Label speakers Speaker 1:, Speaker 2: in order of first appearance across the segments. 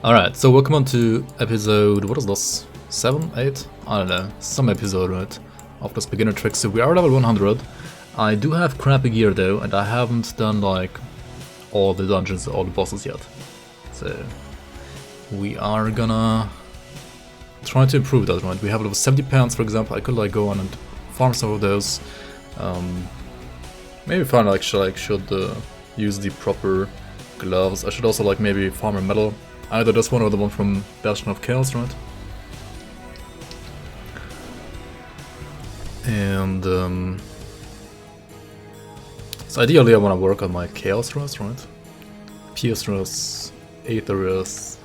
Speaker 1: Alright, so welcome on to episode, what is this? 7? 8? I don't know, some episode, right? Of this beginner Trickster. We are level 100. I do have crappy gear though, and I haven't done like all the dungeons, all the bosses yet. So we are gonna try to improve that, right? We have level 70 pants, for example. I could like go on and farm some of those. Maybe find like should use the proper gloves. I should also like maybe farm a metal. Either this one or the one from Bastion of Chaos, right? And so ideally I want to work on my Chaos Rust, right? Pierce Rust, Aether Rust,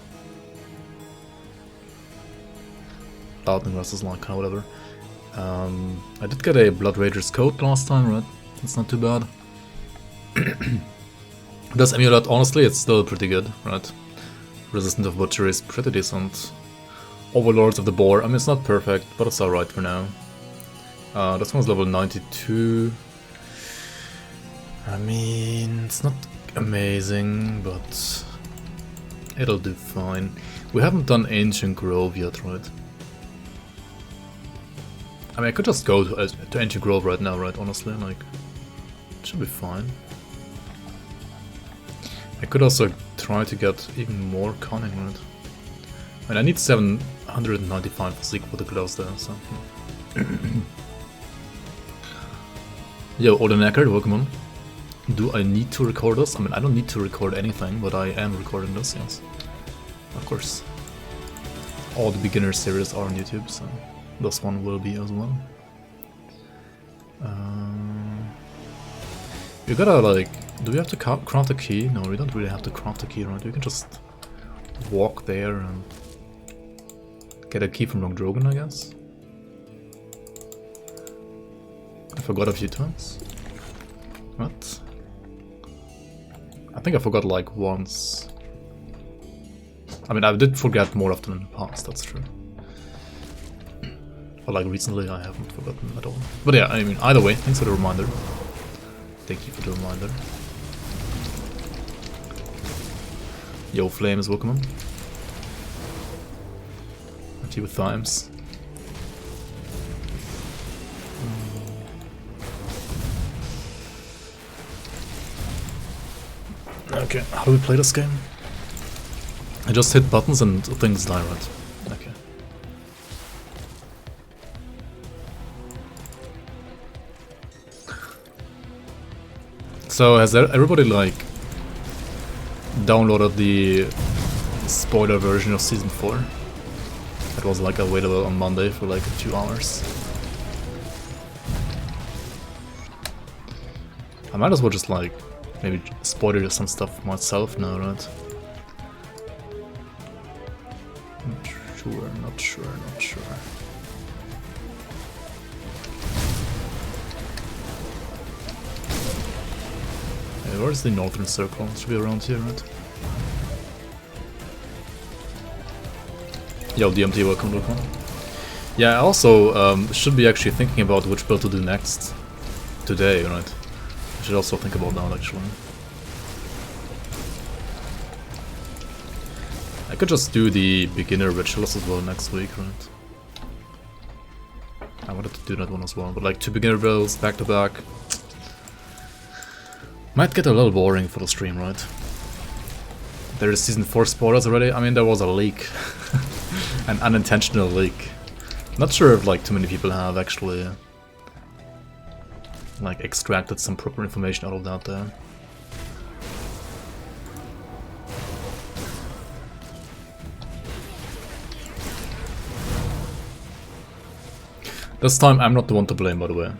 Speaker 1: Lightning Rust is like kind of whatever. I did get a Blood Rager's coat last time, right? It's not too bad. This amulet, honestly, it's still pretty good, right? Resistant of Butcher is pretty decent. Overlords of the Boar, I mean it's not perfect, but it's alright for now. This one's level 92. I mean, it's not amazing, but it'll do fine. We haven't done Ancient Grove yet, right? I mean, I could just go to Ancient Grove right now, right? Honestly, like, it should be fine. I could also try to get even more cunning, right? I mean, I need 795 physique for the gloves there, so... Yo, Odenacker, welcome on. Do I need to record this? I mean, I don't need to record anything, but I am recording this, yes. Of course. All the beginner series are on YouTube, so this one will be as well. You gotta like... Do we have to craft a key? No, we don't really have to craft a key, right? We can just walk there and get a key from Long Drogon, I guess. I forgot a few times. What? I think I forgot like once. I mean, I did forget more often in the past, that's true. But like recently I haven't forgotten at all. But yeah, I mean, either way, thanks for the reminder. Thank you for the reminder. Yo, Flames, welcome on. A few times. Okay, how do we play this game? I just hit buttons and things die, right? Okay. So has everybody like downloaded the spoiler version of Season 4? It was like available on Monday for like 2 hours. I might as well just like maybe spoiler some stuff myself now, right? Not sure. Hey, where's the Northern Circle? It should be around here, right? Yo, DMT, welcome. Yeah, I also should be actually thinking about which build to do next today, right? I should also think about that, actually. I could just do the beginner rituals as well next week, right? I wanted to do that one as well, but like 2 beginner builds back to back might get a little boring for the stream, right? There is Season 4 spoilers already. I mean, there was a leak. An unintentional leak. Not sure if like too many people have actually like extracted some proper information out of that there. This time I'm not the one to blame, by the way.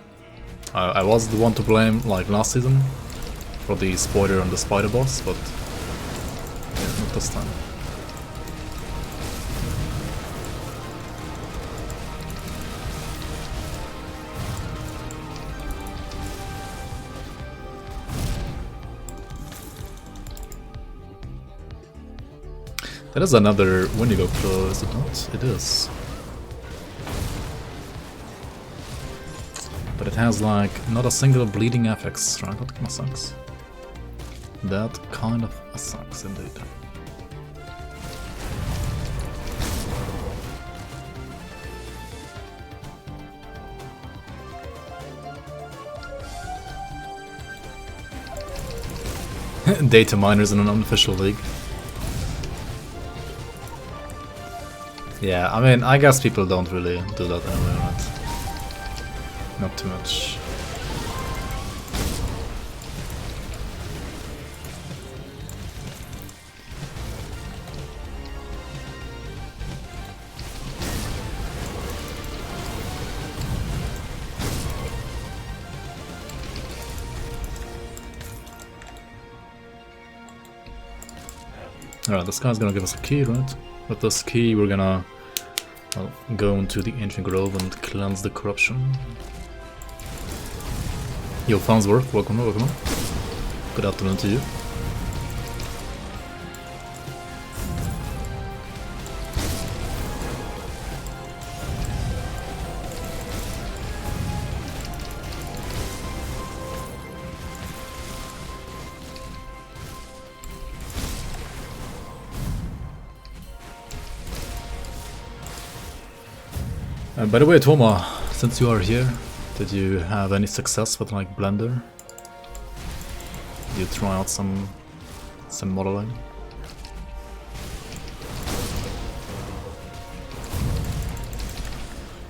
Speaker 1: I was the one to blame like last season for the spoiler on the spider boss, but yeah, not this time. That is another Wendigo claw, is it not? It is. But it has like not a single bleeding affix, right? That kinda sucks. That kind of sucks indeed. data miners in an unofficial league. Yeah, I mean, I guess people don't really do that anyway, right? Not too much. Alright, this guy's gonna give us a key, right? With this key we're gonna go into the ancient grove and cleanse the corruption. Yo, Farnsworth, welcome, welcome. Good afternoon to you. By the way, Toma, since you are here, did you have any success with like Blender? Did you try out some modeling?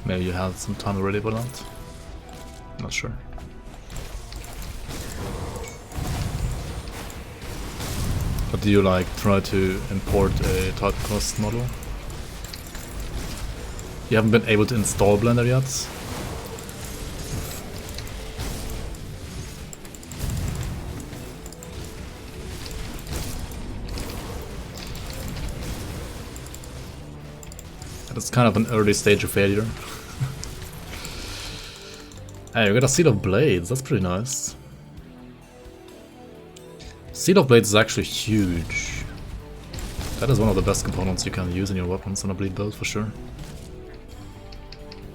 Speaker 1: Maybe you had some time already for that? Not sure. But do you like try to import a typecast model? You haven't been able to install Blender yet? That's kind of an early stage of failure. Hey, we got a Seal of Blades, that's pretty nice. Seal of Blades is actually huge. That is one of the best components you can use in your weapons on a bleed build for sure.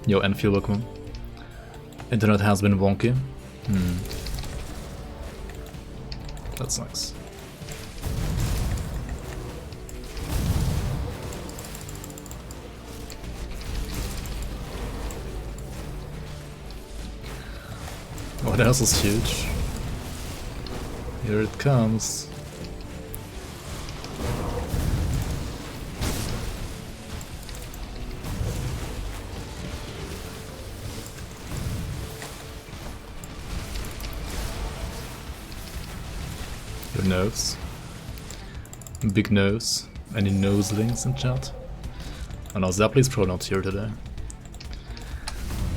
Speaker 1: Yo, Enfield, welcome. Internet has been wonky. That's nice. What else is huge? Here it comes. Your nose. Big nose. Any noselings in chat? Oh no, Zapply's probably not here today.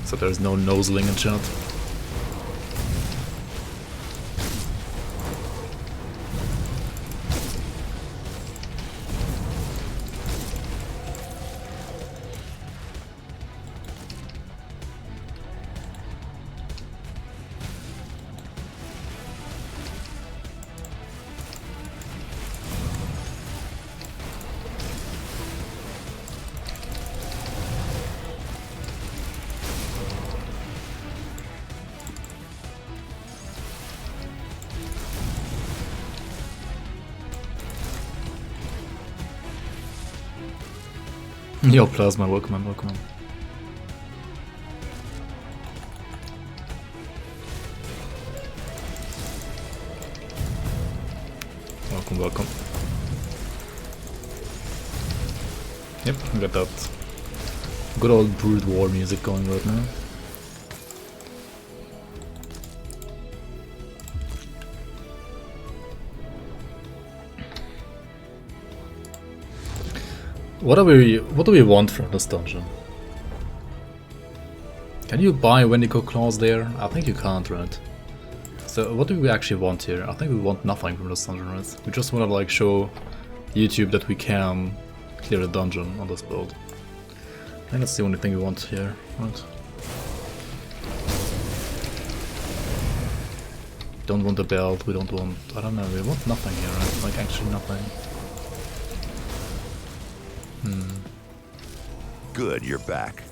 Speaker 1: So there's no noseling in chat. Yo, Plasma, welcome on, welcome on. Welcome, welcome. Yep, we got that good old Broodwar music going right now. What do we want from this dungeon? Can you buy Wendigo claws there? I think you can't, right? So what do we actually want here? I think we want nothing from this dungeon, right? We just want to like show YouTube that we can clear a dungeon on this build. I think that's the only thing we want here, right? Don't want the belt, we don't want... I don't know, we want nothing here, right? Like actually nothing.
Speaker 2: Good, you're back.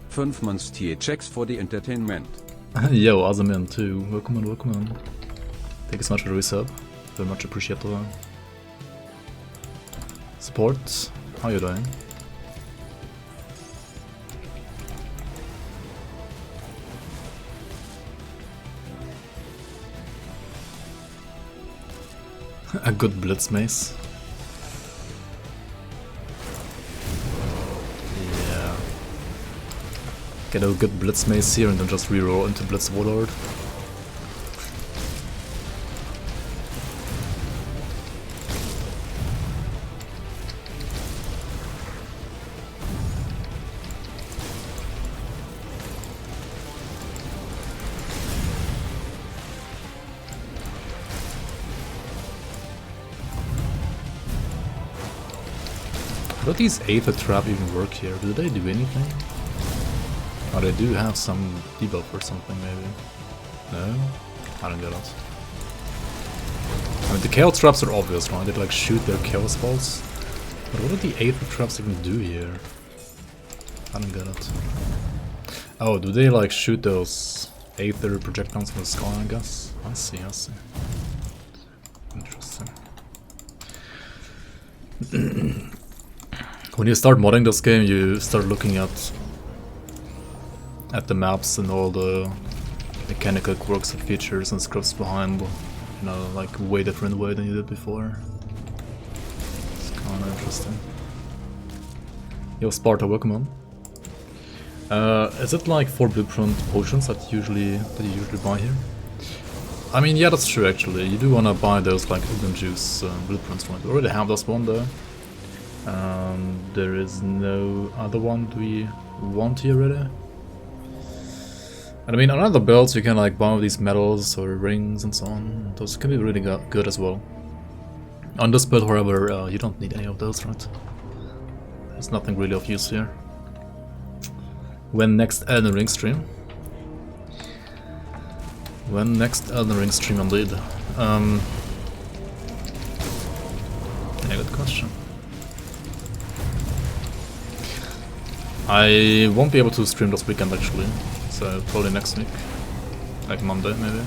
Speaker 3: 5 months tier checks for the entertainment.
Speaker 1: Yo, Azamin too. Welcome on, welcome on. Thank you so much for the resub. Very much appreciated. Support, how you doing? A good blitz mace. Yeah. Get a good blitz mace here and then just reroll into blitz warlord. How do these Aether Trap even work here? Do they do anything? Oh, they do have some debuff or something, maybe. No? I don't get it. I mean, the Chaos Traps are obvious, right? They like shoot their Chaos Balls. But what do the Aether Traps even do here? I don't get it. Oh, do they like shoot those Aether projectiles from the sky, I guess? I see, I see. Interesting. When you start modding this game, you start looking at the maps and all the mechanical quirks and features and scripts behind, you know, like way different way than you did before. It's kinda interesting. Yo, Sparta, welcome on. Is it like 4 blueprint potions that you usually buy here? I mean, yeah, that's true actually. You do wanna buy those like Ugin Juice blueprints, right? We already have this one though. There is no other one we want here really. And I mean, on other builds you can like buy these medals or rings and so on. Those can be really good as well. On this build, however, you don't need any of those, right? There's nothing really of use here. When next Elden Ring stream? When next Elden Ring stream indeed? Yeah, good question. I won't be able to stream this weekend actually, so probably next week, like Monday maybe.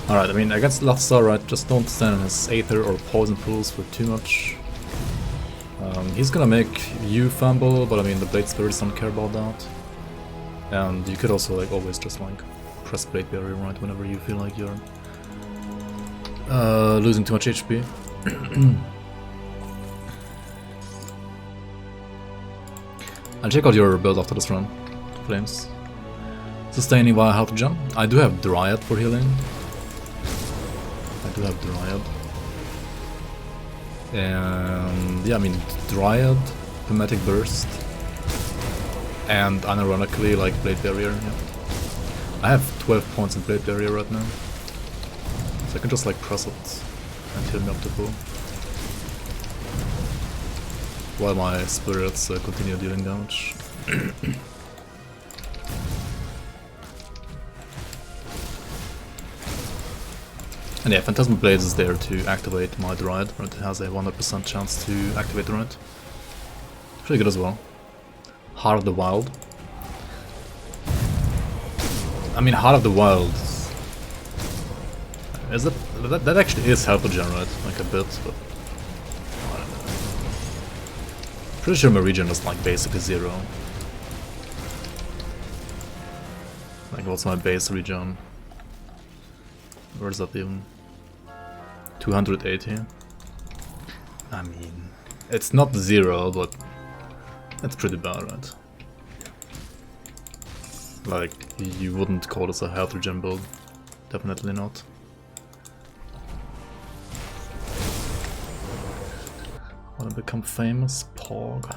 Speaker 1: Alright, I mean, against Lothstar, right, just don't stand in his Aether or Poison pools for too much. He's gonna make you fumble, but I mean, the Blade Spirits don't care about that. And you could also, like, always just, like, press Blade Barrier, right, whenever you feel like you're losing too much HP. I'll check out your build after this run, Flames. Sustaining via health jump. I do have Dryad for healing. I do have Dryad. And yeah, I mean, Dryad, Thematic Burst, and unironically, like, Blade Barrier, yeah. I have 12 points in Blade Barrier right now. So I can just, like, press it and heal me up to full. While my spirits continue dealing damage. And yeah, Phantasmal Blades is there to activate my Dryad, but it has a 100% chance to activate Dryad. Pretty good as well. Heart of the Wild. I mean, Heart of the Wild... Is it... That actually is helpful generate, like a bit, but... I don't know. Pretty sure my regen is like basically 0. Like, what's my base regen? Where's that even? 280. I mean, it's not 0, but it's pretty bad, right? Like, you wouldn't call this a health regen build. Definitely not. Wanna become famous? Pog.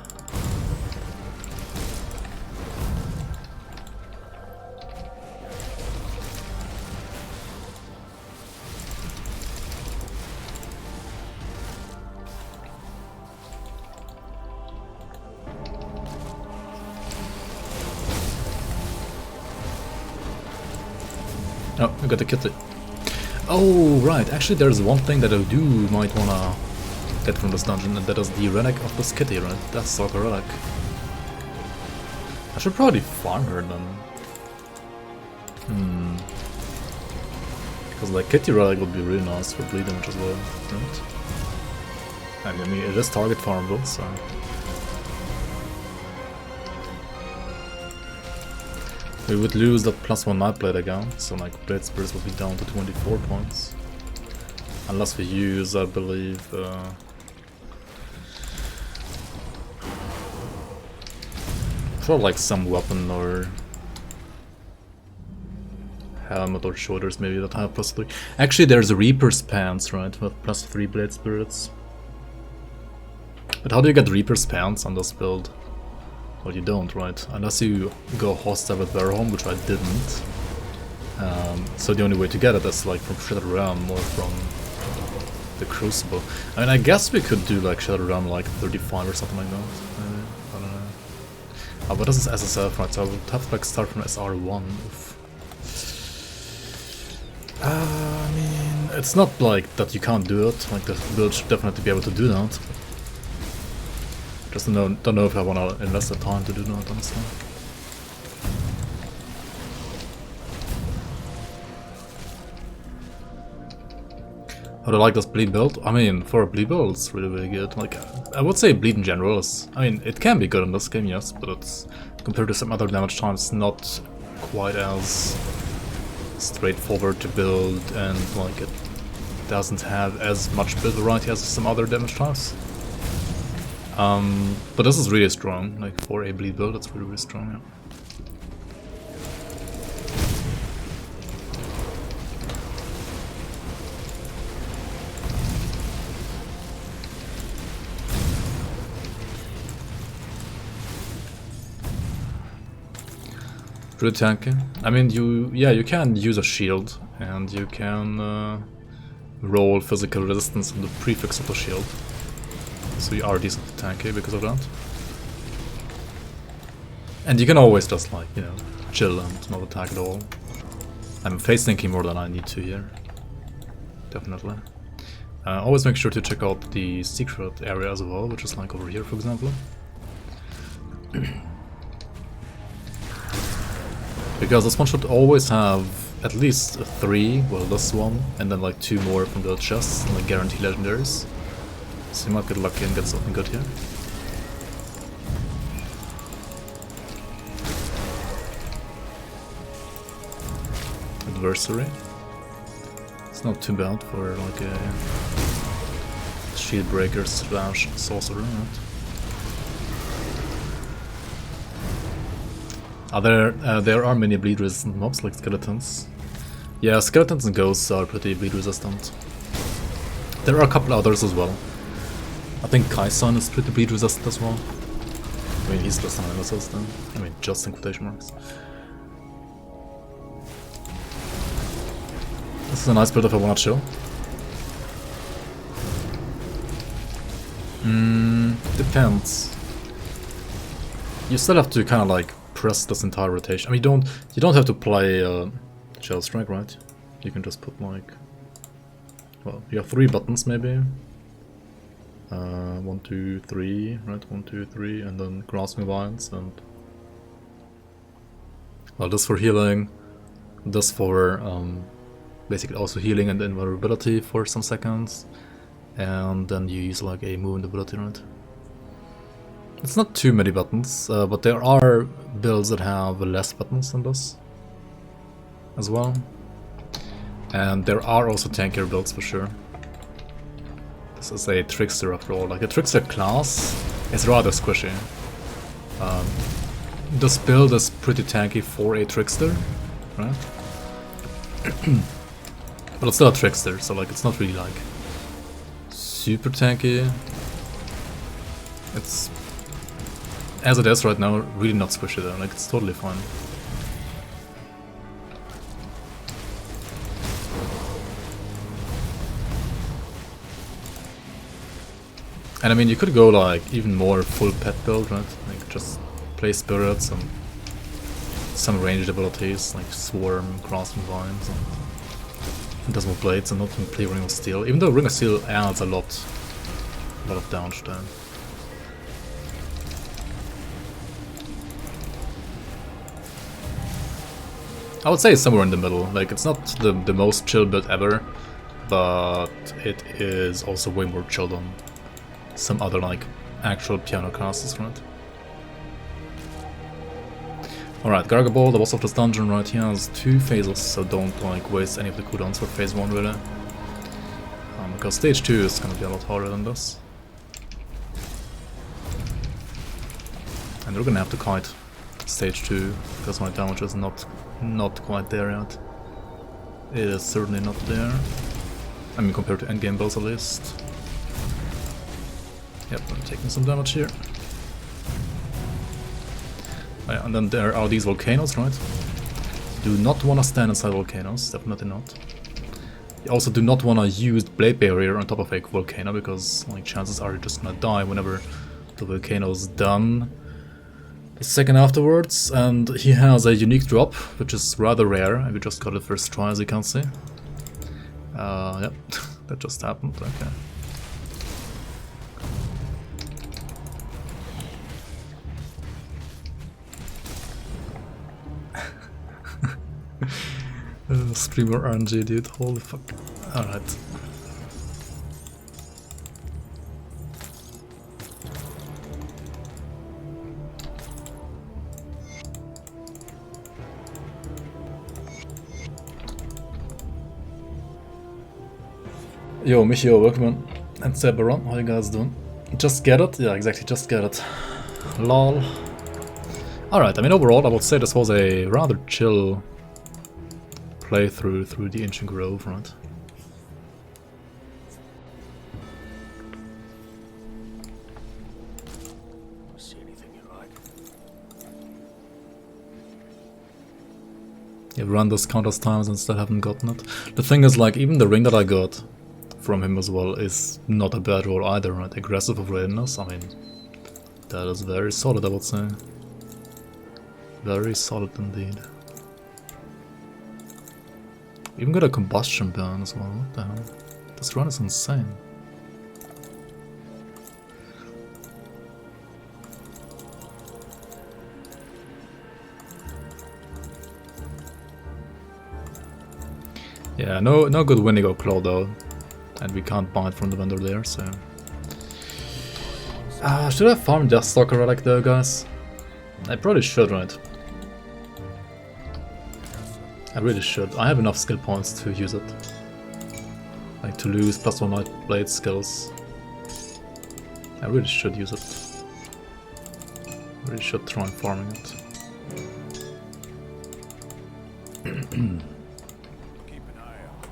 Speaker 1: Oh, we got the kitty. Oh, right. Actually, there's one thing that I might wanna get from this dungeon, and that is the relic of this kitty, right? That's like a relic. I should probably farm her then. Because like kitty relic would be really nice for bleed damage as well, right? I mean, it is target farmable, so... We would lose that +1 Nightblade again, so like Blade Spirits would be down to 24 points. Unless we use, I believe... probably like some weapon or... helmet or shoulders maybe that have +3. Actually there's a Reaper's Pants, right, with +3 Blade Spirits. But how do you get Reaper's Pants on this build? Well, you don't, right? Unless you go hostile with Warhome, which I didn't. So the only way to get it is like from Shattered Realm or from the Crucible. I mean, I guess we could do like Shattered Realm like 35 or something like that. Maybe. I don't know. But this is SSF, right? So I would have to like start from SR1. I mean, it's not like that you can't do it. Like the build should definitely be able to do that. Just don't know if I want to invest the time to do that, honestly. How do I like this bleed build? I mean, for a bleed build, it's really, really good. Like, I would say bleed in general is... I mean, it can be good in this game, yes, but it's... compared to some other damage times, not quite as straightforward to build, and like it doesn't have as much build variety as some other damage types. But this is really strong, like for a bleed build, it's really, really strong, yeah. Pretty tanky. I mean, you can use a shield, and you can roll physical resistance on the prefix of the shield. So you are decently tanky because of that. And you can always just like, you know, chill and not attack at all. I'm face thinking more than I need to here. Definitely. Always make sure to check out the secret area as well, which is like over here, for example. Because this one should always have at least 3, well this one, and then like 2 more from the chests, like guarantee legendaries. So you might get lucky and get something good here. Adversary. It's not too bad for like a shield breaker / sorcerer, right? There are many bleed resistant mobs like skeletons. Yeah, skeletons and ghosts are pretty bleed resistant. There are a couple others as well. I think Kaisan is pretty bleed resistant as well. I mean, he's just an nemesis then. I mean, just in quotation marks. This is a nice build if I wanna chill. Depends. You still have to kind of like press this entire rotation. I mean, you don't have to play Shell Strike, right? You can just put like, well, you have 3 buttons maybe. 1, 2, 3, right? 1, 2, 3, and then Grasping Vines, and well, this for healing, this for basically also healing and invulnerability for some seconds, and then you use like a movement ability, right? It's not too many buttons, but there are builds that have less buttons than this as well. And there are also tankier builds for sure. This is a Trickster after all. Like a Trickster class is rather squishy. This build is pretty tanky for a Trickster, right? But it's still a Trickster, so like it's not really like super tanky. It's, as it is right now, really not squishy though, like it's totally fine. And I mean, you could go like even more full pet build, right? Like just play spirits and some ranged abilities like Swarm, Grasping Vines, and Phantasmal Blades, and not play Ring of Steel. Even though Ring of Steel adds a lot of damage there. I would say it's somewhere in the middle. Like, it's not the most chill build ever, but it is also way more chill than some other like actual piano classes, right? Alright, Gargaball, the boss of this dungeon, right? He has 2 phases, so don't like waste any of the cooldowns for phase 1 really. Because stage 2 is gonna be a lot harder than this. And we're gonna have to kite stage 2, because my damage is not quite there yet. It is certainly not there. I mean, compared to endgame builds at least. Yep, I'm taking some damage here. Yeah, and then there are these volcanoes, right? Do not want to stand inside volcanoes, definitely not. You also do not want to use Blade Barrier on top of a volcano, because like chances are you're just gonna die whenever the volcano's done. The second afterwards, and he has a unique drop, which is rather rare, and we just got it first try, as you can see. Yep, that just happened, okay. Streamer RNG, dude, holy fuck. Alright. Yo, Michio, welcome in. And Sebaron, how you guys doing? Just get it? Yeah, exactly, just get it. Lol. Alright, I mean, overall, I would say this was a rather chill playthrough through the Ancient Grove, right?
Speaker 2: See anything you like?
Speaker 1: Yeah, run this countless times and still haven't gotten it. The thing is, like, even the ring that I got from him as well is not a bad roll either, right? Aggressive of readiness, I mean, that is very solid, I would say. Very solid indeed. Even got a combustion burn as well, what the hell? This run is insane. Yeah, no good Windigo Claw though. And we can't buy it from the vendor there, so... should I farm Deathstalker Relic though, guys? I probably should, right? I really should. I have enough skill points to use it. Like to lose +1 Night Blade skills. I really should use it. I really should try and farming it.
Speaker 2: Keep an eye out.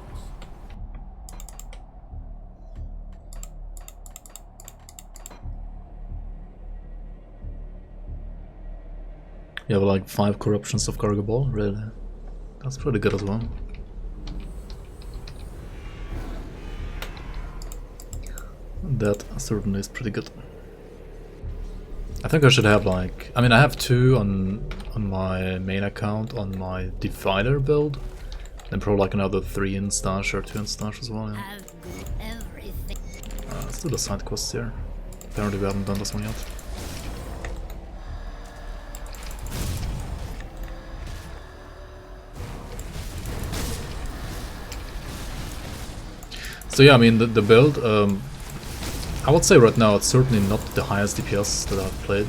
Speaker 1: You have like 5 corruptions of Gargaball, really? That's pretty good as well. That certainly is pretty good. I think I should have like... I mean, I have 2 on my main account on my Divider build. Then probably like another 3 in stash or 2 in stash as well, yeah. Let's do the side quests here. Apparently we haven't done this one yet. So yeah, I mean, the build, I would say right now it's certainly not the highest DPS that I've played.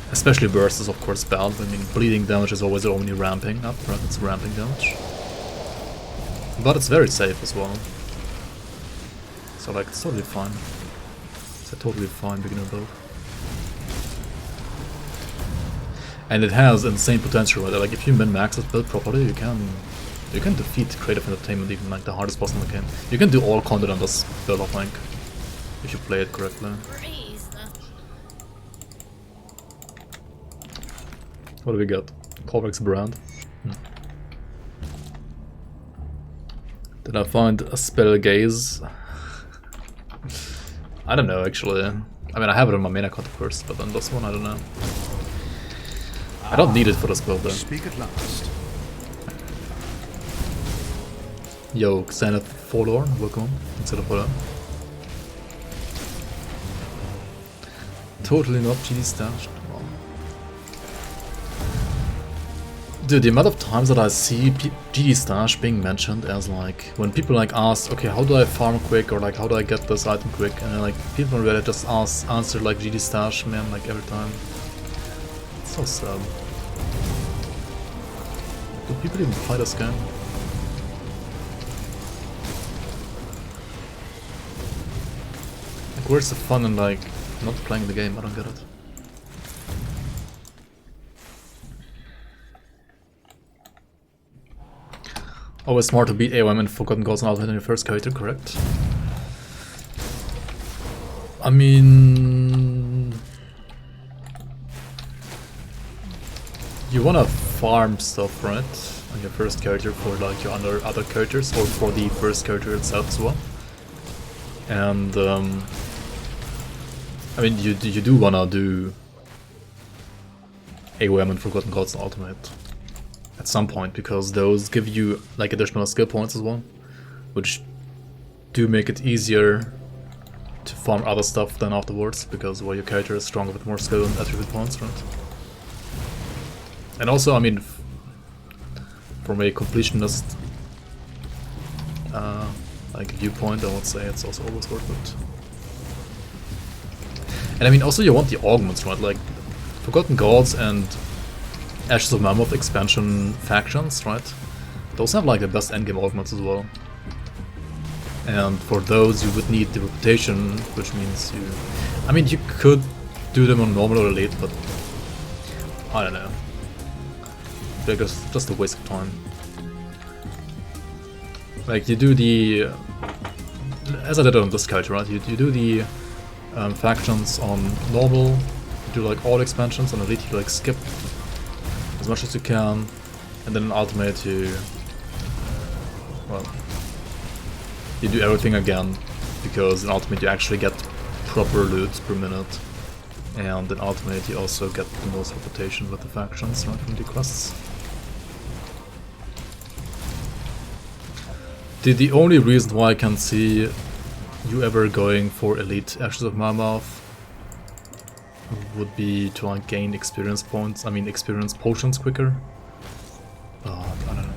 Speaker 1: Especially burst is of course bad. I mean, bleeding damage is always only ramping up, right? It's ramping damage. But it's very safe as well. So like, it's totally fine. It's a totally fine beginner build. And it has insane potential, right? Like, if you min-max this build properly, you can defeat Creative Entertainment, even like the hardest boss in the game. You can do all content on this build, I think, if you play it correctly. What do we got? Corvex brand. Did I find a spell gaze? I don't know actually. I mean, I have it on my main account first, but then this one I don't know. I don't need it for this build though.
Speaker 2: Speak at last.
Speaker 1: Yo, Xanath Forlorn, welcome instead of Forlorn. Totally not GD stashed. Wow. Dude, the amount of times that I see GD stash being mentioned as like when people like ask, okay, how do I farm quick, or like how do I get this item quick, and then, like people on Reddit just answer like GD stash, man, like every time. It's so sad. Do people even play this game? Like, where's the fun in like not playing the game? I don't get it. Always smart to beat AOM and Forgotten Gods and Ultimate on your first character, correct? I mean, you wanna farm stuff, right? On your first character for like your other characters, or for the first character itself as well. And I mean, you do wanna do AOM and Forgotten Gods and Ultimate at some point, because those give you like additional skill points as well, which do make it easier to farm other stuff then afterwards, because well, your character is stronger with more skill and attribute points, right? And also, I mean, from a completionist like viewpoint, I would say it's also always worth it. And I mean, also you want the augments, right? Like Forgotten Gods and Ashes of Mammoth expansion factions, right? Those have like the best endgame augments as well. And for those you would need the reputation, which means you... I mean, you could do them on normal or elite, but I don't know. They're just a waste of time. Like, you do the... as I did on this character, right? You do the factions on normal, you do like all expansions, on elite you like skip as much as you can, and then in ultimate you... well... you do everything again, because in ultimate you actually get proper loot per minute, and in ultimate you also get the most reputation with the factions, right, from the quests. The only reason why I can see you ever going for elite Ashes of Mammoth would be to like gain experience points, I mean experience potions quicker. I don't know.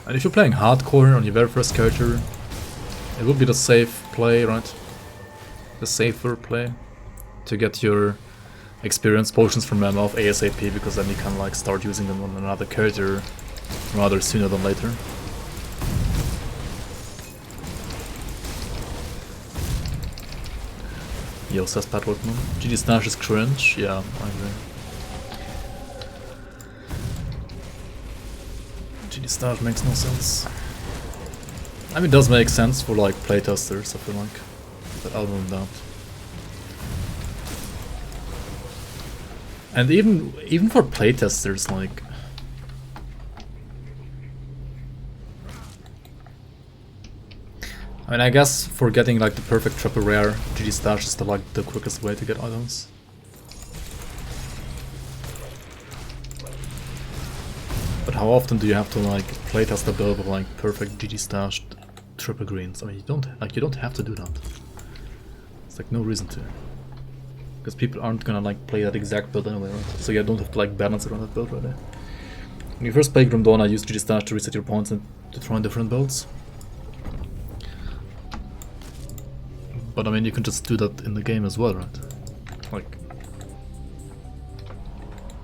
Speaker 1: And if you're playing hardcore on your very first character, it would be the safe play, right? The safer play to get your experience potions from Mammoth ASAP, because then you can like start using them on another character rather sooner than later. Yo, says Pat Workman. GD Stash is cringe, yeah, I agree. GD Stash makes no sense. I mean, it does make sense for like playtesters, I feel like, but other than that. And even for playtesters, like, I mean, I guess for getting like the perfect triple rare, GG Stash is the quickest way to get items. But how often do you have to like playtest a build with like perfect GG Stashed triple greens? I mean, you don't have to do that. It's like no reason to. Because people aren't gonna like play that exact build anyway, right? So you don't have to like balance around that build right there. When you first play Grim Dawn, I used GG Stash to reset your points and to try different builds. But I mean, you can just do that in the game as well, right? Like,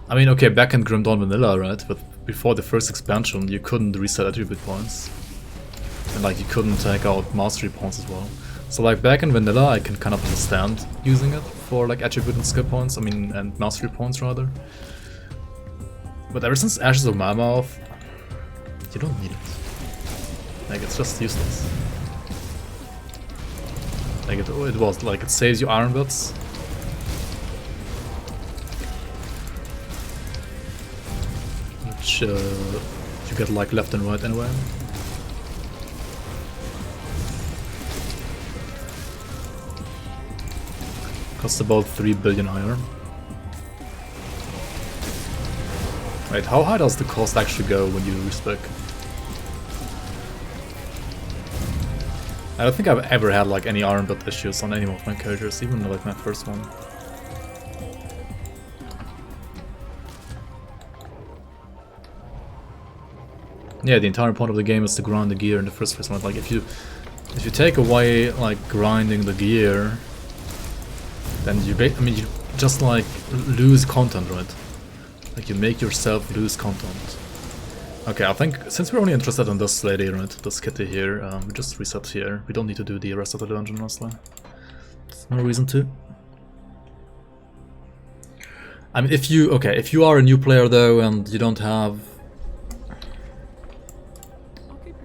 Speaker 1: I mean, okay, back in Grim Dawn Vanilla, right? But before the first expansion, you couldn't reset attribute points, and like you couldn't take out mastery points as well. So like back in Vanilla, I can kind of understand using it for like attribute and skill points. I mean, and mastery points rather. But ever since Ashes of Mammoth, you don't need it. Like, it's just useless. Like it was like it saves you iron bits. Which you get like left and right anyway. Costs about 3 billion iron. Wait, how high does the cost actually go when you respec? I don't think I've ever had like any iron build issues on any of my characters, even like my first one. Yeah, the entire point of the game is to grind the gear in the first place. Like if you take away like grinding the gear, then you just like lose content, right? Like you make yourself lose content. Okay, I think since we're only interested in this lady, right, this kitty here, we just reset here. We don't need to do the rest of the dungeon, honestly. There's no reason to. I mean, if you are a new player though and you don't have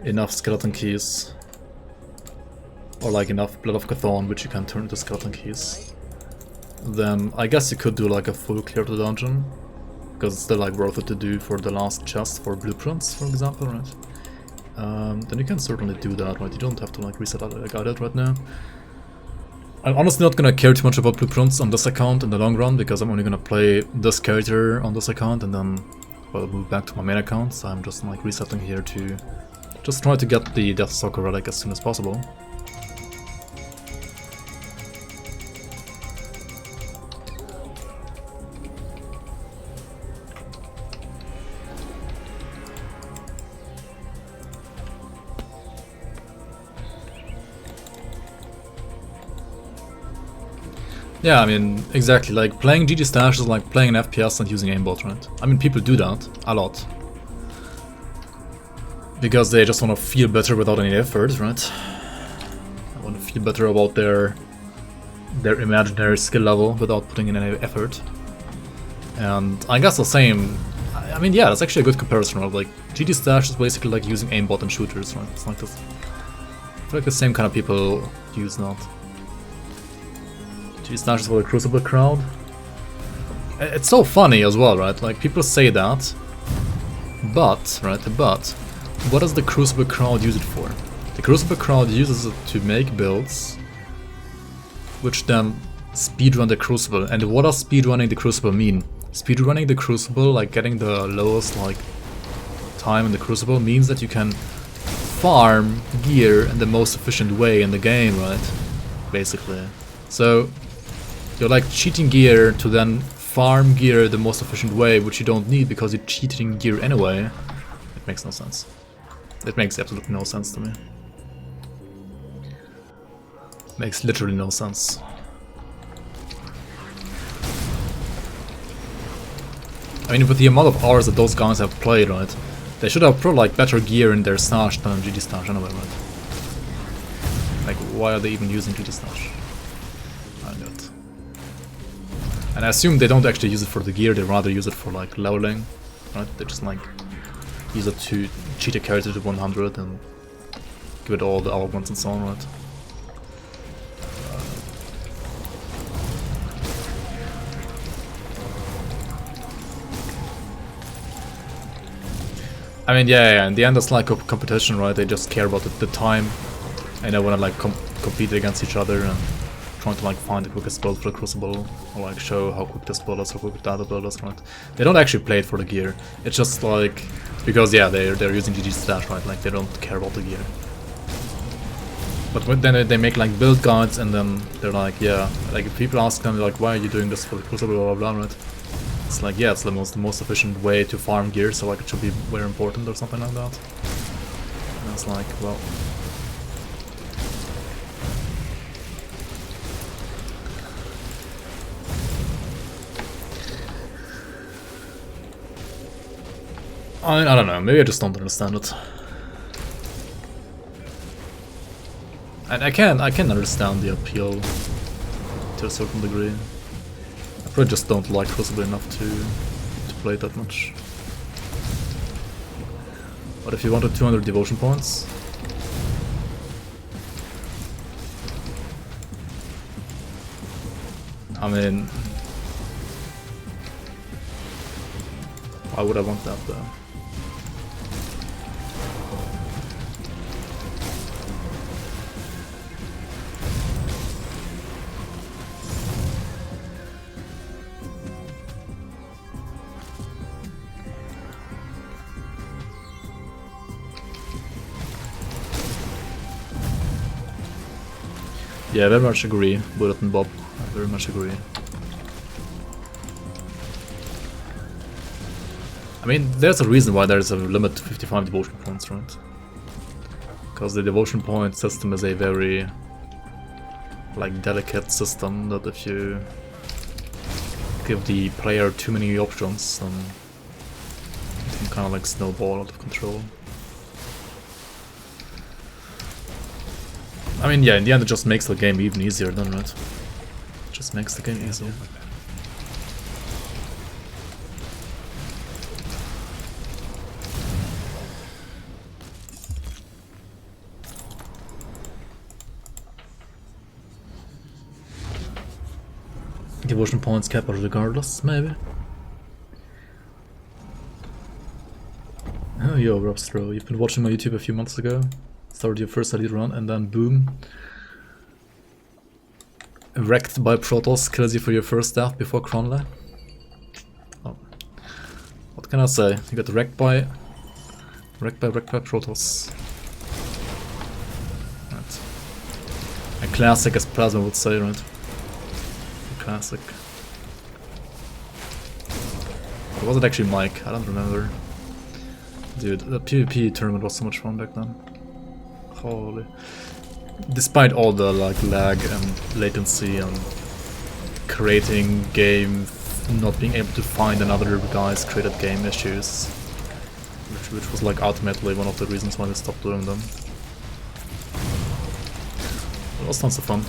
Speaker 1: enough skeleton keys, or like enough blood of Chthon which you can turn into skeleton keys, then I guess you could do like a full clear to the dungeon, because it's still like worth it to do for the last chest for blueprints, for example, right? Then you can certainly do that, right? You don't have to like reset out like I did right now. I'm honestly not gonna care too much about blueprints on this account in the long run, because I'm only gonna play this character on this account and then I'll move back to my main account, so I'm just like resetting here to just try to get the Deathstalker relic as soon as possible. Yeah, I mean, exactly, like playing GG Stash is like playing an FPS and using aimbot, right? I mean, people do that a lot. Because they just want to feel better without any effort, right? They want to feel better about their imaginary skill level without putting in any effort. And I guess the same, I mean, yeah, that's actually a good comparison, right? Like, GG Stash is basically like using aimbot in shooters, right? It's like this, I feel like the same kind of people use that. GG Stash is for the Crucible crowd. It's so funny as well, right? Like, people say that, but, right, but what does the Crucible crowd use it for? The Crucible crowd uses it to make builds which then speedrun the Crucible. And what does speedrunning the Crucible mean? Speedrunning the Crucible, like getting the lowest like time in the Crucible, means that you can farm gear in the most efficient way in the game, right? Basically. So you're like cheating gear to then farm gear the most efficient way, which you don't need because you're cheating gear anyway. It makes no sense. It makes absolutely no sense to me. Makes literally no sense. I mean, with the amount of hours that those guys have played, right? They should have put like better gear in their stash than GG Stash anyway, right? Like, why are they even using GG Stash? I don't know it. And I assume they don't actually use it for the gear, they rather use it for like leveling, right? They just like use it to cheat a character to 100 and give it all the elements and so on, right? I mean, yeah, in the end it's like a competition, right? They just care about the time, and they wanna like compete against each other and trying to like find the quickest build for the Crucible, or like show how quick this build is, how quick that build is, right? They don't actually play it for the gear. It's just like because yeah, they're using GG Stash, right? Like they don't care about the gear. But when then they make like build guides, and then they're like, yeah, like if people ask them like, why are you doing this for the Crucible, blah blah blah, right? It's like, yeah, it's the most efficient way to farm gear, so like it should be very important or something like that. And it's like, well, I don't know, maybe I just don't understand it. And I can understand the appeal to a certain degree. I probably just don't like Crucible enough to play it that much. But if you wanted 200 devotion points, I mean, why would I want that though? Yeah, very much agree, Bullet and Bob. I very much agree. I mean, there's a reason why there's a limit to 55 devotion points, right? Because the devotion point system is a very, like, delicate system that if you give the player too many options, then it can kind of like snowball out of control. I mean, yeah, in the end it just makes the game even easier then, right? It just makes the game easier. Devotion points cap regardless, maybe. Oh, yo, Robstro, you've been watching my YouTube a few months ago. Started your first elite run and then boom. Wrecked by Protoss kills you for your first death before Cronley. Oh. What can I say? You got wrecked by Protoss. Right. A classic, as Plasma would say, right? A classic. Or was it actually Mike? I don't remember. Dude, the PvP tournament was so much fun back then. Holy. Despite all the like lag and latency and creating game, not being able to find another guy's created game issues, which was like ultimately one of the reasons why they stopped doing them. It was tons of fun.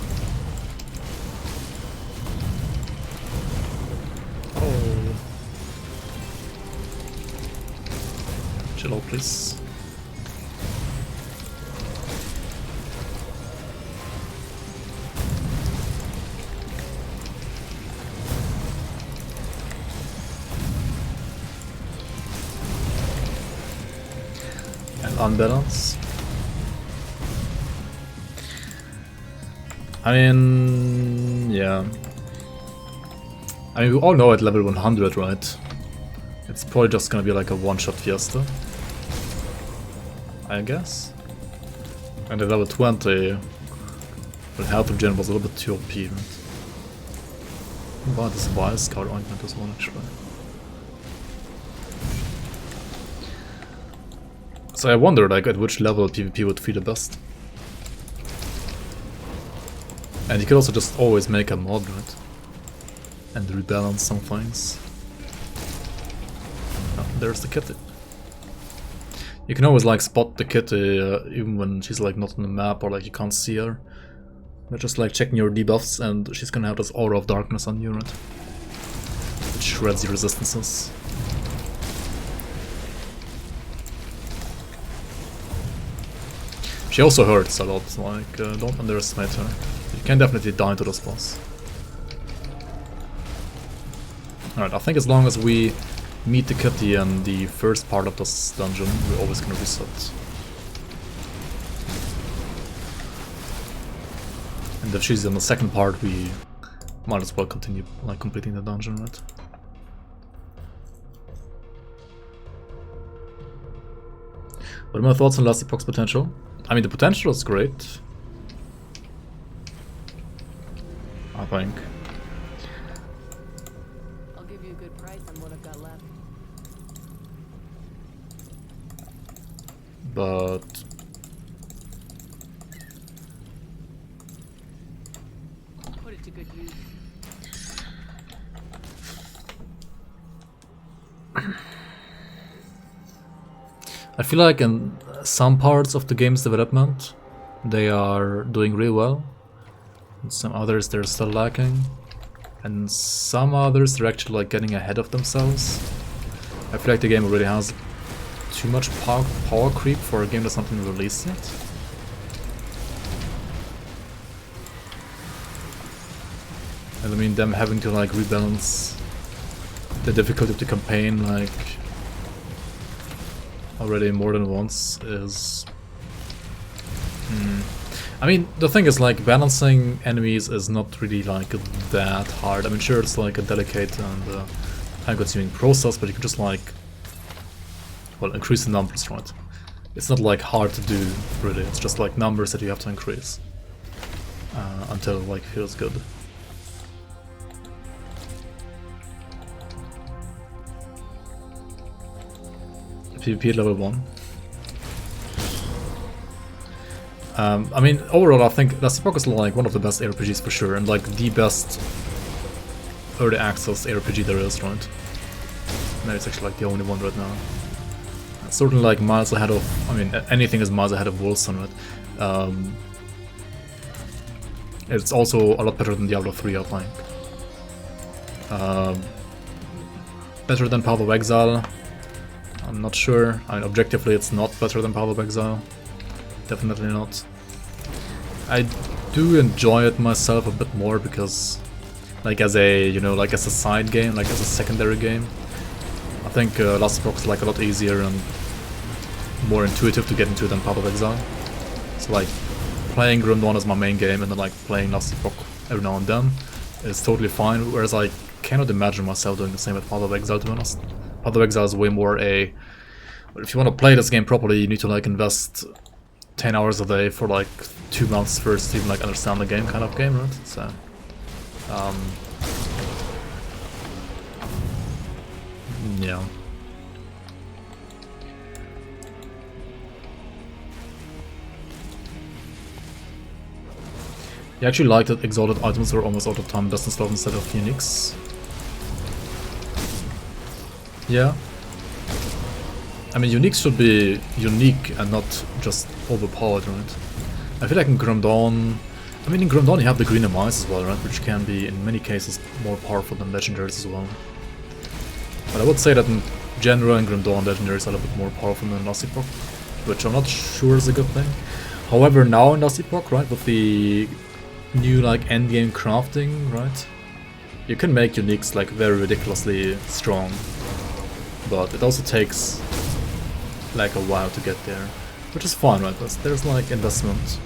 Speaker 1: Oh. Chill out, please. Unbalance. I mean, yeah. I mean, we all know at level 100, right? It's probably just gonna be like a one-shot fiesta, I guess. And at level 20, well, Health Regen was a little bit too OP, right? But this Wise Card Ointment as well, actually. So I wonder, like, at which level PvP would feel the best. And you could also just always make a mod, right? And rebalance some things. Oh, there's the kitty. You can always, like, spot the kitty even when she's, like, not on the map or, like, you can't see her. But just, like, checking your debuffs and she's gonna have this aura of darkness on you, right? Which shreds your resistances. She also hurts a lot, like, don't underestimate her. You can definitely die to this boss. Alright, I think as long as we meet the kitty in the first part of this dungeon, we're always gonna reset. And if she's in the second part, we might as well continue, like, completing the dungeon, right? What are my thoughts on Last Epoch's potential? I mean, the potential is great, I think.
Speaker 4: I'll give you a good price on what I've got left.
Speaker 1: But
Speaker 4: Put it to good use.
Speaker 1: I feel like in some parts of the game's development, they are doing really well. In some others, they're still lacking. And some others, they're actually like getting ahead of themselves. I feel like the game already has too much power creep for a game that's not been released yet. And I mean, them having to like rebalance the difficulty of the campaign, like, already more than once is... I mean, the thing is, like, balancing enemies is not really, like, that hard. I mean, sure, it's, like, a delicate and time-consuming process, but you can just, like, well, increase the numbers, right? It's not, like, hard to do, really. It's just, like, numbers that you have to increase. until like feels good. PvP at level 1. I mean, overall, I think Starcraft is like one of the best RPGs for sure, and like the best early access RPG there is, right? Maybe it's actually like the only one right now. It's certainly like miles ahead of, I mean, anything is miles ahead of Ghostrunner, right? It's also a lot better than Diablo 3, I think. Better than Path of Exile? I'm not sure. I mean, objectively it's not better than Path of Exile. Definitely not. I do enjoy it myself a bit more because, like as a, you know, like as a side game, like as a secondary game, I think Last Epoch is like a lot easier and more intuitive to get into than Path of Exile. So like playing Grim Dawn as my main game and then like playing Last Epoch every now and then is totally fine, whereas I cannot imagine myself doing the same with Path of Exile, to be honest. Path of Exile is way more a, if you want to play this game properly, you need to like invest 10 hours a day for like 2 months first to even like understand the game kind of game, right? So yeah. You actually like that exalted items are almost out of time best in slot instead of uniques. Yeah. I mean, uniques should be unique and not just overpowered, right? I feel like in Grim Dawn, I mean, in Grim Dawn you have the green mice as well, right? Which can be, in many cases, more powerful than legendaries as well. But I would say that in general, in Grim Dawn, legendaries are a little bit more powerful than Last Epoch, which I'm not sure is a good thing. However, now in Last Epoch, right, with the new, like, endgame crafting, right? You can make uniques, like, very ridiculously strong. But it also takes like a while to get there, which is fine, right? There's like investment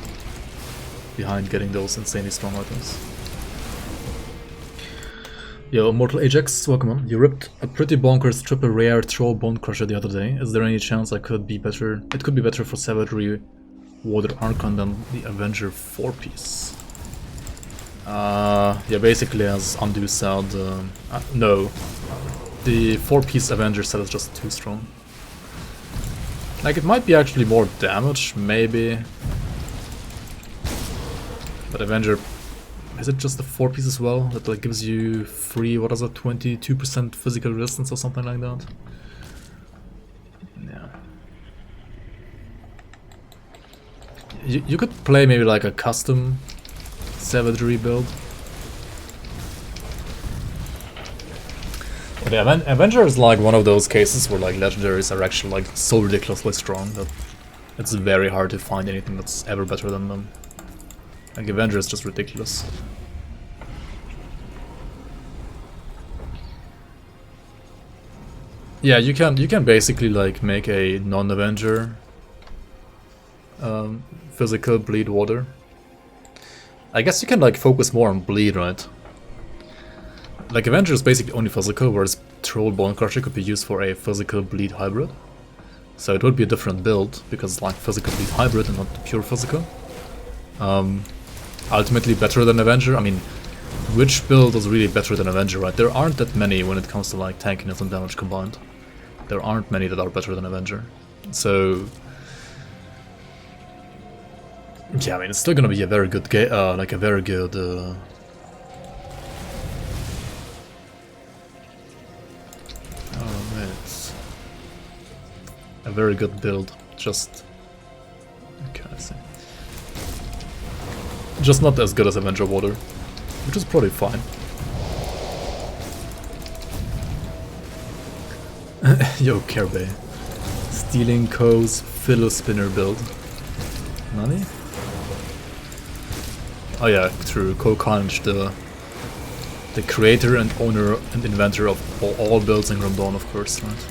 Speaker 1: behind getting those insanely strong items. Yo, Immortal Ajax, welcome on. You ripped a pretty bonkers triple rare troll bone crusher the other day. Is there any chance I could be better? It could be better for Savagery Water Archon than the Avenger 4-piece. Yeah, basically as Undo said, no. The 4-piece Avenger set is just too strong. Like, it might be actually more damage, maybe. But Avenger, is it just the 4-piece as well? That like gives you free, what is it, 22% physical resistance or something like that? Yeah. You could play maybe like a custom Savagery build. But yeah, Avenger is like one of those cases where like legendaries are actually like so ridiculously strong that it's very hard to find anything that's ever better than them. Like Avenger is just ridiculous. Yeah, you can basically like make a non-Avenger physical bleed water. I guess you can like focus more on bleed, right? Like Avenger is basically only physical, whereas Troll Bone Crusher could be used for a physical bleed hybrid. So it would be a different build, because it's like physical bleed hybrid and not pure physical. Ultimately better than Avenger. I mean, which build is really better than Avenger, right? There aren't that many when it comes to like tankiness and damage combined. There aren't many that are better than Avenger. So yeah, I mean, it's still gonna be a very good game, like a very good a very good build, just... okay, I see. Just not as good as Avenger Water, which is probably fine. Yo, Kerbay. Stealing Co's Fiddle Spinner build. Nani? Oh yeah, true, Ko Kanj, the creator and owner and inventor of all builds in Grim Dawn, of course, right?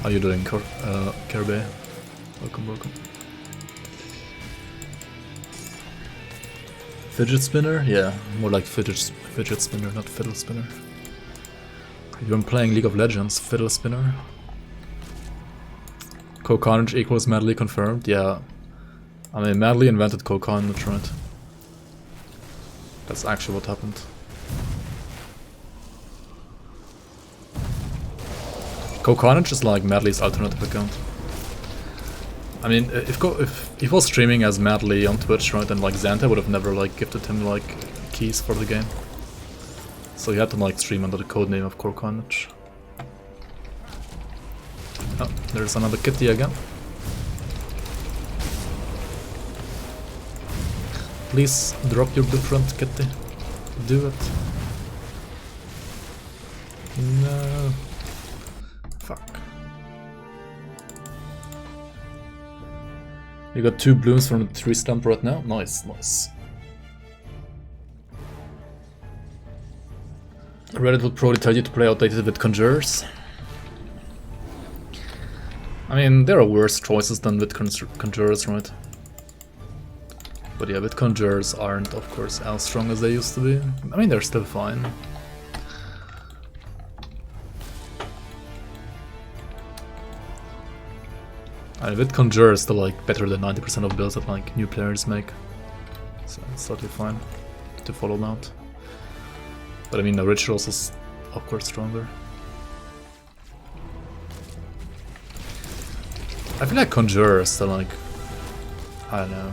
Speaker 1: How you doing, Kerbay? Welcome, welcome. Fidget spinner? Yeah, more like fidget spinner, not fiddle spinner. You've been playing League of Legends, fiddle spinner. Co-Carnage equals medley confirmed, yeah. I mean, Madly invented cocaine, that's right. That's actually what happened. Cocarnage is like Madly's alternative account. I mean, if he was streaming as Madly on Twitch, right, then like Xanta would have never like gifted him like keys for the game. So he had to like stream under the codename of Cocarnage. Oh, there's another kitty again. Please drop your different kitty. Do it. No. Fuck. You got 2 blooms from the tree stump right now? Nice, nice. Reddit would probably tell you to play outdated with Conjurers. I mean, there are worse choices than with Conjurers, right? But yeah, with Conjurers aren't, of course, as strong as they used to be. I mean, they're still fine. And with Conjurers, they're like better than 90% of builds that like new players make. So it's totally fine to follow them out. But I mean, the Rituals is of course stronger. I feel like Conjurers, they're like, I don't know.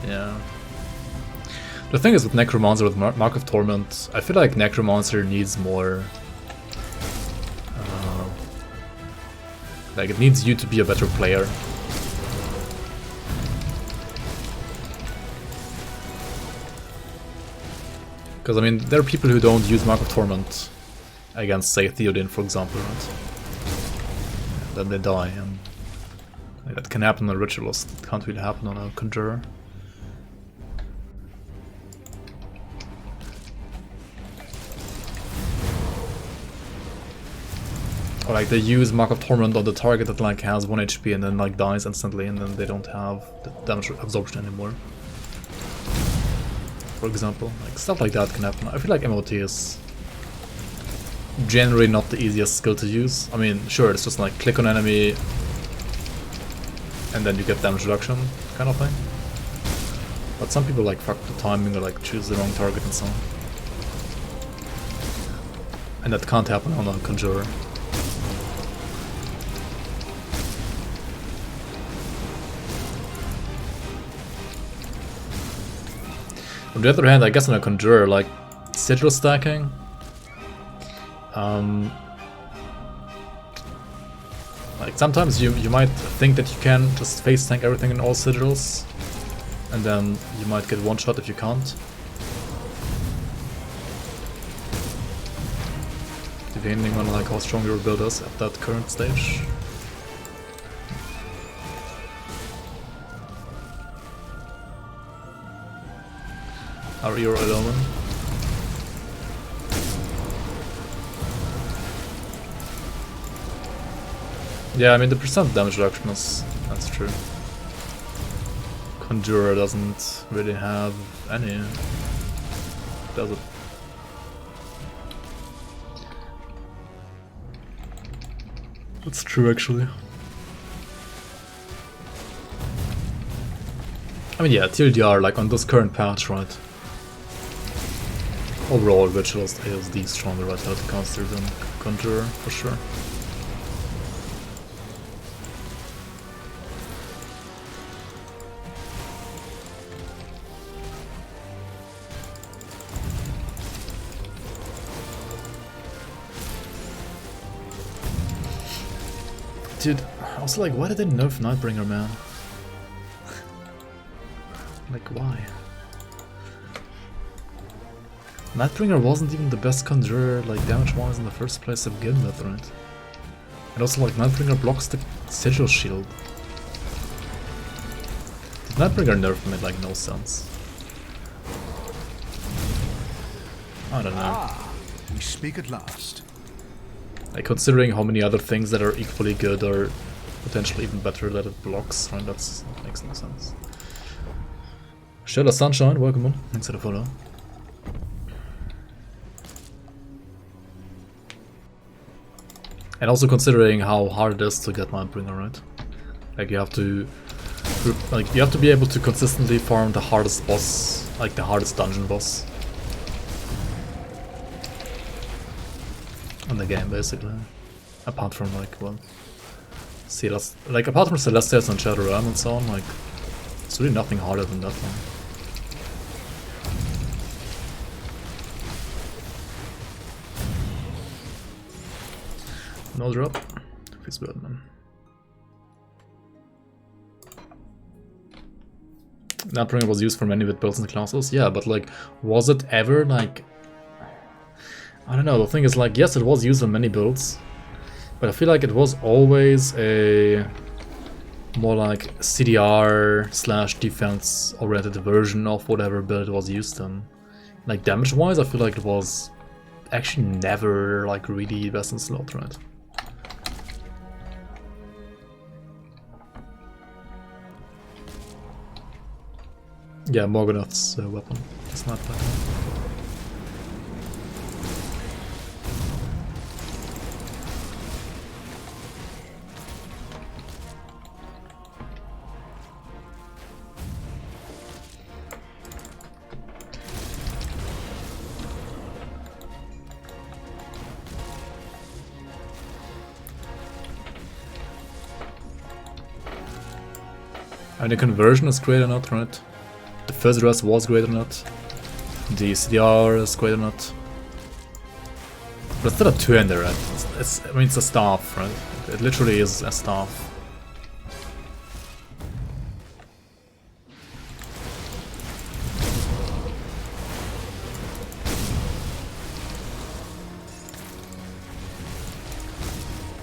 Speaker 1: Yeah. The thing is with Necromancer, with Mark of Torment, I feel like Necromancer needs more... like, it needs you to be a better player. Because, I mean, there are people who don't use Mark of Torment against, say, Theoden, for example, right? And then they die, and like, that can happen on a Ritualist, it can't really happen on a Conjurer. Or like they use Mark of Torment on the target that like has 1 HP and then like dies instantly, and then they don't have the damage absorption anymore. For example, like stuff like that can happen. I feel like MOT is generally not the easiest skill to use. I mean, sure, it's just like click on enemy and then you get damage reduction kind of thing. But some people like fuck the timing or like choose the wrong target and so on. And that can't happen on a Conjurer. On the other hand, I guess on a Conjurer, like, sigil stacking, like, sometimes you might think that you can just face tank everything in all sigils, and then you might get one shot if you can't. Depending on, like, how strong your build is at that current stage. Are you alone? Yeah, I mean the percent damage reduction is, that's true. Conjurer doesn't really have any, does it? That's true actually. I mean yeah, TLDR, like on this current patch, right? Overall, Ritualist ASD stronger right out of caster than Conjurer, for sure. Dude, I was like, why did they nerf Nightbringer, man? Like, why? Nightbringer wasn't even the best Conjurer, like, damage-wise in the first place to begin with, right? And also, like, Nightbringer blocks the Sigil Shield. Did Nightbringer nerf made, like, no sense. I don't know.
Speaker 2: Ah, we speak at last.
Speaker 1: Like, considering how many other things that are equally good or potentially even better that it blocks, right? That makes no sense. Shadow Sunshine, welcome on. Thanks for the follow. And also considering how hard it is to get Mindbringer, right? Like you have to be able to consistently farm the hardest boss, like the hardest dungeon boss in the game, basically. Apart from like, well, see, that's like apart from Celestials and Shadowrun and so on, like it's really nothing harder than that one. No drop. Fix Birdman. Mindbringer was used for many with builds and classes, yeah, but like, was it ever like? I don't know. The thing is, like, yes, it was used on many builds, but I feel like it was always a more like CDR/defense oriented version of whatever build it was used in. Like damage wise, I feel like it was actually never like really best in slot, right? Yeah, Morgoth's weapon. It's not bad. And the conversion is great or not, right? The first dress was great or not. The CDR is great or not. But it's still a 2 in there, right? I mean, it's a staff, right? It literally is a staff.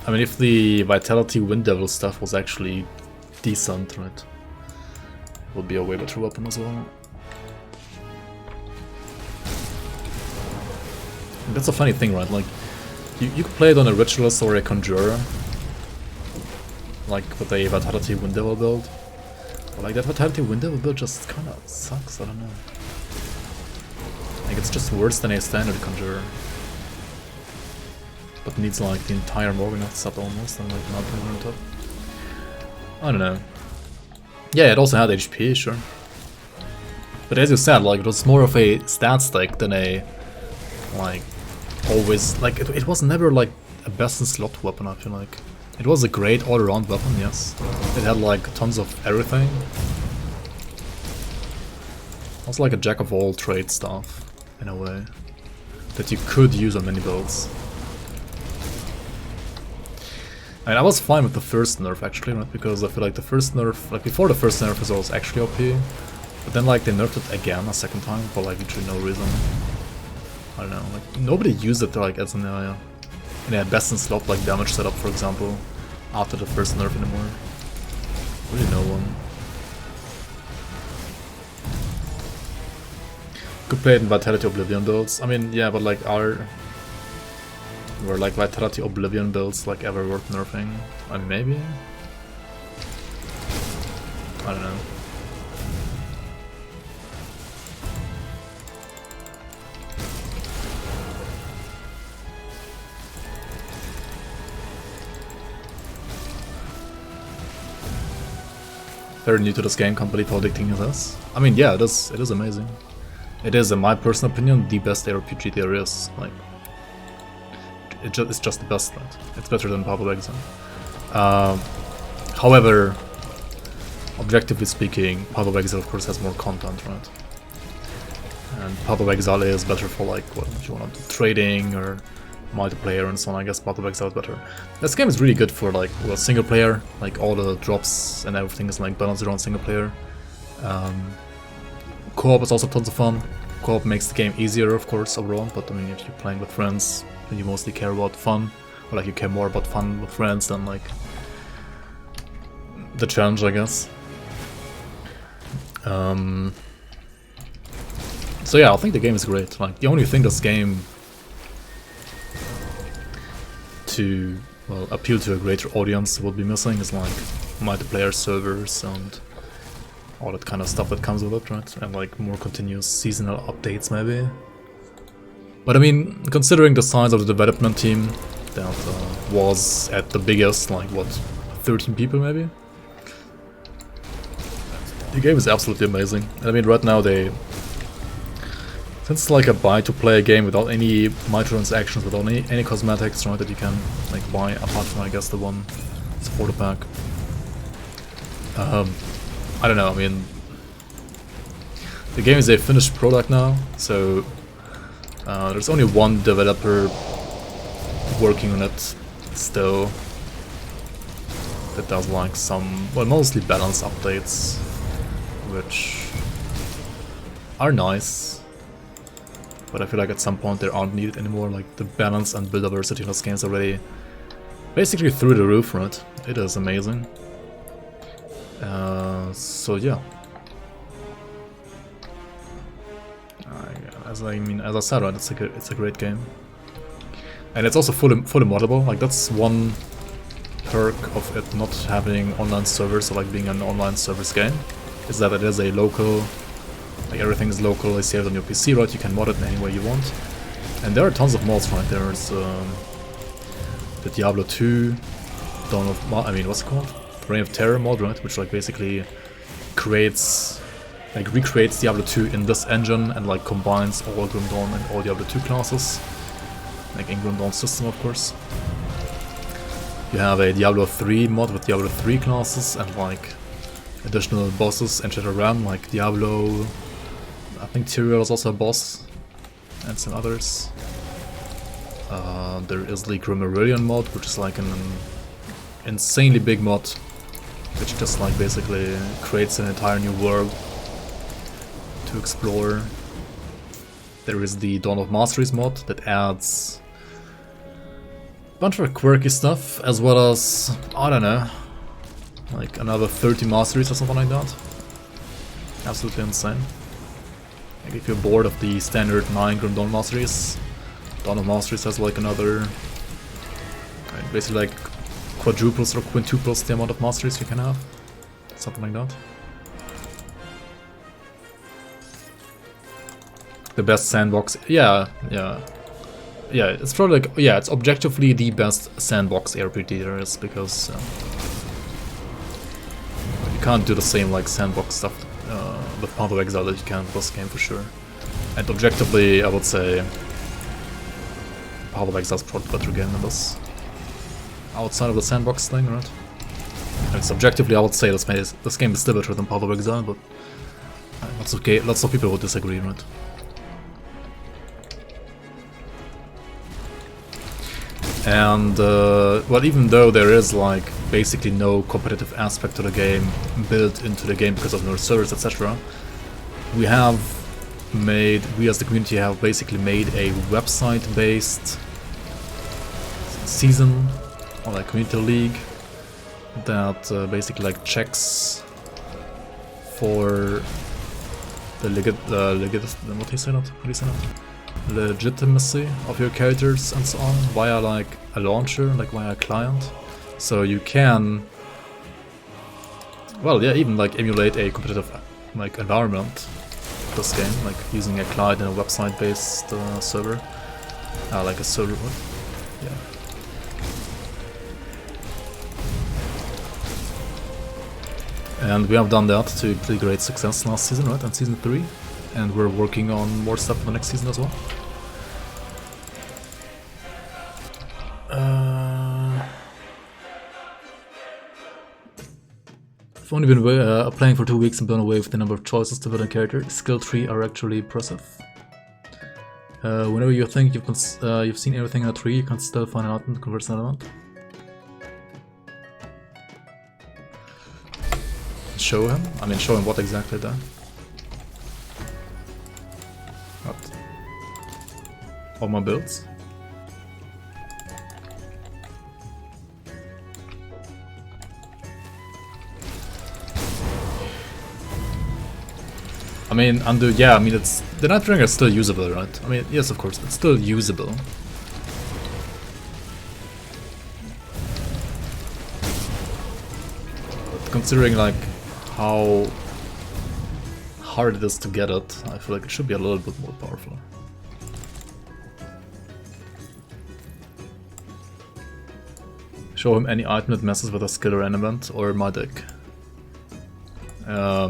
Speaker 1: I mean, if the Vitality Wind Devil stuff was actually decent, right? Would be a way better weapon as well. And that's a funny thing, right? Like, you could play it on a Ritualist or a Conjurer, like with a Vitality Wind Devil build. But like that Vitality Wind Devil build just kind of sucks. I don't know. Like it's just worse than a standard Conjurer, but needs like the entire Morgoth set almost, and like not on top. I don't know. Yeah, it also had HP, sure. But as you said, like, it was more of a stat stack than a, like, always, like, it was never, like, a best-in-slot weapon, I feel like. It was a great all-around weapon, yes. It had, like, tons of everything. It was like a jack-of-all-trade stuff, in a way, that you could use on many builds. I mean, I was fine with the first nerf actually, right? Because I feel like the first nerf, like before the first nerf was actually OP, but then like they nerfed it again a second time for like literally no reason. I don't know, like nobody used it like as in a best in slot like damage setup, for example, after the first nerf anymore. Really no one. Could play it in Vitality Oblivion builds. I mean, yeah, but like were like Vitality Oblivion builds like ever worth nerfing? I mean, maybe? I don't know. Very new to this game, can't believe how addicting it is. I mean, yeah, it is amazing. It is, in my personal opinion, the best ARPG there is. Like, it's just the best, right? It's better than Path of Exile. However, objectively speaking, Path of Exile of course has more content, right? And Path of Exile is better for like, what if you want to do trading or multiplayer and so on. I guess Path of Exile is better. This game is really good for like, well, single player, like all the drops and everything is like balanced around single player. Co-op is also tons of fun. Co-op makes the game easier, of course, overall, but I mean, if you're playing with friends, then you mostly care about fun, or like you care more about fun with friends than like the challenge, I guess. So yeah, I think the game is great. Like, the only thing this game to, well, appeal to a greater audience would be missing is like multiplayer servers and all that kind of stuff that comes with it, right? And like more continuous seasonal updates maybe. But I mean, considering the size of the development team that was at the biggest, like what, 13 people maybe? The game is absolutely amazing. I mean, right now since it's like a buy-to-play game without any microtransactions, without any cosmetics, right, that you can like buy apart from, I guess, the one supporter pack. I don't know, I mean, the game is a finished product now, so there's only one developer working on it still that does like some, well, mostly balance updates, which are nice, but I feel like at some point they aren't needed anymore. Like the balance and buildability in this game is already basically through the roof, right? It is amazing. So yeah. As I said, right, it's a great game, and it's also fully moddable. Like that's one perk of it not having online servers, or like being an online servers game, is that it is a local, like everything is local. You save it on your PC, right? You can mod it in any way you want, and there are tons of mods, right? There's the Diablo 2, what's it called? Reign of Terror mod, right? Which like basically recreates Diablo 2 in this engine and like combines all Grim Dawn and all Diablo 2 classes, like in Grim Dawn system, of course. You have a Diablo 3 mod with Diablo 3 classes and like additional bosses entered around, like Diablo, I think Tyrael is also a boss, and some others. There is the Grim mod, which is like an insanely big mod, which just like basically creates an entire new world to explore. There is the Dawn of Masteries mod that adds a bunch of quirky stuff, as well as, I don't know, like another 30 masteries or something like that. Absolutely insane. Like if you're bored of the standard 9 Grim Dawn masteries, Dawn of Masteries has like another, basically like quadruples or quintuples the amount of masteries you can have. Something like that. The best sandbox, yeah, it's probably like, it's objectively the best sandbox RPG there is, because you can't do the same like sandbox stuff with Path of Exile that you can with this game for sure. And objectively, I would say Path of Exile is probably a better game than this. Outside of the sandbox thing, right? And subjectively, I would say this game is still better than Path of Exile, but lots of people would disagree, right? And, well, even though there is like basically no competitive aspect to the game built into the game because of no servers, etc., we as the community have basically made a website-based season, or like community league, that basically like checks for the legitimacy of your characters and so on via like a launcher, like via a client. So you can, well, yeah, even like emulate a competitive like environment of this game, like using a client and a website-based server, like a server. Yeah. And we have done that to pretty great success last season, right? And season 3. And we're working on more stuff for the next season as well. I've only been playing for 2 weeks and blown away with the number of choices to build a character. Skill tree are actually impressive. Whenever you think you've seen everything in a tree, you can still find out and convert an element. Show him? I mean, show him what exactly then? What? All my builds? I mean, yeah, I mean, it's, the Nightbringer is still usable, right? I mean, yes, of course, it's still usable. But considering, like, how hard it is to get it, I feel like it should be a little bit more powerful. Show him any item that messes with a skill or element, or my deck. I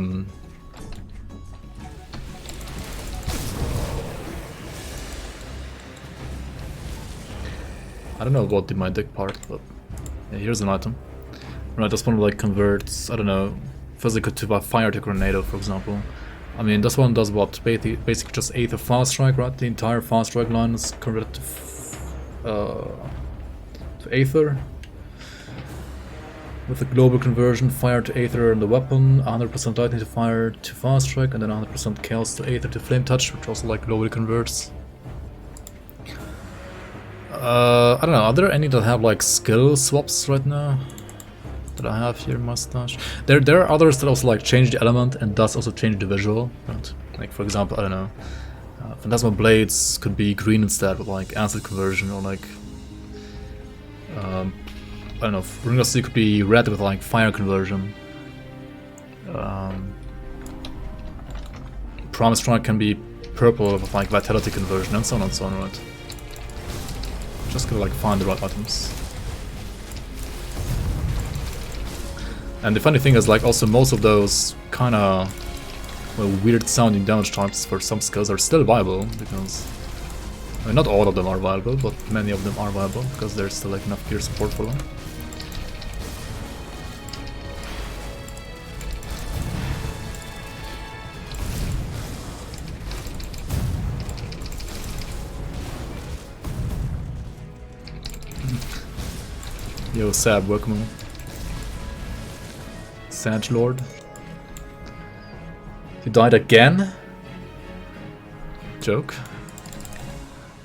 Speaker 1: don't know about the my deck part, but yeah, here's an item. Right, this one like converts, I don't know, physical to a fire to tornado, for example. I mean, this one does what? Basically just Aether Fast Strike, right? The entire Fast Strike line is converted to Aether. With the global conversion, fire to Aether in the weapon, 100% lightning to fire to Fast Strike, and then 100% chaos to Aether to Flame Touch, which also like globally converts. I don't know, are there any that have like skill swaps right now? That I have here in my stash? There are others that also like change the element and thus also change the visual. Right? Like for example, I don't know, Phantasmal Blades could be green instead with like acid conversion, or like I don't know, Ring of Steel could be red with like fire conversion. Promise Strike can be purple with like vitality conversion, and so on and so on, right? Just gotta like find the right items. And the funny thing is like also most of those kinda weird sounding damage types for some skills are still viable, because I mean, not all of them are viable, but many of them are viable because there's still like enough gear support for them. Yo, Sab, welcome. Sag Lord. You died again? Joke.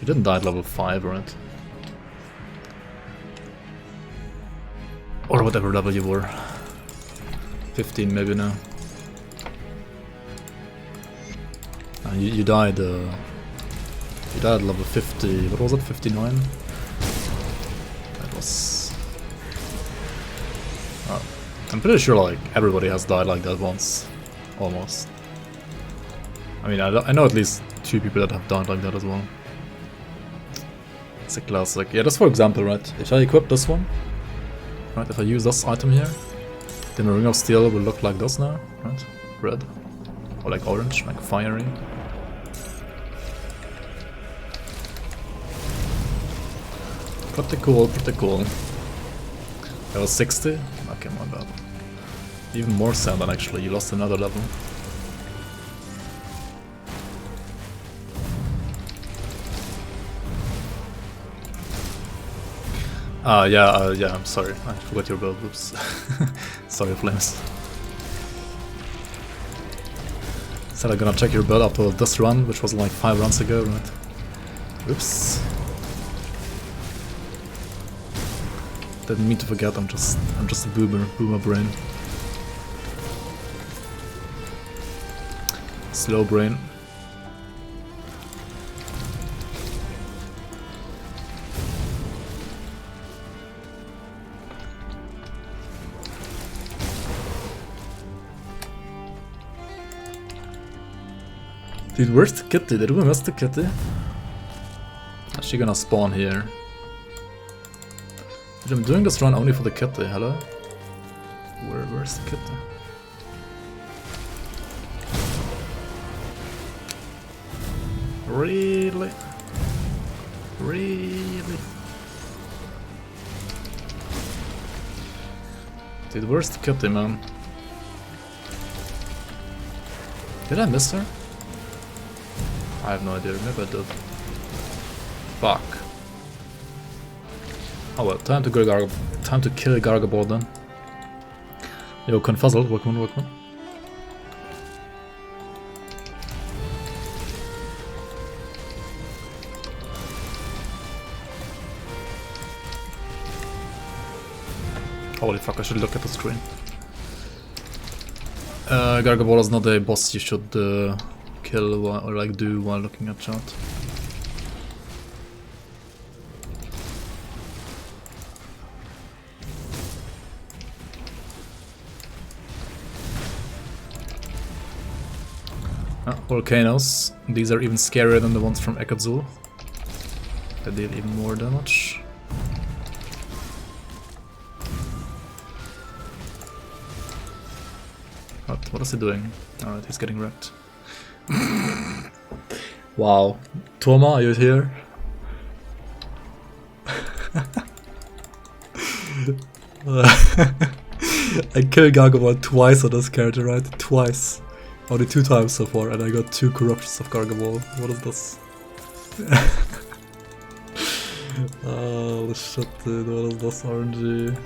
Speaker 1: You didn't die at level 5, right? Or whatever level you were. 15 maybe now. You died at level 50, what was it, 59? That was... I'm pretty sure like everybody has died like that once, almost. I mean, I know at least 2 people that have died like that as well. It's a classic. Yeah, just for example, right? If I equip this one, right? If I use this item here, then the Ring of Steel will look like this now, right? Red, or like orange, like fiery. Pretty cool, pretty cool. That was 60? Okay, my bad. Even more sad than actually, you lost another level. Yeah, I'm sorry. I forgot your build, oops. Sorry, Flames. Said I'm gonna check your build after this run, which was like 5 runs ago, right? Oops. Didn't mean to forget, I'm just a boomer brain. Slow brain. Dude, where's the kitty? Did we miss the kitty? Is she gonna spawn here? I'm doing this run only for the kitty, hello? Where's the kitty? Really? Really? Dude, where's the kitty, man? Did I miss her? I have no idea, maybe I did. Fuck. Oh well, time to kill Gargabor then. Yo, Confuzzle, welcome. Holy fuck, I should look at the screen. Gargabor is not a boss you should kill while, or like do while looking at chat. Volcanoes. These are even scarier than the ones from Ekazul. They deal even more damage. What is he doing? Alright, he's getting wrecked. Wow. Toma, are you here? I killed Gargamel twice on this character, right? Twice. Only 2 times so far, and I got 2 corruptions of Gargamel. What is this? Oh shit, dude. What is this RNG?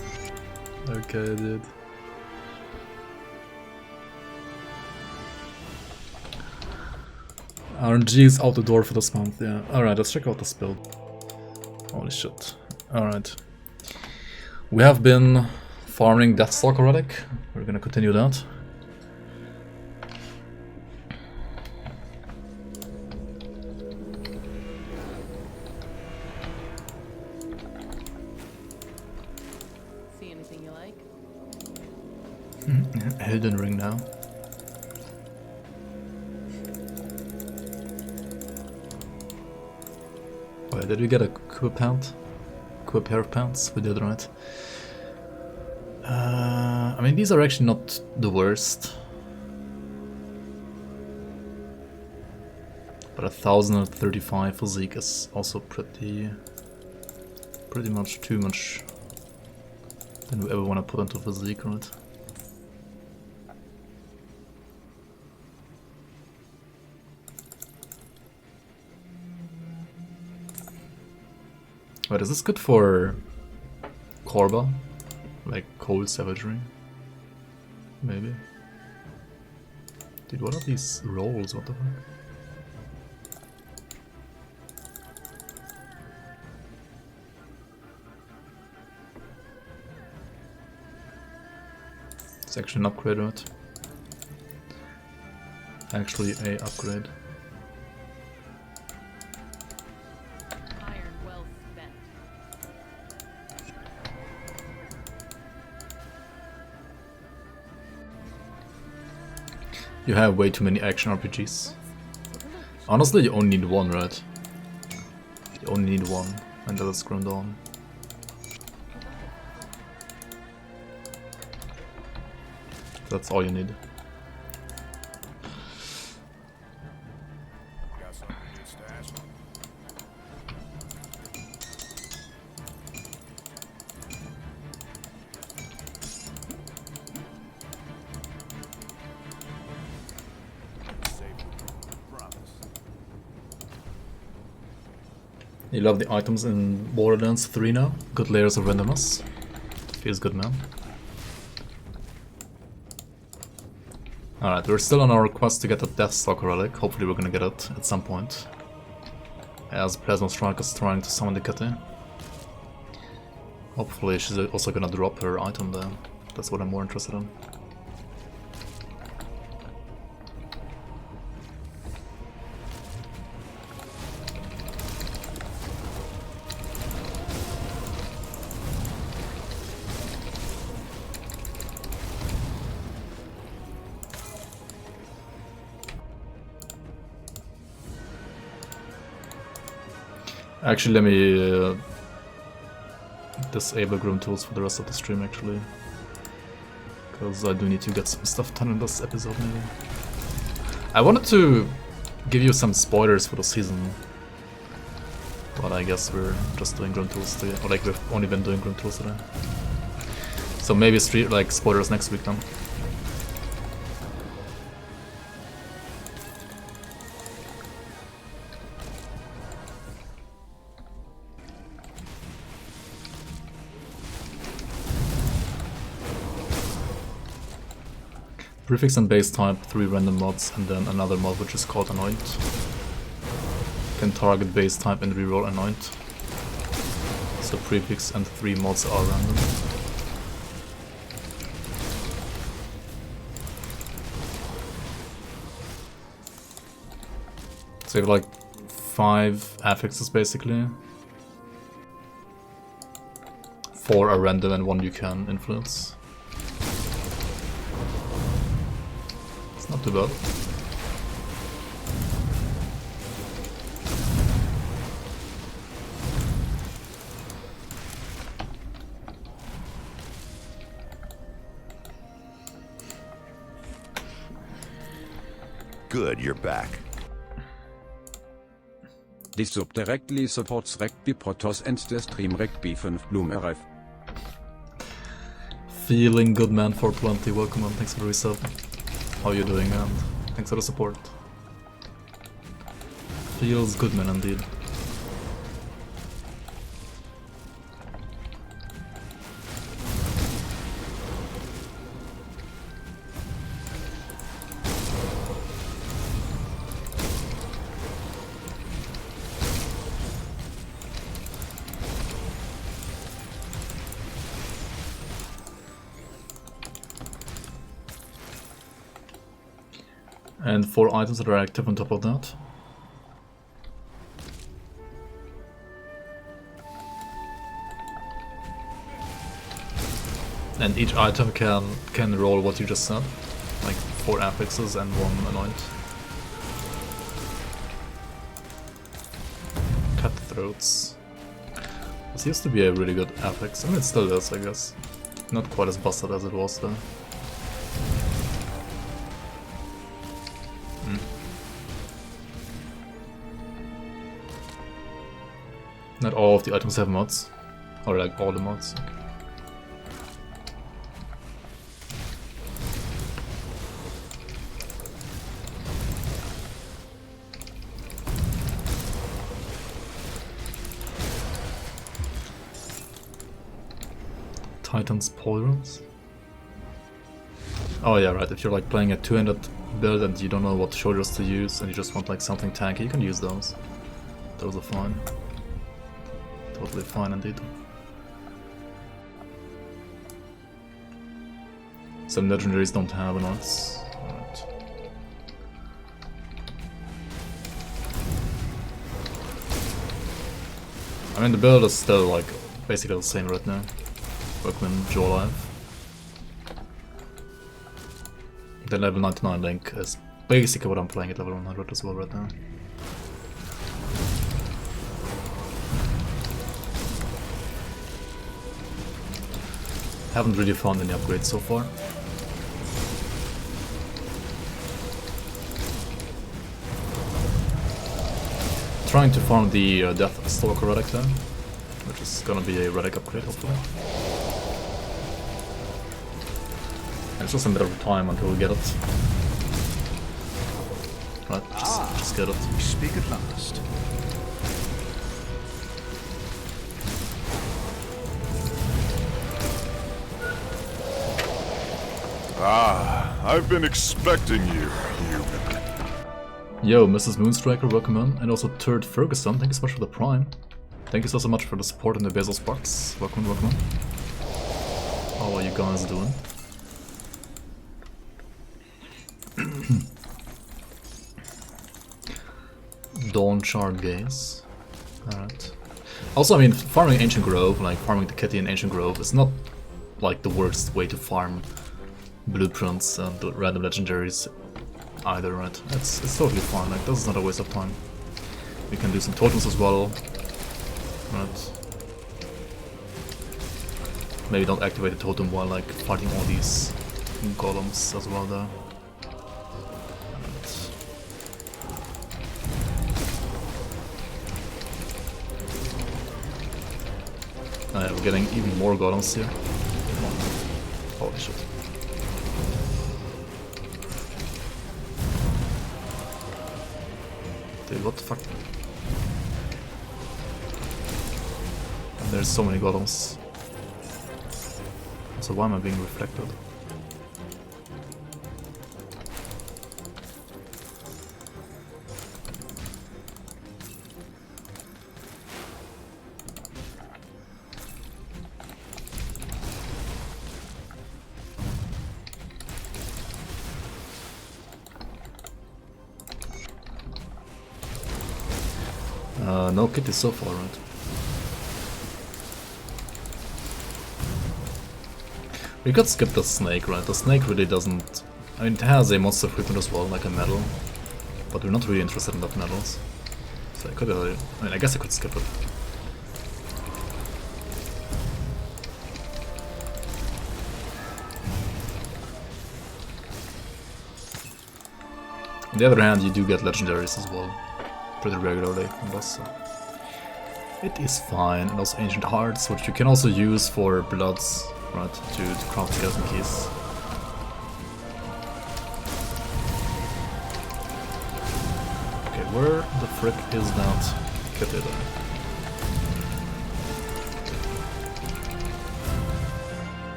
Speaker 1: Okay, dude. RNG is out the door for this month, yeah. Alright, let's check out this build. Holy shit. Alright. We have been farming Deathstalker Heretic. We're gonna continue that.
Speaker 4: See anything you like?
Speaker 1: Hidden ring now. Wait, did we get a cool pant? Cool pair of pants? We did, right? I mean, these are actually not the worst. But 1035 physique is also pretty much too much than we ever want to put into physique, right? Wait, is this good for Korba? Like cold savagery? Maybe. Dude, what are these rolls? What the fuck? It's actually an upgrade, right? Actually a upgrade.
Speaker 4: Iron well spent.
Speaker 1: You have way too many action RPGs. Honestly, you only need one, right? You only need one, and that is Grim Dawn. That's all you need.
Speaker 2: Got something good stash?
Speaker 1: You love the items in Borderlands 3 now? Good layers of randomness. Feels good, man. Alright, we're still on our quest to get the Deathstalker Relic. Hopefully we're gonna get it at some point. As Plasma Strike is trying to summon the kitty. Hopefully she's also gonna drop her item there. That's what I'm more interested in. Actually, let me disable GRIMTOOLS for the rest of the stream, actually. Because I do need to get some stuff done in this episode, maybe. I wanted to give you some spoilers for the season. But I guess we're just doing GRIMTOOLS today. Or like, we've only been doing GRIMTOOLS today. So maybe like spoilers next week then. Prefix and base type, 3 random mods, and then another mod which is called Anoint. Can target base type and reroll Anoint. So prefix and 3 mods are random. So you have like 5 affixes basically. 4 are random and 1 you can influence. Not too bad.
Speaker 2: Good, you're back.
Speaker 3: This sub directly supports Rugby Protoss and the stream Rugby 5 Bloom RF.
Speaker 1: Feeling good man 420, welcome on, thanks for the resub. How you doing and thanks for the support. Feels good man indeed. And 4 items that are active on top of that. And each item can roll what you just said, like 4 affixes and 1 anoint. Cutthroats. This used to be a really good affix, and it still is, I guess. Not quite as busted as it was though. Not all of the items have mods, or like all the mods. Titan's Poirons. Oh yeah, right, if you're like playing a 200 build and you don't know what shoulders to use and you just want like something tanky, you can use those. Those are fine. Totally fine indeed. Some legendaries don't have anoints. Alright. I mean the build is still like basically the same right now. Workman, Joe Alive. The level 99 link is basically what I'm playing at level 100 as well right now. Haven't really found any upgrades so far. Trying to farm the Death Stalker relic there, which is gonna be a relic upgrade hopefully. And it's just a matter of time until we get it. Right, just get it.
Speaker 2: We speak at last.
Speaker 5: I've been expecting you, human.
Speaker 1: Yo, Mrs. Moonstriker, welcome in. And also Turd Ferguson, thank you so much for the Prime. Thank you so much for the support in the Bezos box. Welcome, welcome in. How are you guys doing? Dawn Shard Gaze. Alright. Also, I mean, farming Ancient Grove, like farming the kitty in Ancient Grove, is not like the worst way to farm blueprints and the random legendaries either, right? It's totally fine, like this is not a waste of time. We can do some totems as well, right? Maybe don't activate the totem while like fighting all these golems as well there. We're getting even more golems here. Holy shit. Dude, what the fuck? And there's so many golems. So why am I being reflected? No kitty so far, right? We could skip the snake, right? The snake really doesn't... I mean, it has a monster frequent as well, like a medal. But we're not really interested in that medals. So I could... I mean, I guess I could skip it. On the other hand, you do get legendaries as well, pretty regularly on this, so it is fine. And also Ancient Hearts, which you can also use for Bloods, right, to craft skeleton keys. Okay, where the frick is that kitty then?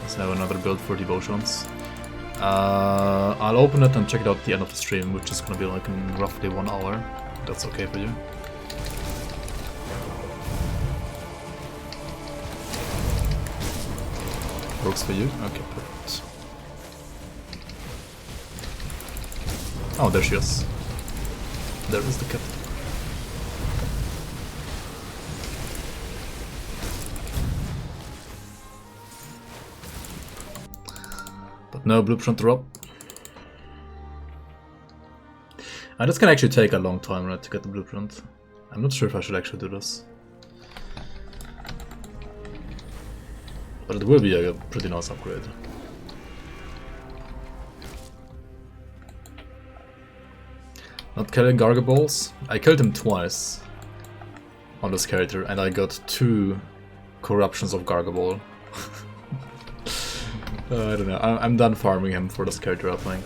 Speaker 1: Let's have another build for devotions. I'll open it and check it out at the end of the stream, which is gonna be like in roughly 1 hour. That's okay for you. Works for you? Okay, perfect. Oh, there she is. There is the cat. But no blueprint drop. And this can actually take a long time, right, to get the blueprint. I'm not sure if I should actually do this. But it will be a pretty nice upgrade. Not killing Gargables. I killed him twice on this character and I got 2 corruptions of Gargaball. I don't know, I'm done farming him for this character, I think.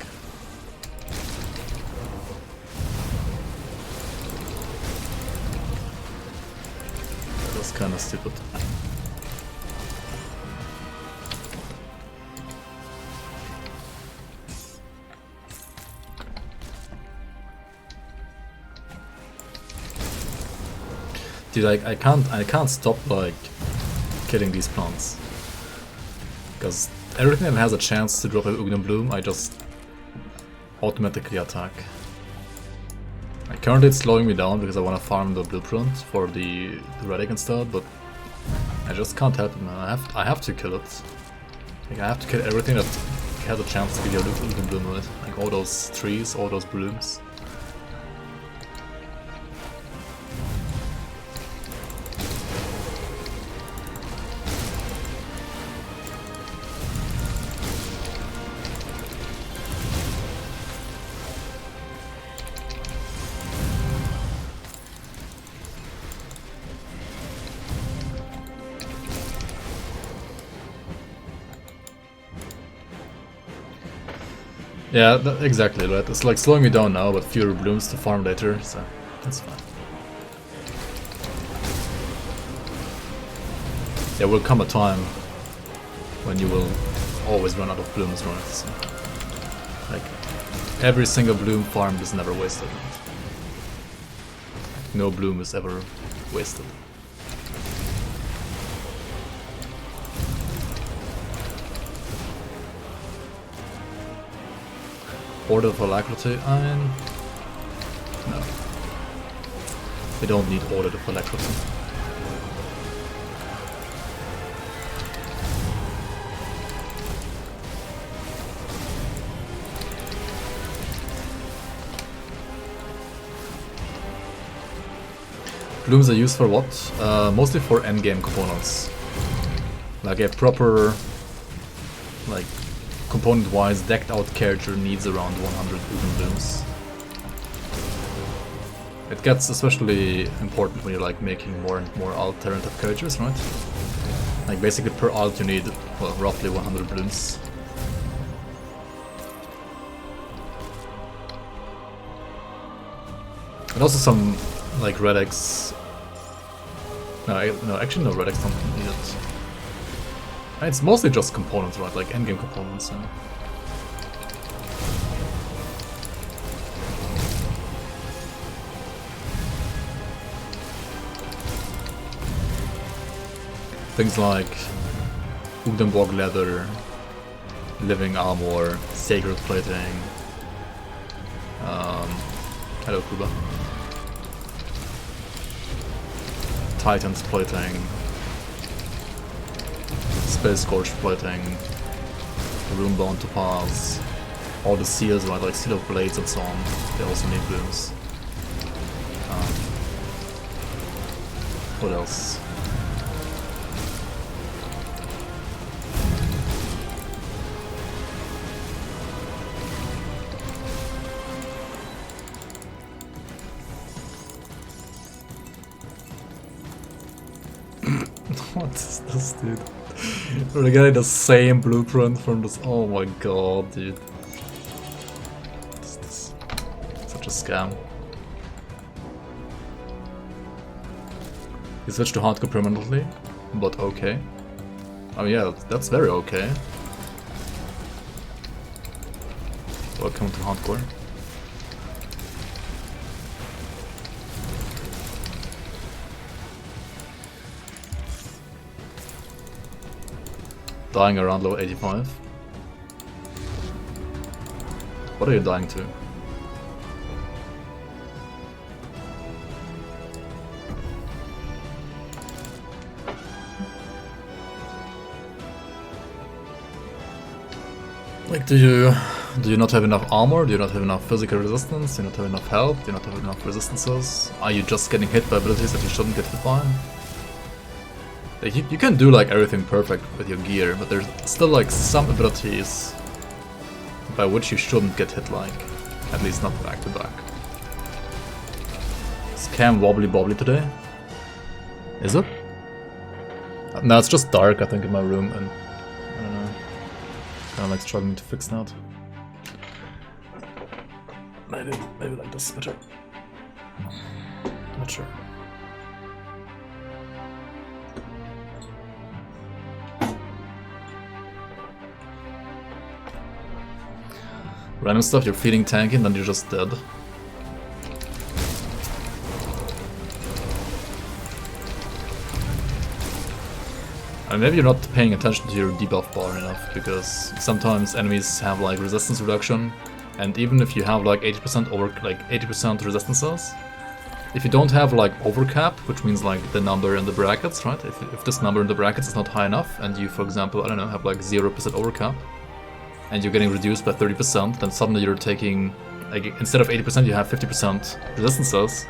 Speaker 1: That's kinda stupid. Dude, I can't stop like killing these plants, because everything that has a chance to drop an Ugden Bloom, I just automatically attack. Like, currently it's slowing me down because I want to farm the blueprint for the Heretic instead, but I just can't help it, man. I have to kill it. Like, I have to kill everything that has a chance to get your Ugden Bloom with, like all those trees, all those blooms. Yeah, exactly, right? It's like slowing me down now, but fewer blooms to farm later, so that's fine. There will come a time when you will always run out of blooms, right? So, like, every single bloom farmed is never wasted. Right? No bloom is ever wasted. Order of Alacrity, no. We don't need Order of Alacrity. Blooms are used for what? Mostly for endgame components. Like a proper, like, component-wise, decked-out character needs around 100 Ugden Blooms. It gets especially important when you're like making more and more alternative characters, right? Like basically per alt you need, well, roughly 100 Blooms. And also some like Heretics. No, actually no, Heretics don't need it. It's mostly just components, right? Like endgame components. So. Things like Ugdenborg leather, living armor, sacred plating. Hello, Kuba. Titan's plating. Space Scorch plating, Runebound Topaz, all the seals, right, like Seal of Blades and so on, they also need blooms. What else? What is this, dude? We're getting the same blueprint from this. Oh my god, dude. This is such a scam. You switched to hardcore permanently, but okay. Oh yeah, that's very okay. Welcome to hardcore. Dying around level 85. What are you dying to? Like, do you not have enough armor? Do you not have enough physical resistance? Do you not have enough health? Do you not have enough resistances? Are you just getting hit by abilities that you shouldn't get hit by? Like, you can do like everything perfect with your gear, but there's still like some abilities by which you shouldn't get hit, like, at least not back to back. Is cam wobbly bobbly today? Is it? No, it's just dark I think in my room and I don't know. Kinda like struggling to fix that. Maybe like this better. Not sure. Random stuff, you're feeding tanky and then you're just dead. I mean, maybe you're not paying attention to your debuff bar enough, because sometimes enemies have like resistance reduction, and even if you have like 80% resistances, if you don't have like overcap, which means like the number in the brackets, right? If this number in the brackets is not high enough, and you, for example, I don't know, have like 0% overcap, and you're getting reduced by 30%, then suddenly you're taking, like, instead of 80% you have 50% resistances,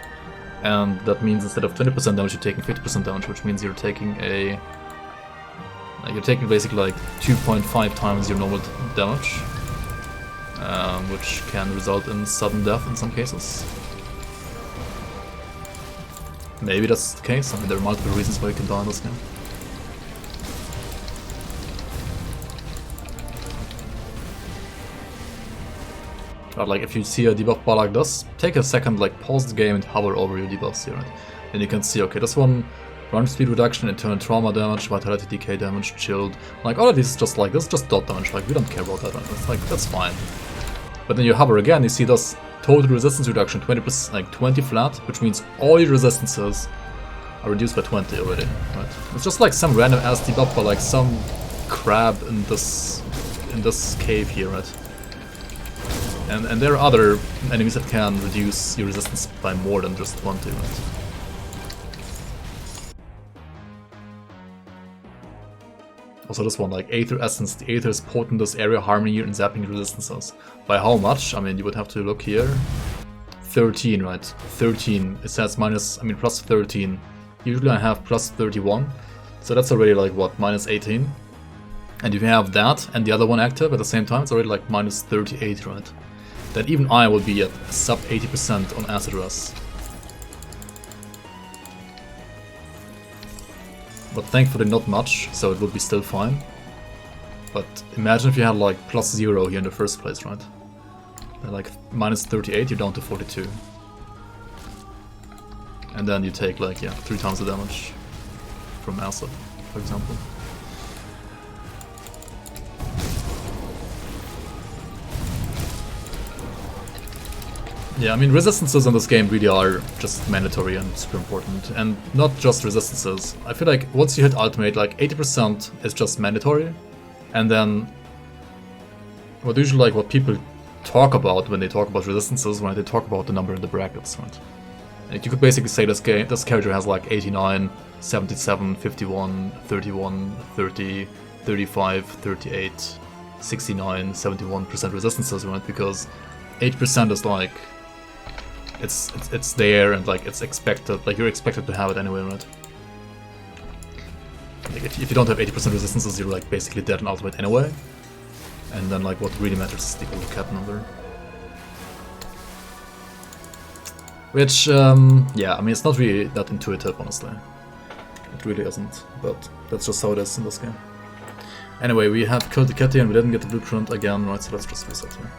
Speaker 1: and that means instead of 20% damage you're taking 50% damage, which means you're taking basically like 2.5 times your normal damage, which can result in sudden death in some cases. Maybe that's the case. I mean, there are multiple reasons why you can die in this game. But like, if you see a debuff bar like this, take a second, like pause the game and hover over your debuffs here, right? Then you can see, okay, this one, run speed reduction, internal trauma damage, vitality decay damage, chilled. Like, all of these is just like, this is just dot damage, like, we don't care about that, right? It's like, that's fine. But then you hover again, you see this total resistance reduction, 20%, like 20 flat, which means all your resistances are reduced by 20 already, right? It's just like some random ass debuff bar, like some crab in this cave here, right? And there are other enemies that can reduce your resistance by more than just 20, right? Also this one, like Aether Essence, the Aether is potent this area, harming you and zapping your resistances. By how much? I mean, you would have to look here. 13, right? 13. It says plus 13. Usually I have plus 31. So that's already like, what, minus 18? And if you have that and the other one active at the same time, it's already like minus 38, right? Then even I will be at sub 80% on acid rest. But thankfully not much, so it would be still fine. But imagine if you had like plus 0 here in the first place, right? Then like minus 38, you're down to 42. And then you take like, yeah, 3 times the damage from acid, for example. Yeah, I mean, resistances in this game really are just mandatory and super important. And not just resistances. I feel like once you hit ultimate, like 80% is just mandatory. And then what people talk about when they talk about resistances, when they talk about the number in the brackets, right? Like, you could basically say this character has like 89, 77, 51, 31, 30, 35, 38, 69, 71% resistances, right? Because 8% is like, it's there and like it's expected, like you're expected to have it anyway, right? Like if you don't have 80% resistances, you're like basically dead in ultimate anyway. And then like what really matters is the overcap number. Which, yeah, I mean, it's not really that intuitive, honestly. It really isn't, but that's just how it is in this game. Anyway, we have killed the kitty and we didn't get the blueprint again, right, so let's just reset here.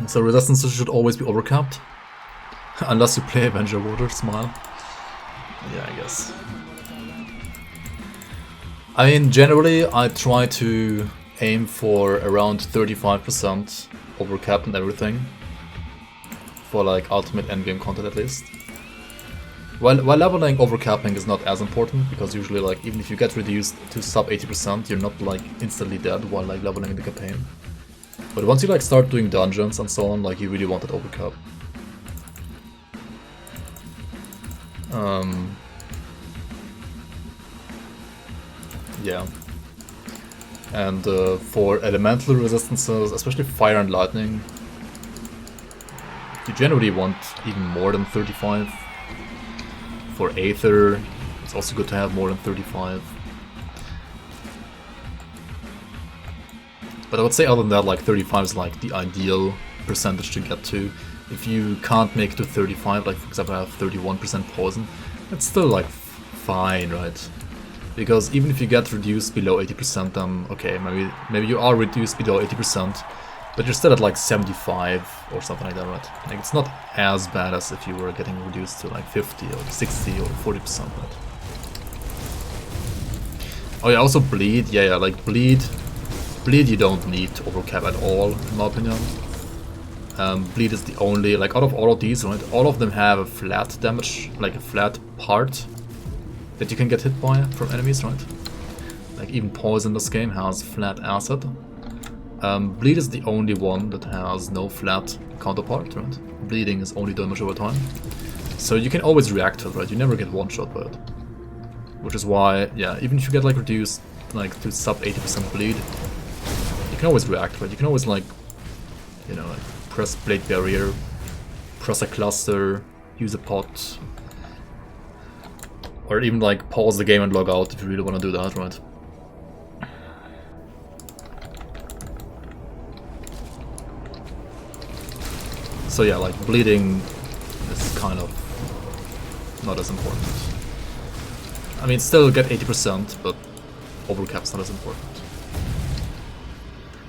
Speaker 1: So resistances should always be overcapped. Unless you play Avenger Water, smile. Yeah, I guess. I mean, generally I try to aim for around 35% overcap and everything. For like ultimate endgame content at least. While leveling overcapping is not as important, because usually like even if you get reduced to sub 80%, you're not like instantly dead while like leveling in the campaign. But once you like start doing dungeons and so on, like you really want that overcap. Yeah. And for elemental resistances, especially fire and lightning, you generally want even more than 35. For Aether, it's also good to have more than 35. But I would say other than that, like 35 is like the ideal percentage to get to. If you can't make it to 35, like for example I have 31% poison, that's still like fine, right? Because even if you get reduced below 80%, then okay, maybe you are reduced below 80%, but you're still at like 75 or something like that, right? Like it's not as bad as if you were getting reduced to like 50 or 60 or 40%, right? Oh yeah, also bleed, yeah, like bleed you don't need to overcap at all, in my opinion. Bleed is the only, like out of all of these, right, all of them have a flat damage, like a flat part that you can get hit by from enemies, right? Like even poison in this game has flat acid. Bleed is the only one that has no flat counterpart, right? Bleeding is only damage over time. So you can always react to it, right? You never get one shot by it. Which is why, yeah, even if you get like reduced like to sub 80% bleed, you can always react, right? You can always like, you know, like press blade barrier, press a cluster, use a pot, or even like pause the game and log out if you really want to do that, right? So yeah, like bleeding is kind of not as important. I mean, still get 80%, but overcap's not as important.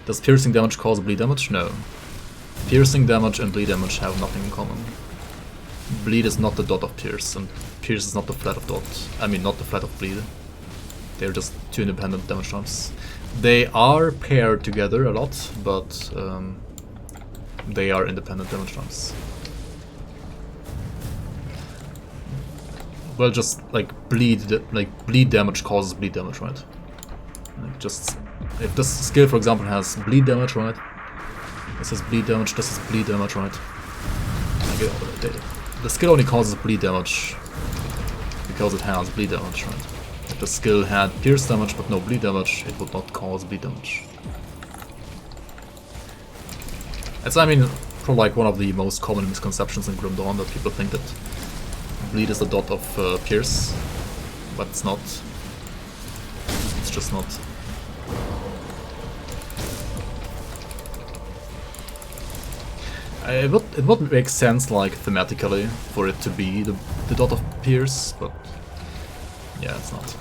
Speaker 1: Does piercing damage cause bleed damage? No. Piercing damage and bleed damage have nothing in common. Bleed is not the dot of pierce, and pierce is not the flat of dot. I mean, not the flat of bleed. They're just two independent damage types. They are paired together a lot, but they are independent damage types. Well, just like bleed damage causes bleed damage, right? Like just if this skill, for example, has bleed damage, right? This is bleed damage. This is bleed damage, right? The skill only causes bleed damage because it has bleed damage, right? If the skill had pierce damage but no bleed damage, it would not cause bleed damage. It's, I mean, probably like one of the most common misconceptions in Grim Dawn that people think that bleed is the dot of pierce, but it's not. It's just not. It would make sense, like, thematically, for it to be the dot of pierce, but yeah, it's not.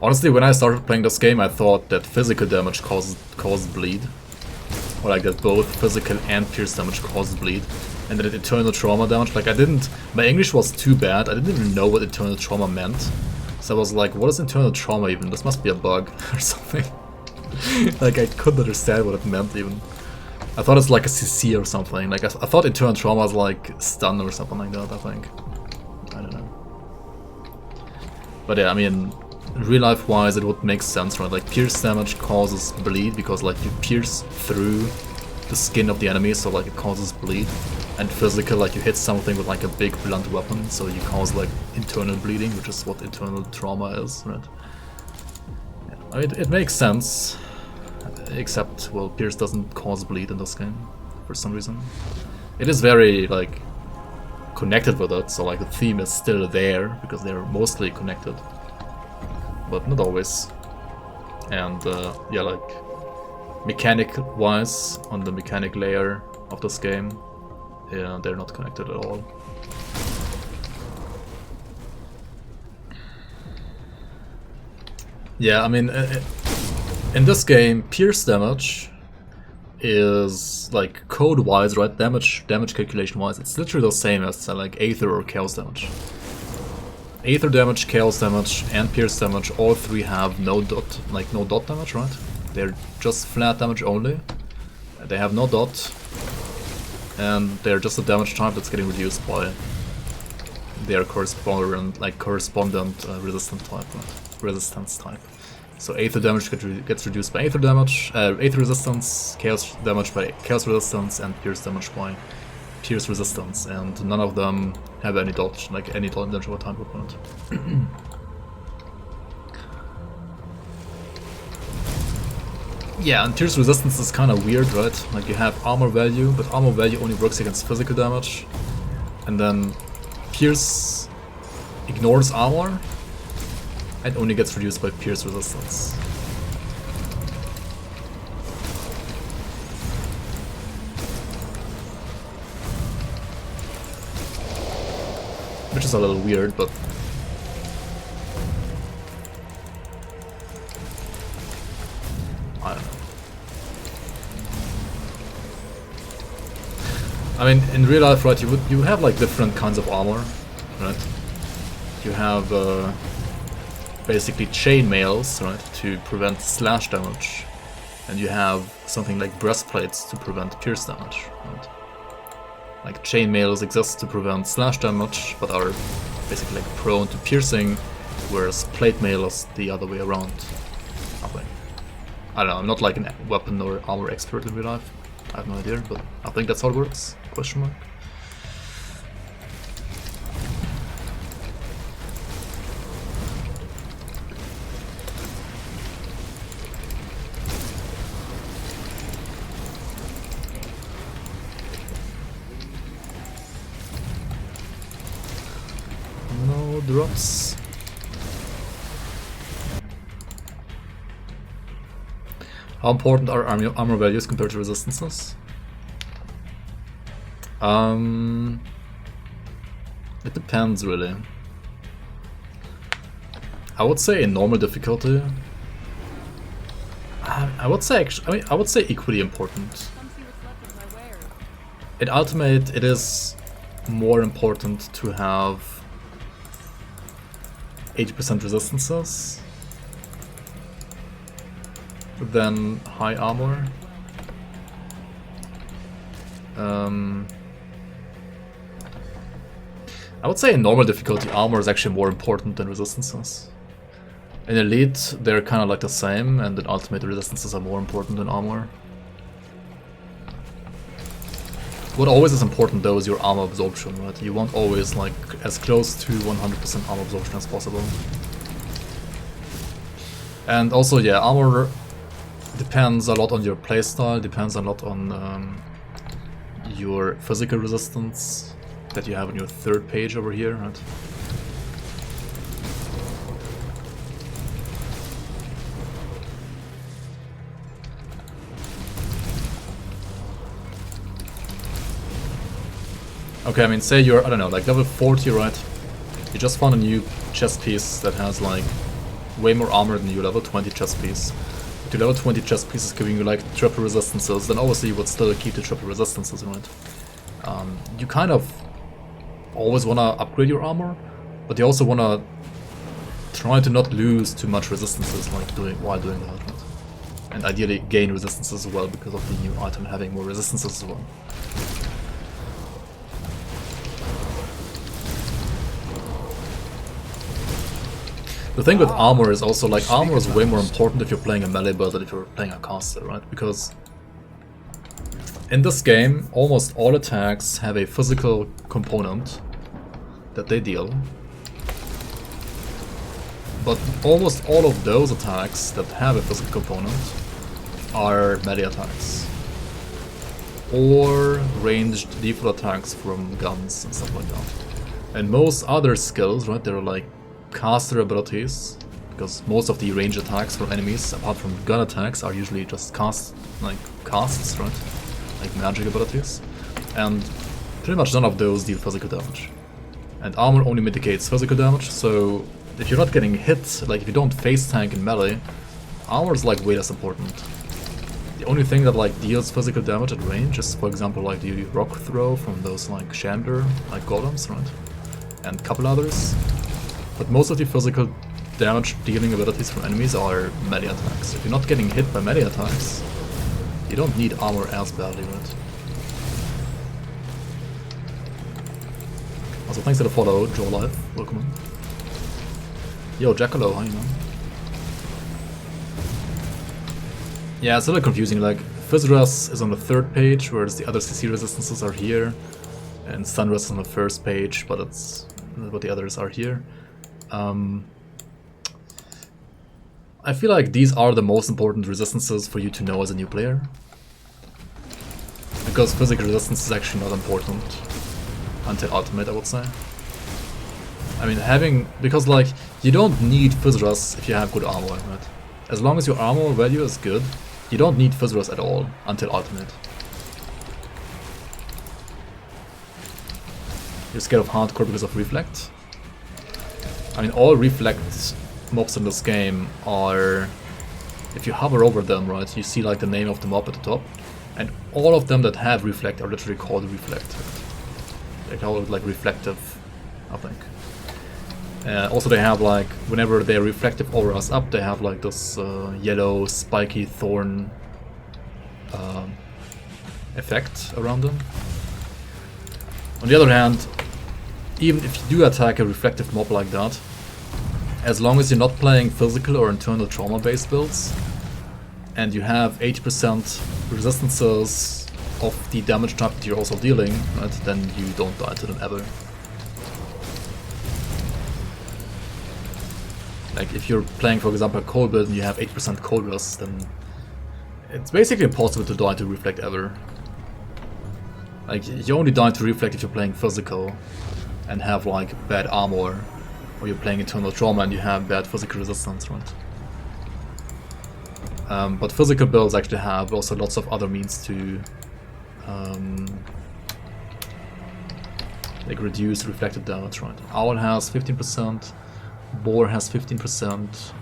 Speaker 1: Honestly, when I started playing this game, I thought that physical damage caused bleed. Or like that both physical and pierce damage caused bleed. And that eternal trauma damage, like I didn't... My English was too bad, I didn't even know what eternal trauma meant. So I was like, what is internal trauma even? This must be a bug or something. Like I couldn't understand what it meant even. I thought it's like a CC or something. Like I thought internal trauma was like stun or something like that, I think. I don't know. But yeah, I mean, real life wise it would make sense, right? Like pierce damage causes bleed because like you pierce through the skin of the enemy, so like it causes bleed. And physical, like you hit something with like a big blunt weapon, so you cause like internal bleeding, which is what internal trauma is, right? Yeah, I mean, it makes sense, except, well, pierce doesn't cause bleed in this game, for some reason. It is very, like, connected with it, so like the theme is still there, because they're mostly connected. but not always. And yeah, like mechanic-wise, on the mechanic layer of this game, yeah, they're not connected at all. Yeah, I mean, in this game, pierce damage is like code-wise, right? Damage calculation-wise, it's literally the same as like Aether or Chaos damage. Aether damage, Chaos damage, and Pierce damage, all three have no dot damage, right? They're just flat damage only. They have no dot, and they're just a damage type that's getting reduced by their correspondent resistance type. So Aether damage gets reduced by Aether damage, Aether resistance, Chaos damage by Chaos resistance, and Pierce damage by Pierce resistance, and none of them have any dodge, like any dodge or time component. Yeah, and Pierce resistance is kind of weird, right? Like you have armor value, but armor value only works against physical damage, and then Pierce ignores armor and only gets reduced by Pierce resistance. Which is a little weird, but I don't know. I mean, in real life, right, you have like different kinds of armor, right? You have basically chainmails, right, to prevent slash damage, and you have something like breastplates to prevent pierce damage, right? Like chainmails exist to prevent slash damage, but are basically like prone to piercing, whereas plate mail is the other way around. I think. I don't know, I'm not like a weapon or armor expert in real life. I have no idea, but I think that's how it works. Question mark. No drops. How important are armor values compared to resistances? It depends really. I would say in normal difficulty. I would say equally important. In Ultimate, it is more important to have 80% resistances than high armor. I would say in normal difficulty, armor is actually more important than resistances. In Elite, they're kind of like the same, and in Ultimate, resistances are more important than armor. What always is important though is your armor absorption, right? You want always like as close to 100% armor absorption as possible. And also, yeah, armor depends a lot on your playstyle, depends a lot on your physical resistance that you have on your third page over here, right? Okay, I mean, say you're, I don't know, like level 40, right? You just found a new chest piece that has like way more armor than your level 20 chest piece. But your level 20 chest piece is giving you like triple resistances, then obviously you would still keep the triple resistances, right? You kind of always want to upgrade your armor, but you also want to try to not lose too much resistances like while doing that, right? And ideally gain resistances as well because of the new item having more resistances as well. The thing with armor is also, like, armor is way more important if you're playing a melee build than if you're playing a caster, right? Because in this game, almost all attacks have a physical component that they deal. But almost all of those attacks that have a physical component are melee attacks. Or ranged default attacks from guns and stuff like that. And most other skills, right, they're like caster abilities, because most of the range attacks from enemies, apart from gun attacks, are usually just casts, right? Like magic abilities. And pretty much none of those deal physical damage. And armor only mitigates physical damage, so if you're not getting hit, like if you don't face tank in melee, armor is like way less important. The only thing that like deals physical damage at range is, for example, like the rock throw from those like Chandler, like golems, right? And a couple others. But most of the physical damage dealing abilities from enemies are melee attacks. If you're not getting hit by melee attacks, you don't need armor as badly, right? Also, thanks to the follow, Joe Life, welcome in. Yo, Jackalo, how you know? Yeah, it's a little confusing, like, Fizzrus is on the 3rd page, whereas the other CC resistances are here, and Sunrus is on the 1st page, but the others are here. I feel like these are the most important resistances for you to know as a new player. Because physical resistance is actually not important until ultimate, I would say. I mean, because like, you don't need Fizzrus if you have good armor, right? As long as your armor value is good, you don't need Fizzrus at all until ultimate. You're scared of hardcore because of reflect? I mean, all reflect mobs in this game are, if you hover over them, right, you see like the name of the mob at the top, and all of them that have reflect are literally called reflect. They call it like reflective, I think. Also they have like, whenever they're reflective auras up, they have like this yellow spiky thorn effect around them. On the other hand, even if you do attack a reflective mob like that, as long as you're not playing physical or internal trauma based builds, and you have 80% resistances of the damage type that you're also dealing, right, then you don't die to them ever. Like if you're playing, for example, a cold build and you have 8% cold rust, then it's basically impossible to die to reflect ever. Like you only die to reflect if you're playing physical and have like bad armor, or you're playing internal trauma and you have bad physical resistance, right? But physical builds actually have also lots of other means to like reduce reflected damage, right? Owl has 15%, Boar has 15%,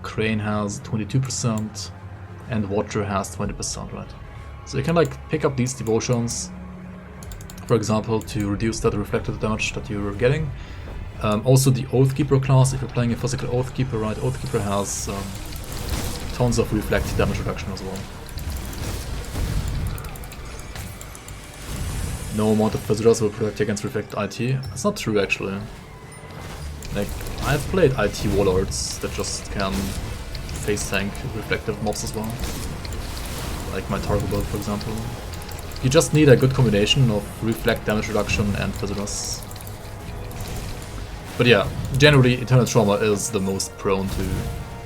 Speaker 1: Crane has 22%, and Watcher has 20%, right? So you can like pick up these devotions, for example, to reduce that reflected damage that you're getting. Also the Oathkeeper class, if you're playing a physical Oathkeeper, right? Oathkeeper has tons of reflect damage reduction as well. No amount of Fizzrus will protect you against reflect IT. That's not true actually. Like, I've played IT warlords that just can face tank reflective mobs as well. Like my Targo build, for example. You just need a good combination of reflect damage reduction and Fizzrus. But yeah, generally Eternal Trauma is the most prone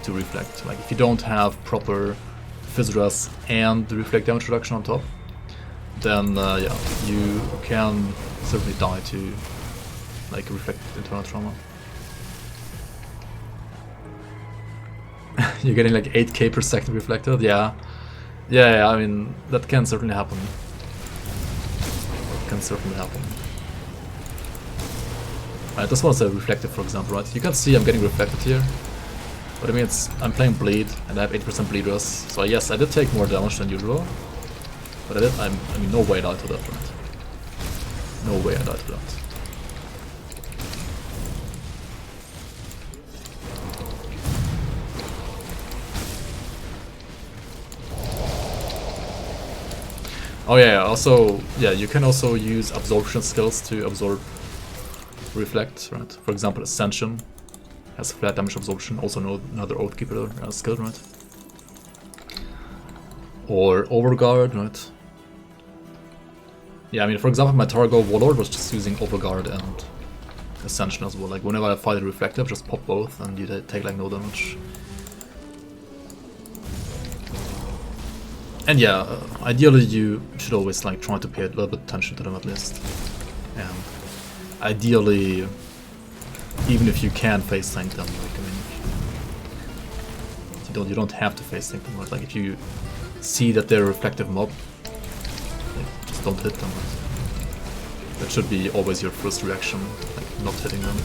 Speaker 1: to reflect. Like if you don't have proper Fizzrus and the reflect damage reduction on top, then yeah, you can certainly die to like reflect Eternal Trauma. You're getting like 8k per second reflected, yeah. Yeah, I mean, that can certainly happen. Can certainly happen. This one's a reflective, for example, right? You can see I'm getting reflected here. But I mean, I'm playing bleed, and I have 80% bleed rust. So yes, I did take more damage than usual. But I mean, no way I died to that, right? No way I died to that. Oh yeah, also, yeah, you can also use absorption skills to absorb reflect, right? For example, Ascension has flat damage absorption, also another Oathkeeper skill, right? Or Overguard, right? Yeah, I mean, for example, my Targo Warlord was just using Overguard and Ascension as well. Like, whenever I fight a reflective, just pop both and you take like no damage. And yeah, ideally you should always like try to pay a little bit attention to them at least. And ideally, even if you can face tank them, like, I mean, you don't have to face tank them, right? Like if you see that they're a reflective mob, like, just don't hit them. Right? That should be always your first reaction, like not hitting them.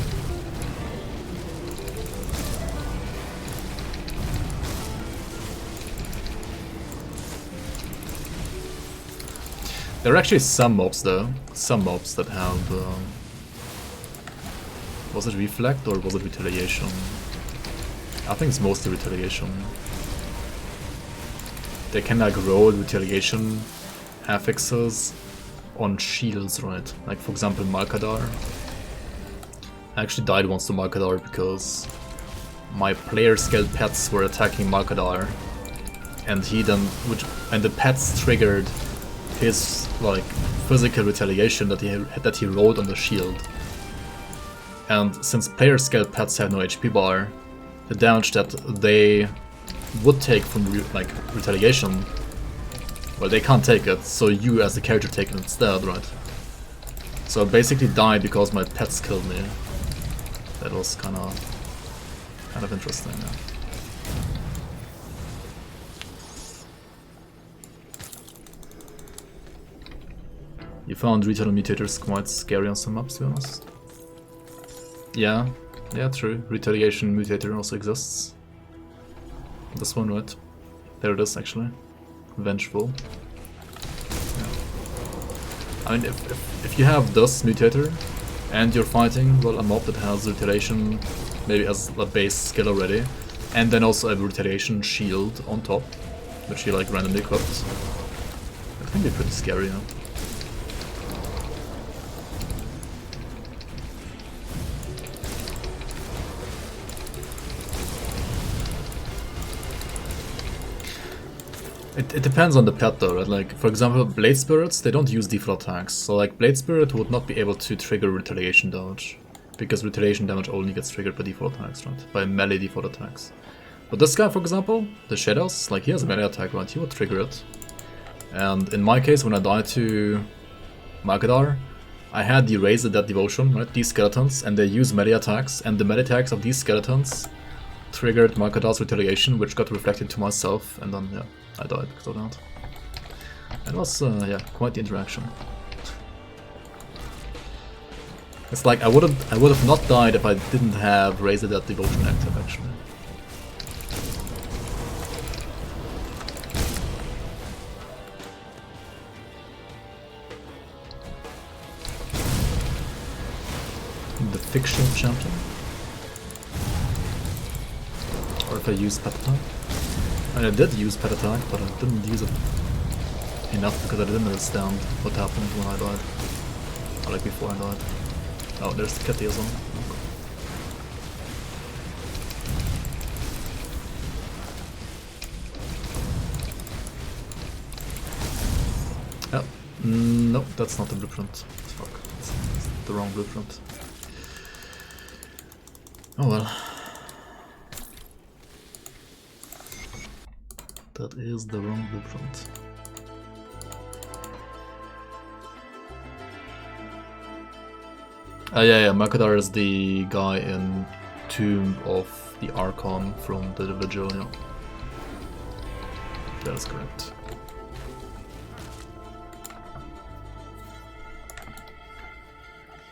Speaker 1: There are actually some mobs though, some mobs that have, was it reflect or was it retaliation? I think it's mostly retaliation. They can like roll retaliation affixes on shields, right? Like for example Malkadar. I actually died once to Malkadar because my player scaled pets were attacking Malkadar, and he then, and the pets triggered his like physical retaliation that he rolled on the shield. And since player scaled pets have no HP bar, the damage that they would take from like retaliation, well, they can't take it, so you as the character take it instead, right? So I basically died because my pets killed me. That was kind of interesting. Yeah. You found retarded mutators quite scary on some maps, to be honest. Yeah, true. Retaliation mutator also exists. This one, right? There it is, actually. Vengeful. Yeah. I mean, if you have this mutator and you're fighting, well, a mob that has retaliation, maybe as a base skill already, and then also a retaliation shield on top, which you like randomly equipped, that can be pretty scary, yeah. It depends on the pet though, right? Like, for example, Blade Spirits, they don't use default attacks. So like, Blade Spirit would not be able to trigger retaliation damage, because retaliation damage only gets triggered by default attacks, right? By melee default attacks. But this guy, for example, the Shadows, like he has a melee attack, right? He would trigger it. And in my case, when I died to Malkadar, I had the Raise the Dead Devotion, right? These skeletons, and they use melee attacks, and the melee attacks of these skeletons triggered Malkadar's retaliation, which got reflected to myself, and then, yeah, I died because of that. It was, yeah, quite the interaction. It's like I would have not died if I didn't have Raise the Dead Devotion active, actually. The Fiction Champion. Or if I use Pet Attack. I did use Pet Attack, but I didn't use it enough because I didn't understand what happened when I died. Or like before I died. Oh, there's the cat liaison. Yeah. No, that's not the blueprint. Fuck. It's the wrong blueprint. Oh well. That is the wrong blueprint. Yeah, Malkadar is the guy in Tomb of the Archon from the Vigil, yeah. That is correct.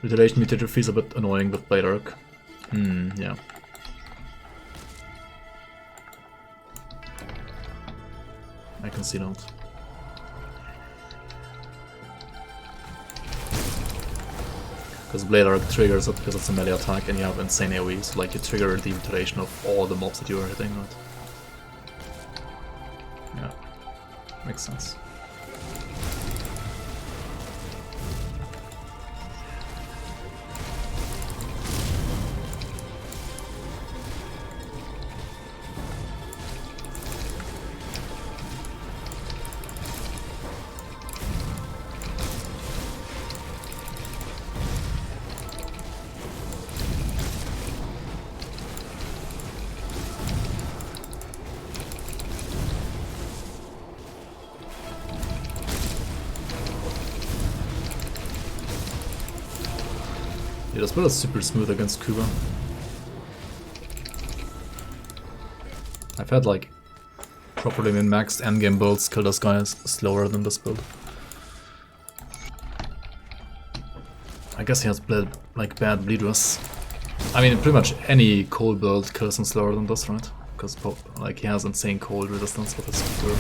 Speaker 1: Retaliation mutator feels a bit annoying with Blade Arc. Yeah. I can see that. Because Blade Arc triggers it because it's a melee attack and you have insane AoE, so like you trigger the retaliation of all the mobs that you are hitting, right? Yeah, makes sense. Yeah, this build is super smooth against Kuba. I've had like properly min-maxed endgame builds kill those guys slower than this build. I guess he has like bad bleed rust. I mean, pretty much any cold build kills him slower than this, right? Because like he has insane cold resistance with his speaker.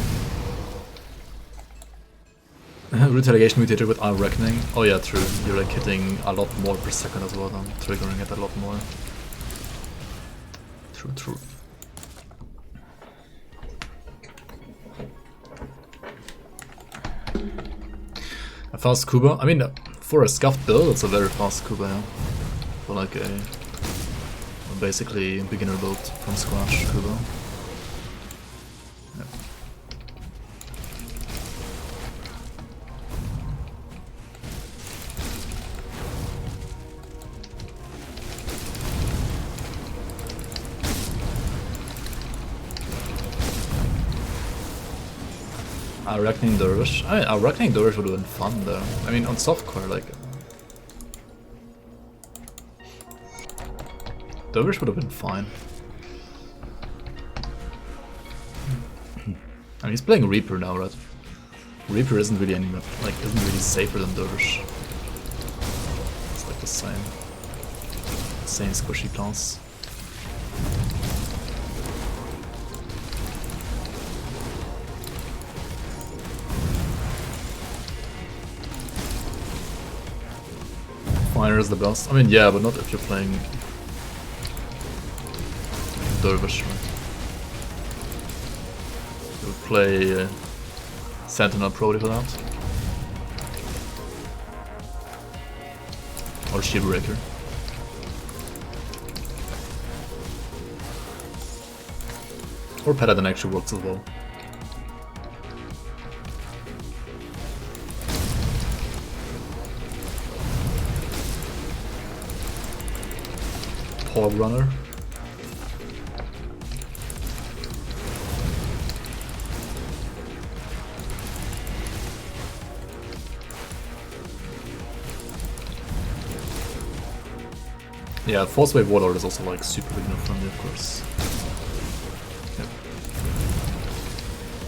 Speaker 1: Retaliation mutated with Eye Reckoning. Oh yeah, true. You're like hitting a lot more per second as well, then triggering it a lot more. True, true. A fast Kuba. I mean, for a scuffed build, it's a very fast Kuba, yeah. For like a basically beginner build from scratch Kuba. Yeah. A Reckoning Dervish. I mean, a Reckoning Dervish would have been fun though. I mean, on softcore, like. Dervish would have been fine. I mean, he's playing Reaper now, right? Reaper isn't really isn't really safer than Dervish. It's like the same squishy class. Fire is the best. I mean, yeah, but not if you're playing Dervish, right? You would play Sentinel probably for that. Or Shieldbreaker. Or Paladin actually works as well. Runner. Yeah, Force Wave Warlord is also like super beginner friendly, of course. Yeah.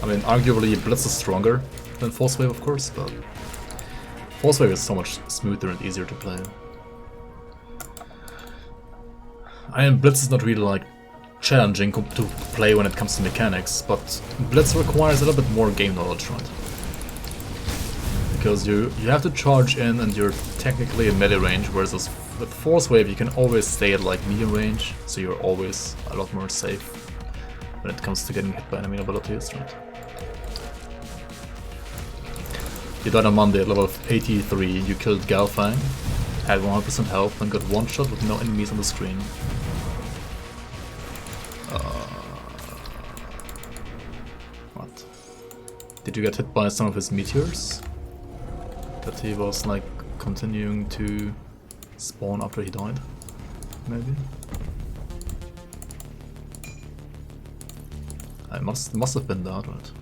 Speaker 1: I mean, arguably Blitz is stronger than Force Wave, of course, but Force Wave is so much smoother and easier to play. I mean, Blitz is not really like challenging to play when it comes to mechanics, but Blitz requires a little bit more game knowledge, right? Because you have to charge in and you're technically in melee range, whereas with Force Wave you can always stay at like medium range, so you're always a lot more safe when it comes to getting hit by enemy abilities, right? You died on Monday at level 83, you killed Galfang, had 100% health and got one shot with no enemies on the screen. What? Did you get hit by some of his meteors? That he was like continuing to spawn after he died? Maybe? I must have been that, right?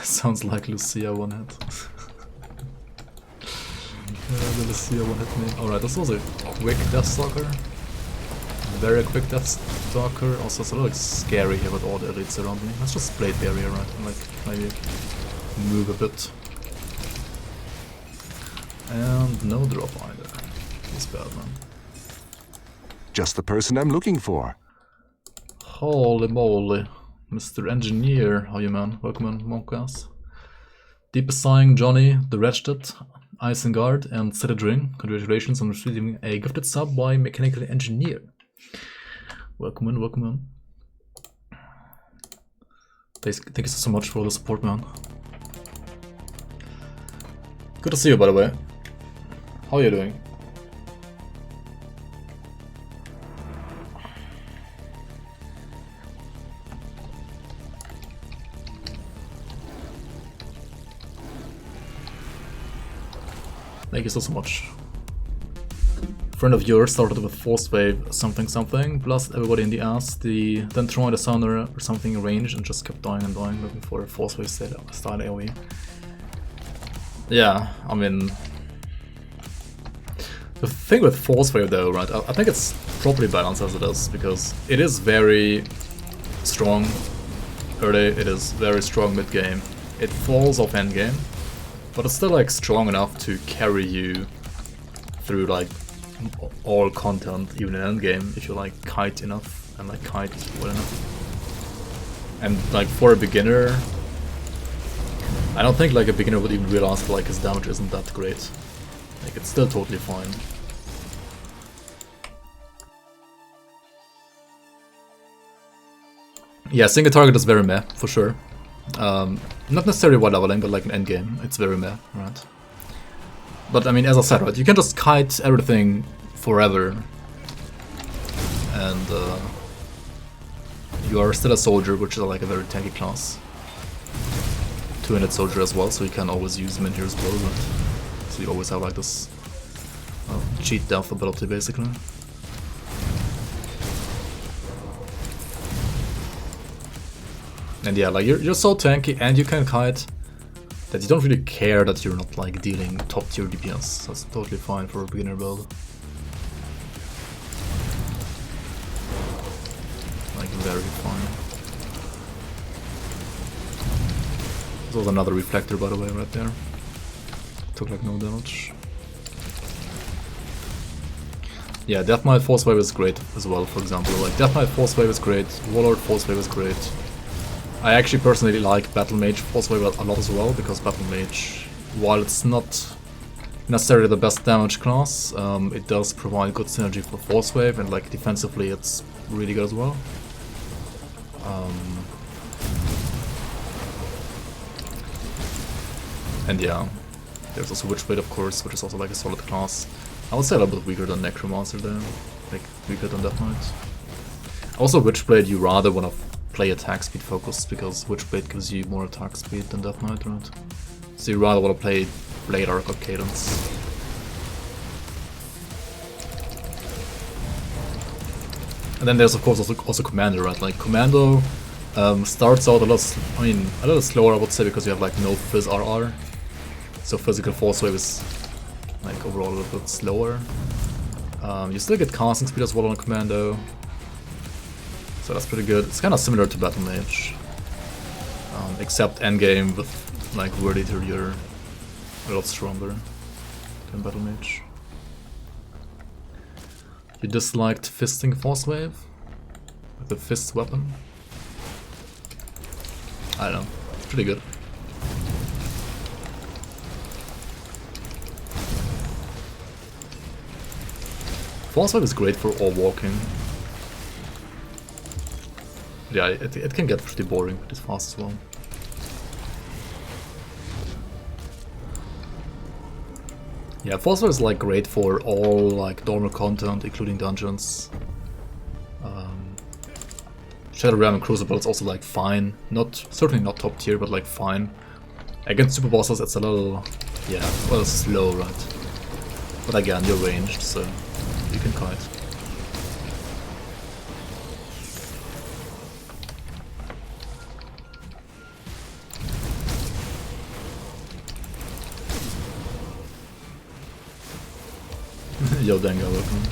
Speaker 1: Sounds like Lucia one hit. The Lucia one hit me. Alright, this was a quick Deathstalker. Very quick Deathstalker. Also, it's a little scary here with all the elites around me. Let's just play barrier, right? And like maybe move a bit. And no drop either. He's bad, man.
Speaker 2: Just the person I'm looking for.
Speaker 1: Holy moly. Mr. Engineer, how you man? Welcome in, Monkas. Deepest Sighing, Johnny, The Wretched, Isengard, and Citadring. Congratulations on receiving a gifted sub by Mechanical Engineer. Welcome in, welcome in. Thank you so much for the support, man. Good to see you, by the way. How are you doing? Thank you so much. Friend of yours started with Force Wave something something, blasted everybody in the ass, then tried a Sounder or something in range and just kept dying and dying looking for a Force Wave style AoE. Yeah, I mean... The thing with Force Wave though, right, I think it's properly balanced as it is, because it is very strong early, it is very strong mid-game, it falls off endgame, but it's still like strong enough to carry you through like all content, even in endgame, if you like kite enough and like kite well enough. And like for a beginner, I don't think like a beginner would even realize like his damage isn't that great. Like it's still totally fine. Yeah, single target is very meh, for sure. Not necessarily while leveling, but like in endgame, it's very meh, right? But I mean, as I said, right, you can just kite everything forever, and you are still a soldier, which is like a very tanky class. Two-handed soldier as well, so you can always use them here as well, right? So you always have like this cheat death ability, basically. And yeah, like you're so tanky and you can kite that you don't really care that you're not like dealing top tier DPS. That's totally fine for a beginner build. Like very fine. This was another reflector, by the way, right there. Took like no damage. Yeah, Death Knight Force Wave is great as well, for example. Like Death Knight Force Wave is great, Warlord Force Wave is great. I actually personally like Battle Mage Force Wave a lot as well, because Battle Mage, while it's not necessarily the best damage class, it does provide good synergy for Force Wave, and like defensively it's really good as well. And yeah, there's also Witchblade of course, which is also like a solid class. I would say a little bit weaker than Necromancer though, like weaker than Death Knight. Also Witchblade you rather want to play attack speed focused, because Witchblade gives you more attack speed than Death Knight, right? So you rather want to play Blade Arc or Cadence. And then there's of course also Commando, right? Like Commando starts out a little slower I would say, because you have like no Phys RR. So physical Force Wave is like overall a little bit slower. You still get casting speed as well on Commando. So that's pretty good. It's kind of similar to Battle Mage, except endgame with like Verditor, you're a lot stronger than Battle Mage. You disliked Fisting Force Wave with the fist weapon? I don't know, it's pretty good. Force Wave is great for all walking. Yeah, it can get pretty boring pretty fast as well. Yeah, Force Wave is like great for all like normal content, including dungeons. Shadow Realm and Crucible is also like fine, certainly not top tier, but like fine. Against super bosses, it's a little, yeah, well, slow, right? But again, you're ranged, so you can kite. Yo, Denga, welcome.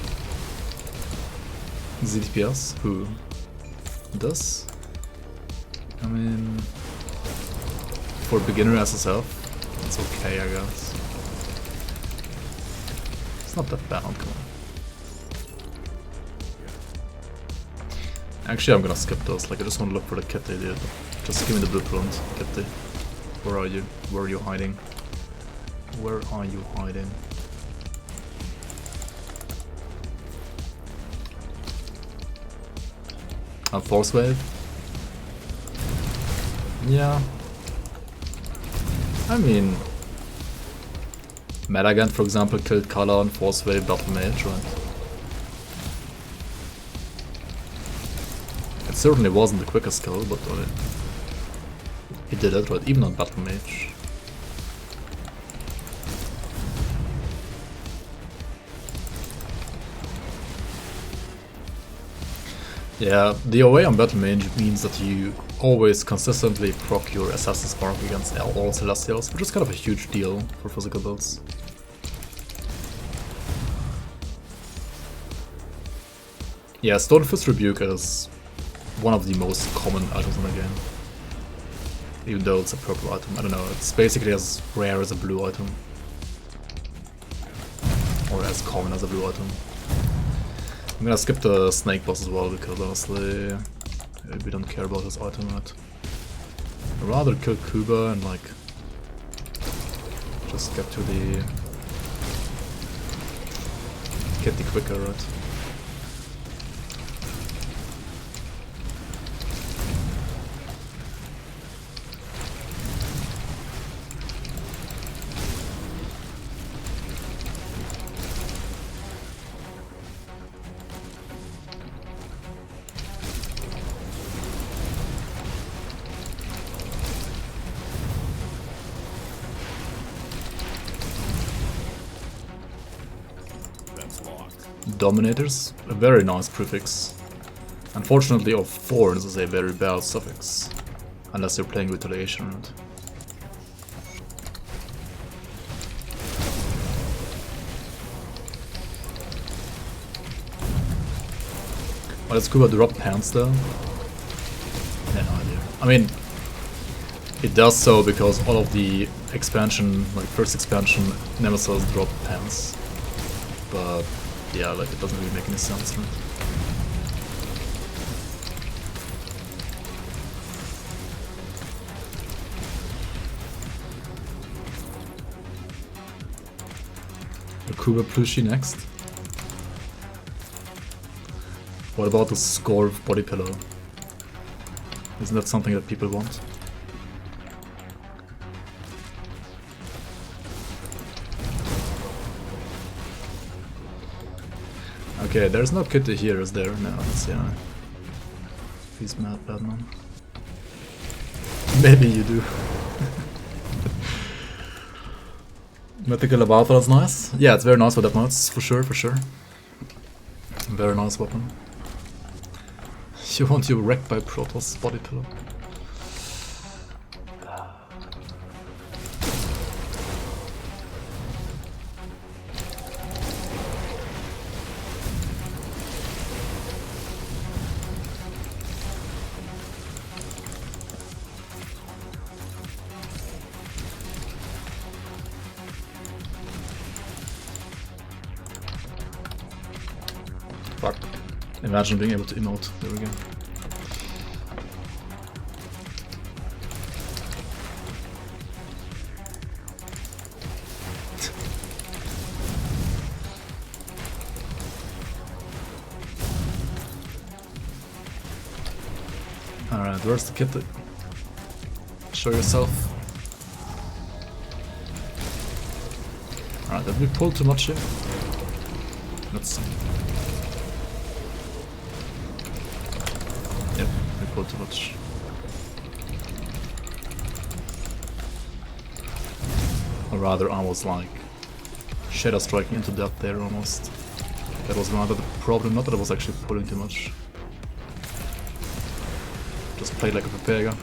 Speaker 1: ZTPS? Who? Does? I mean, for beginner SSF, it's okay, I guess. It's not that bad, come on. Actually, I'm gonna skip those, like I just want to look for the kit they did. Just give me the blueprint, Kitty. Where are you? Where are you hiding? Where are you hiding? A Force Wave? Yeah. I mean, Metagan, for example, killed Kala on Force Wave Battle Mage, right? It certainly wasn't the quickest kill, but he did it, right? Even on Battle Mage. Yeah, the away on Battle Mage means that you always consistently proc your Assassin's Spark against all Celestials, which is kind of a huge deal for physical builds. Yeah, Stonefist Rebuke is one of the most common items in the game. Even though it's a purple item, I don't know, it's basically as rare as a blue item. Or as common as a blue item. I'm gonna skip the snake boss as well, because honestly, we don't care about this item yet. I'd rather kill Kuba and like, just get to the kitty quicker, right? Dominators, a very nice prefix. Unfortunately, of thorns is a very bad suffix, unless you're playing retaliation. Right? Why does Kuba drop pants though? Yeah, no idea. I mean, it does so because all of the expansion, like first expansion, Nemesis drop pants, but yeah, like it doesn't really make any sense, right? The Kuba plushie next. What about the Scorv body pillow? Isn't that something that people want? Okay, there's no kitty here, is there? No, that's yeah. He's mad, Batman. Maybe you do. Mythical Avatha is nice. Yeah, it's very nice with that mods, for sure, for sure. Very nice weapon. You want you wrecked by Protoss body pillow. Fuck. Imagine being able to emote. There we go. Alright, where's the kit? Show yourself. Alright, did we pull too much here? Let's see. Yep, we pulled too much. Or rather, I was like shadow striking into death there almost. That was rather the problem, not that I was actually pulling too much. Just played like a Pepega.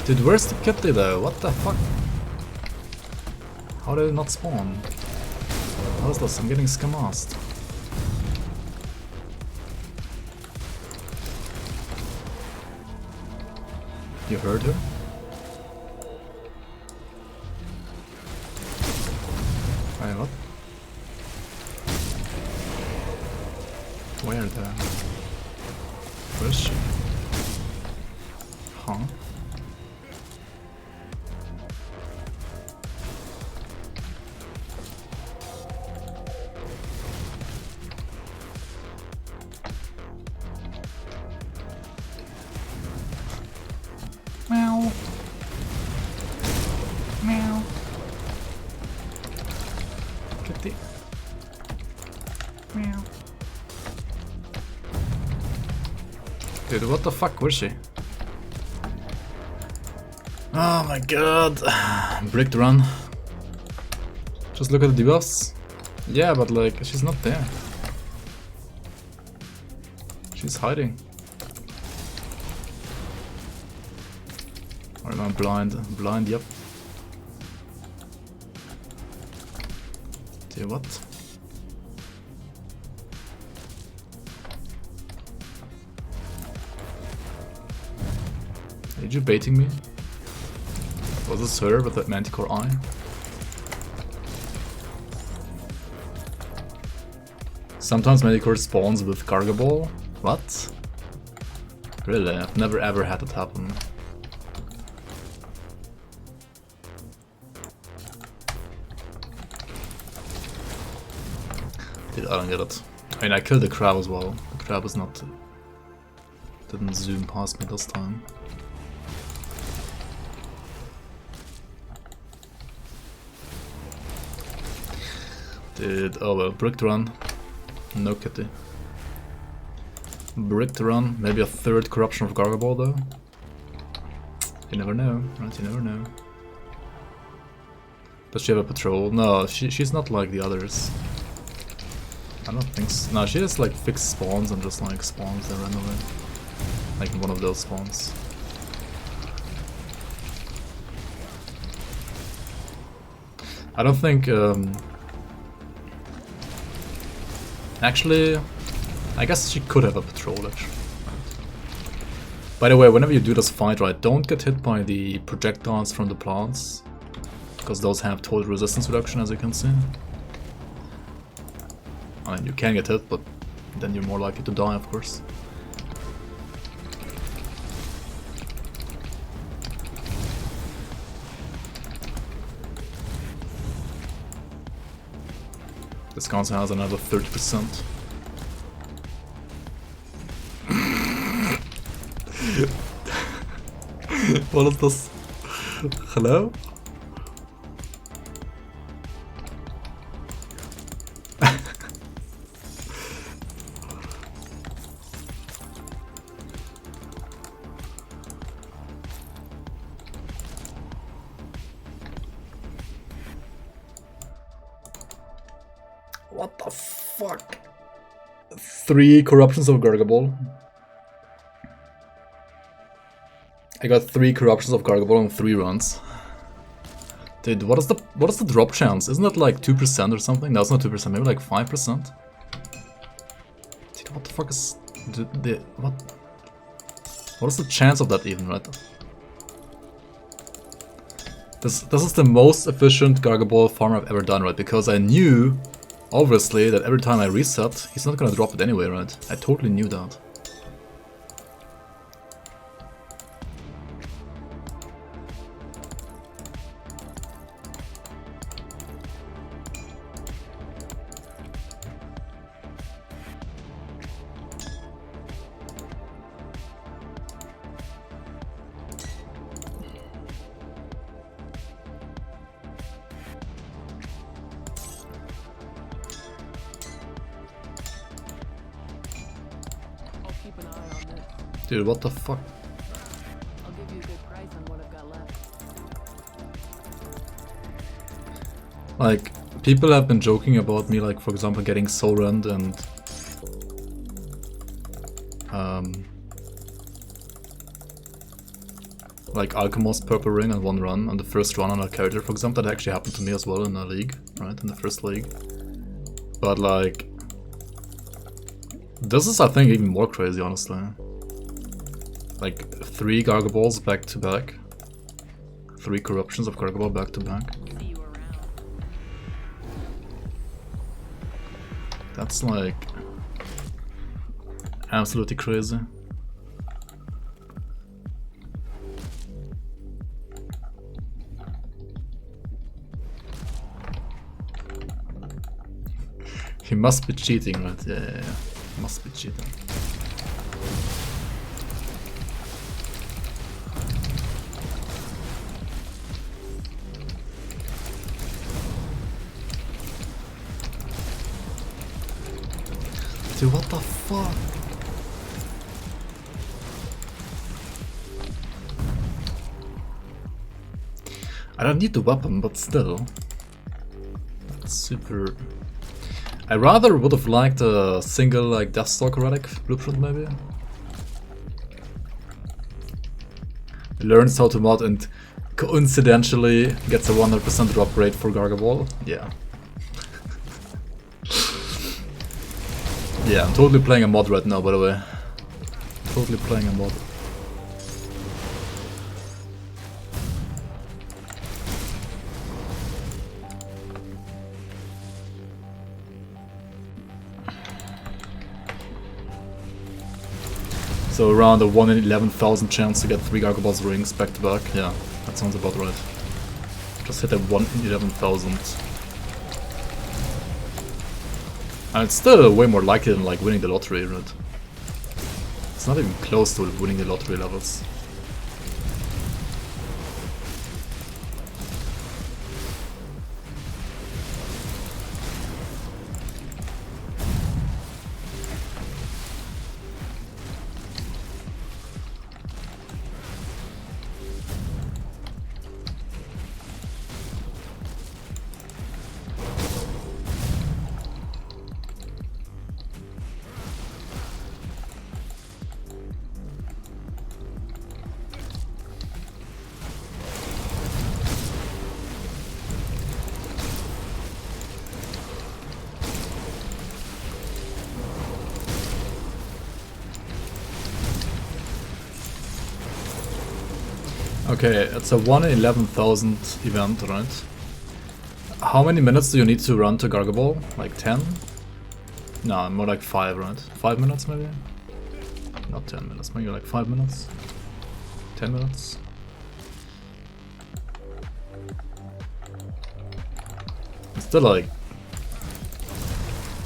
Speaker 1: Dude, where's the kitty though? What the fuck? How did it not spawn? What is this? I'm getting scamassed. You heard her? Wait, what? Where the? Where is she? Huh? Meow. Meow. Kitty. Meow. Dude, what the fuck was she? Oh my god. Bricked run. Just look at the debuffs. Yeah, but like, she's not there. She's hiding. Or am I blind? Blind, yep. Dear, what? Are you baiting me? Was this her with that manticore eye? Sometimes manticore spawns with cargo ball? What? Really? I've never ever had it happen. Dude, I don't get it. I mean, I killed the crab as well. The crab is not... didn't zoom past me this time. Dude, oh well, bricked run. No kitty. Bricked run, maybe a third corruption of Gargaball though. You never know, right? You never know. Does she have a patrol? No, she's not like the others. I don't think so. No, she has like fixed spawns and just like spawns there randomly. Like in one of those spawns. I don't think actually, I guess she could have a patrol actually. By the way, whenever you do this fight, right, don't get hit by the projectiles from the plants, because those have total resistance reduction, as you can see. I mean, you can get hit, but then you're more likely to die, of course. This console has another 30%. What is this? Hello? What the fuck? 3 corruptions of Gargaball. I got 3 corruptions of Gargaball on 3 runs. Dude, what is the drop chance? Isn't that like 2% or something? No, it's not 2%, maybe like 5%. Dude, what the fuck is what is the chance of that even, right? This is the most efficient Gargaball farm I've ever done, right? Because I knew, obviously, that every time I reset, he's not gonna drop it anyway, right? I totally knew that.
Speaker 4: Keep an eye on this.
Speaker 1: Dude, what the fuck?
Speaker 4: I'll give you a good price on what I've got left.
Speaker 1: Like, people have been joking about me, like, for example, getting Soul Rend and like Alchemist Purple Ring on 1 run, on the first run on a character, for example. That actually happened to me as well in a league, right, in the first league. But like, this is, I think, even more crazy, honestly. Like, 3 Gargaballs back to back. 3 corruptions of Gargaball back to back.
Speaker 4: See you around.
Speaker 1: That's like absolutely crazy. He must be cheating, right? Yeah. Must be cheating. Dude, what the fuck? I don't need the weapon, but still. That's super... I rather would have liked a single like Deathstalker Heretic blueprint maybe. Learns how to mod and coincidentally gets a 100% drop rate for Gargaball. Yeah. Yeah, I'm totally playing a mod right now, by the way. Totally playing a mod. So around a 1 in 11,000 chance to get 3 Gargoballs rings back to back. Yeah, that sounds about right. Just hit a 1 in 11,000. And it's still way more likely than like winning the lottery, right? It's not even close to winning the lottery levels. Okay, it's a 1 in 11,000 event, right? How many minutes do you need to run to Gargaball? Like 10? No, more like 5, right? 5 minutes maybe? Not 10 minutes, maybe like 5 minutes? 10 minutes? It's still like...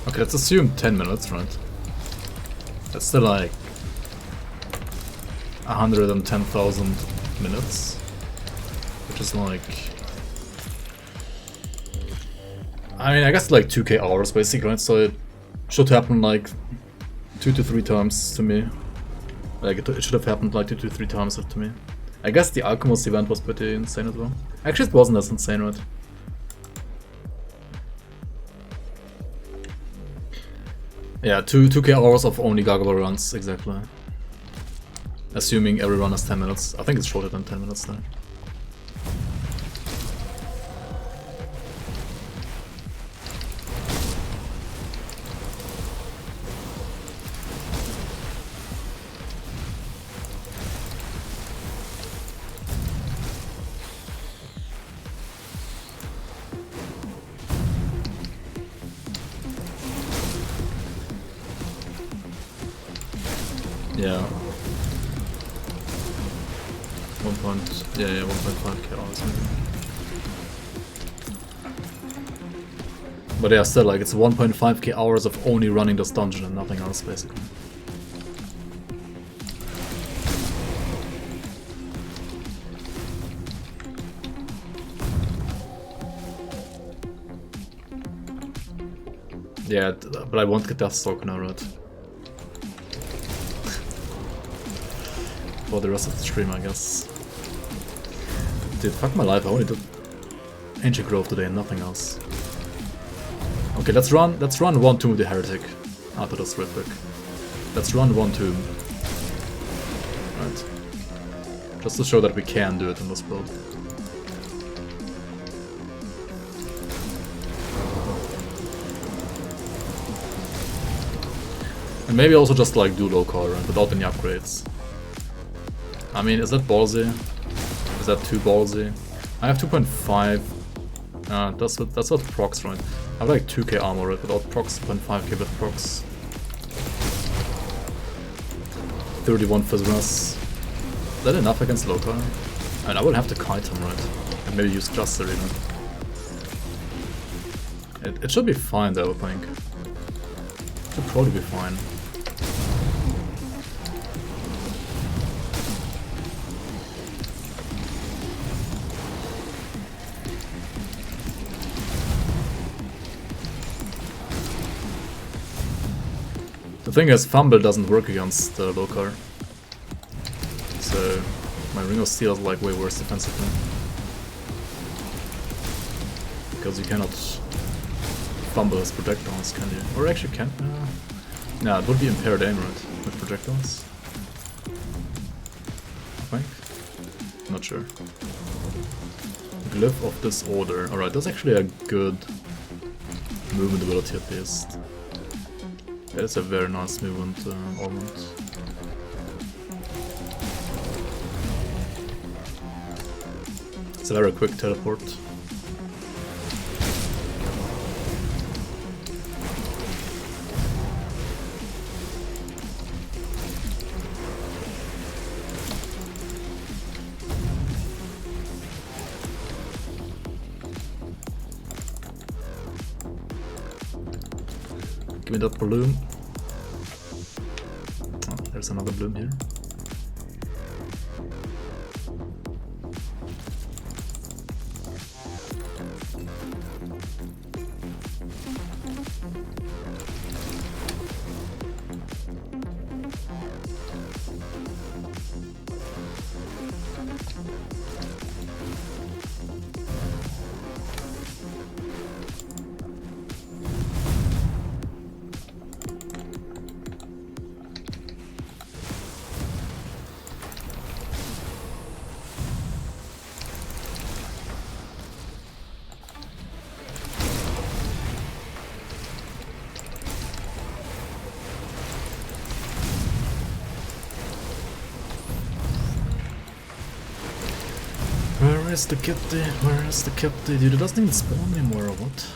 Speaker 1: Okay, let's assume 10 minutes, right? That's still like... 110,000 minutes, which is like, I mean, I guess like 2k hours basically, right? So it should happen like 2 to 3 times to me. Like it should have happened like 2 to 3 times to me. I guess the Alchemist event was pretty insane as well. Actually, it wasn't as insane, right? Yeah, 2k hours of only Gargoyle runs, exactly. Assuming every run is 10 minutes. I think it's shorter than 10 minutes though. Yeah. 1.5k hours maybe. But yeah, still like it's 1.5k hours of only running this dungeon and nothing else basically. Yeah, but I won't get Deathstalker now, right? For the rest of the stream, I guess. Dude, fuck my life, I only did Ancient Grove today and nothing else. Okay, let's run one tomb with the Heretic after this real quick. Let's run one tomb. Right. Just to show that we can do it in this build. And maybe also just like do low core right, without any upgrades. I mean, is that ballsy? Is that too ballsy? I have 2.5. That's what procs, right? I have like 2k armor right, without procs, 2.5k with procs. 31 Fizzras. Is that enough against Loka? And I will have to kite him, right? And maybe use Trickster even. It should be fine though, I think. It should probably be fine. The thing is, Fumble doesn't work against Lokar. So my Ring of Steel is like way worse defensively. Because you cannot fumble his projectiles, can you? Or actually can? No, it would be impaired aim, right? With projectiles? I think? Not sure. Glyph of Disorder. Alright, that's actually a good movement ability at least. That is a very nice movement augment. It's a very quick teleport. Give me that bloom. Oh, there's another bloom here. Where is the kitty? Where is the kitty? Dude, it doesn't even spawn anymore, or what?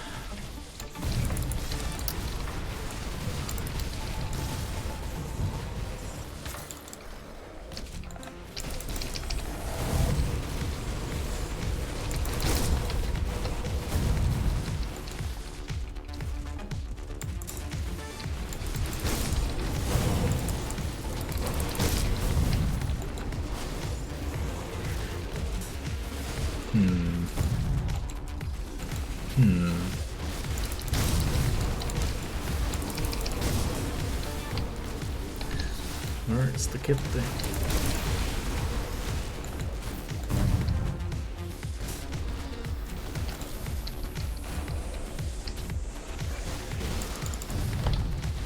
Speaker 1: Where is the kitty?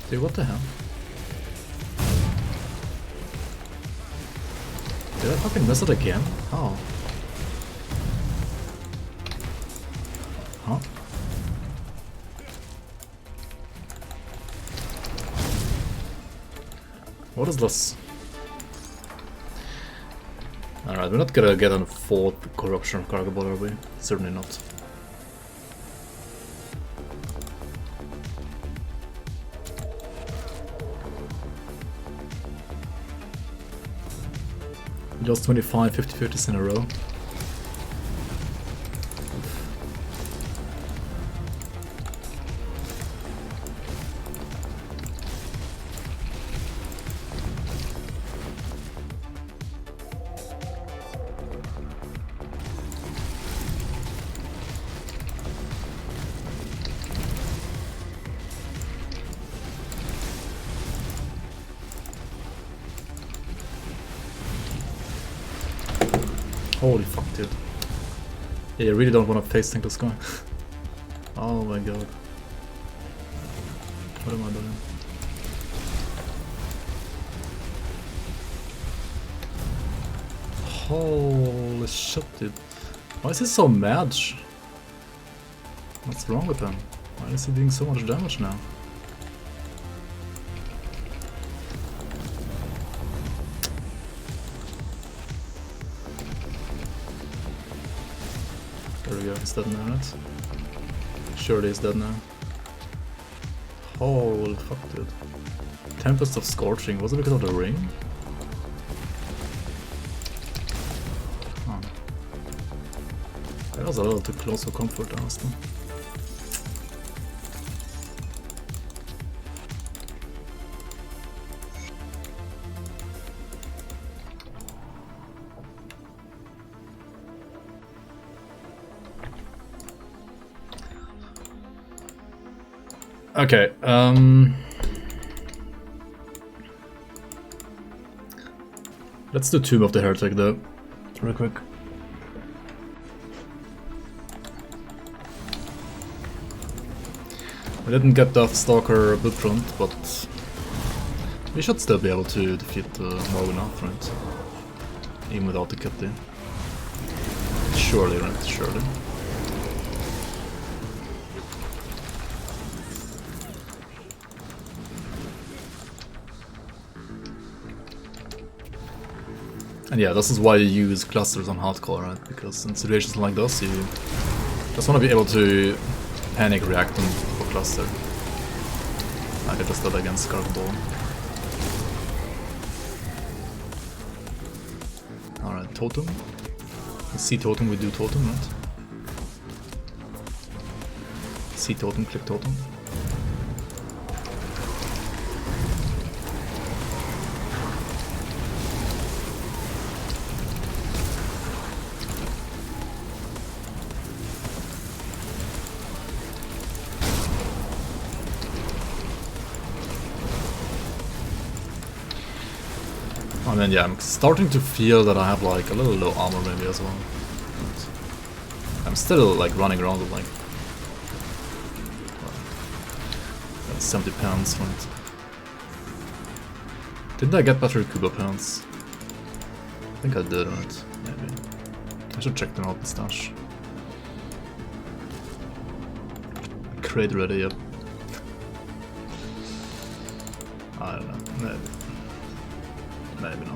Speaker 1: Dude, what the hell? Did I fucking miss it again? How? Huh? What is this? Alright, we're not gonna get a fourth corruption cargo ball, are we? Certainly not. Just 25 50-50s in a row. Holy fuck, dude. Yeah, you really don't want to face tank this guy. Oh my god. What am I doing? Holy shit, dude. Why is he so mad? What's wrong with him? Why is he doing so much damage now? There we go, he's dead now, right? Surely he's dead now. Holy fuck, dude. Tempest of Scorching, was it because of the ring? Oh. That was a little too close for comfort, honestly. Okay, let's do Tomb of the Heretic though, real quick. We didn't get Deathstalker Blueprint, but we should still be able to defeat Morgana, right? Even without the kitty. Surely, right? Surely. And yeah, this is why you use clusters on hardcore, right? Because in situations like this, you just want to be able to panic react for cluster. Like I just did against Gargoyle. Alright, totem. See totem, we do totem, right? See totem, click totem. And then yeah, I'm starting to feel that I have like a little low armor maybe as well. But I'm still like running around with like 70 pounds, right? Didn't I get better Kuba pounds? I think I did, right? Maybe. I should check them out in stash. Crate ready, yep. I don't know, maybe. Maybe not.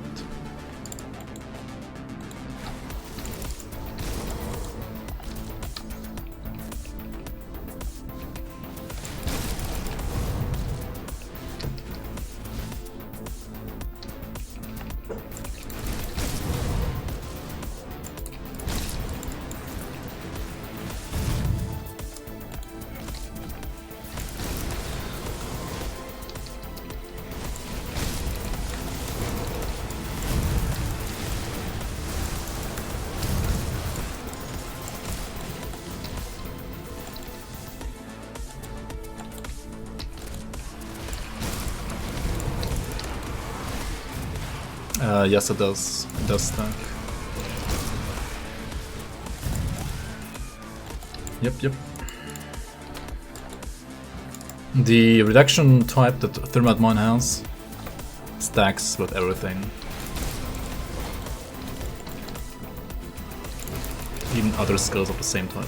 Speaker 1: Yes, it does. It does stack. Yep. The reduction type that Thermite Mine has stacks with everything. Even other skills of the same type.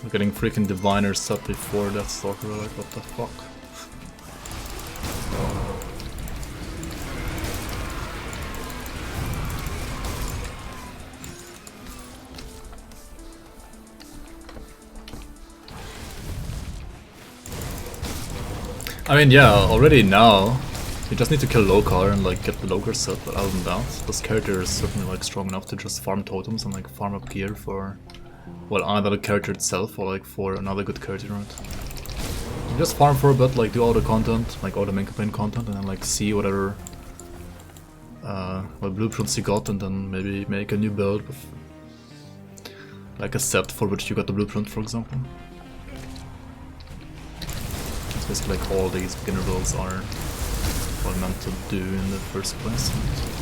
Speaker 1: I'm getting freaking diviners up before that stalker, like what the fuck? I mean, yeah, already now, you just need to kill Lokar and like get the Lokar set, but other than that, this character is certainly like strong enough to just farm totems and like farm up gear for, well, either the character itself or like for another good character, right? You just farm for a bit, like do all the content, like all the main campaign content, and then like see whatever what blueprints you got, and then maybe make a new build with like a set for which you got the blueprint, for example. It's basically like all these beginner builds are meant to do in the first place. Right?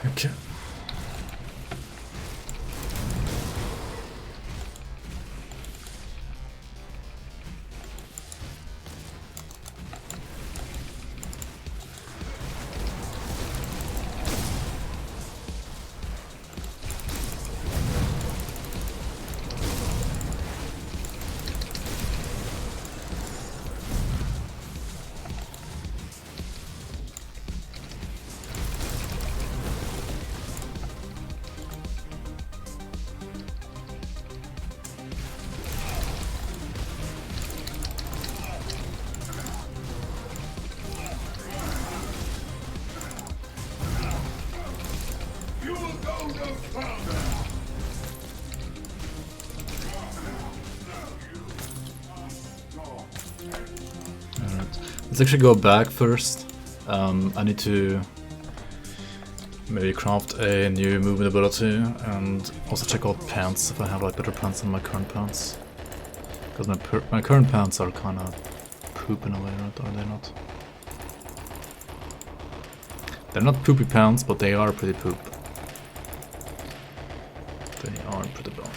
Speaker 1: Okay. Let's actually go back first. I need to maybe craft a new movement ability and also check out pants if I have like better pants than my current pants. Because my current pants are kind of poop in a way, right? Are they not? They're not poopy pants, but they are pretty poop. They are pretty bad.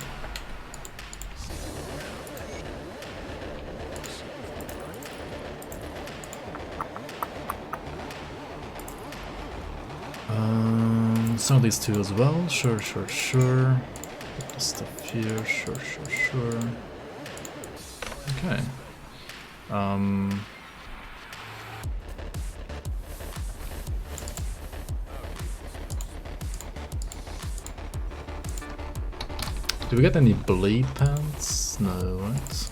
Speaker 1: Some of these two as well. Sure. Put the stuff here. Sure. Okay. Do we get any bleed pants? No, right?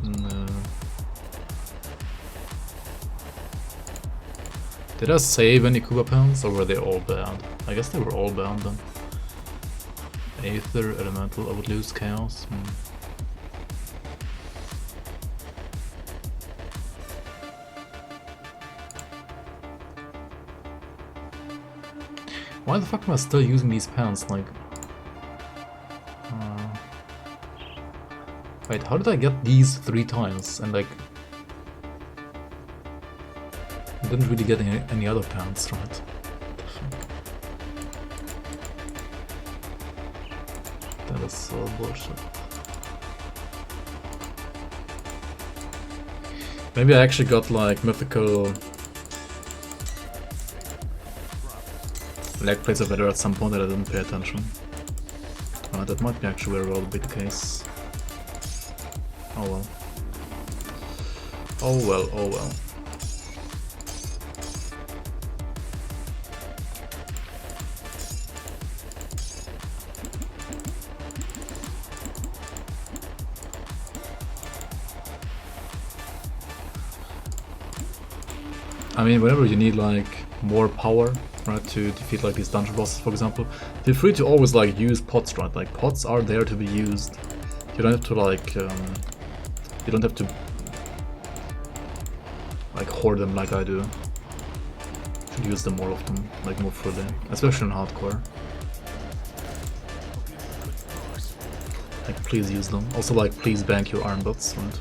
Speaker 1: No. Did I save any Kuba pants or were they all banned? I guess they were all banned then. Aether, Elemental, I would lose Chaos. Why the fuck am I still using these pants? Like, wait, how did I get these 3 times and like I didn't really get any other pants from it? What the fuck? That is so bullshit. Maybe I actually got like mythical leg plates are better at some point that I didn't pay attention. That might be actually very well be the case. Oh well. Oh well. I mean, whenever you need like more power, right, to defeat like these dungeon bosses, for example, feel free to always like use pots, right? Like pots are there to be used. You don't have to like, you don't have to like hoard them like I do. You should use them more often, like more fully, especially in hardcore. Like please use them. Also like please bank your iron bots, right?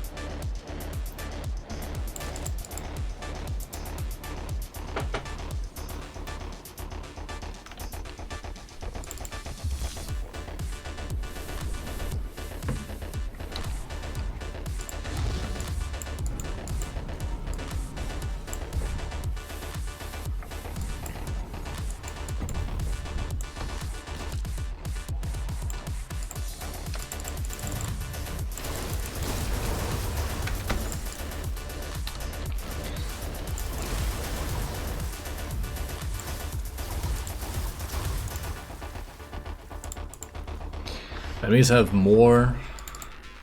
Speaker 1: Enemies have more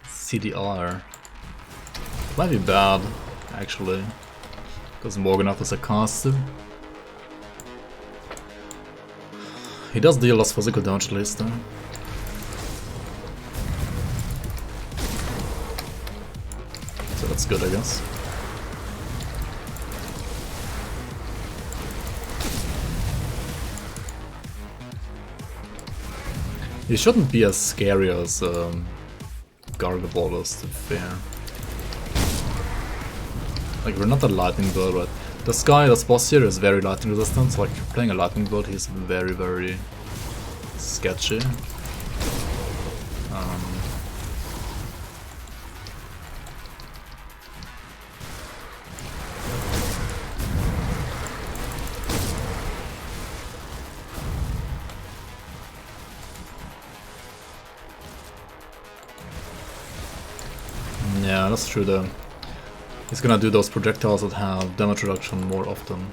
Speaker 1: CDR. Might be bad, actually, because Morganath is a caster. He does deal less physical damage at least, though. So that's good, I guess. He shouldn't be as scary as Gargoyle is, to be fair. Like, we're not a lightning bird, right? This guy, this boss here, is very lightning resistant, so like if you're playing a lightning build, he's very, very sketchy. Yeah, that's true though. He's gonna do those projectiles that have damage reduction more often.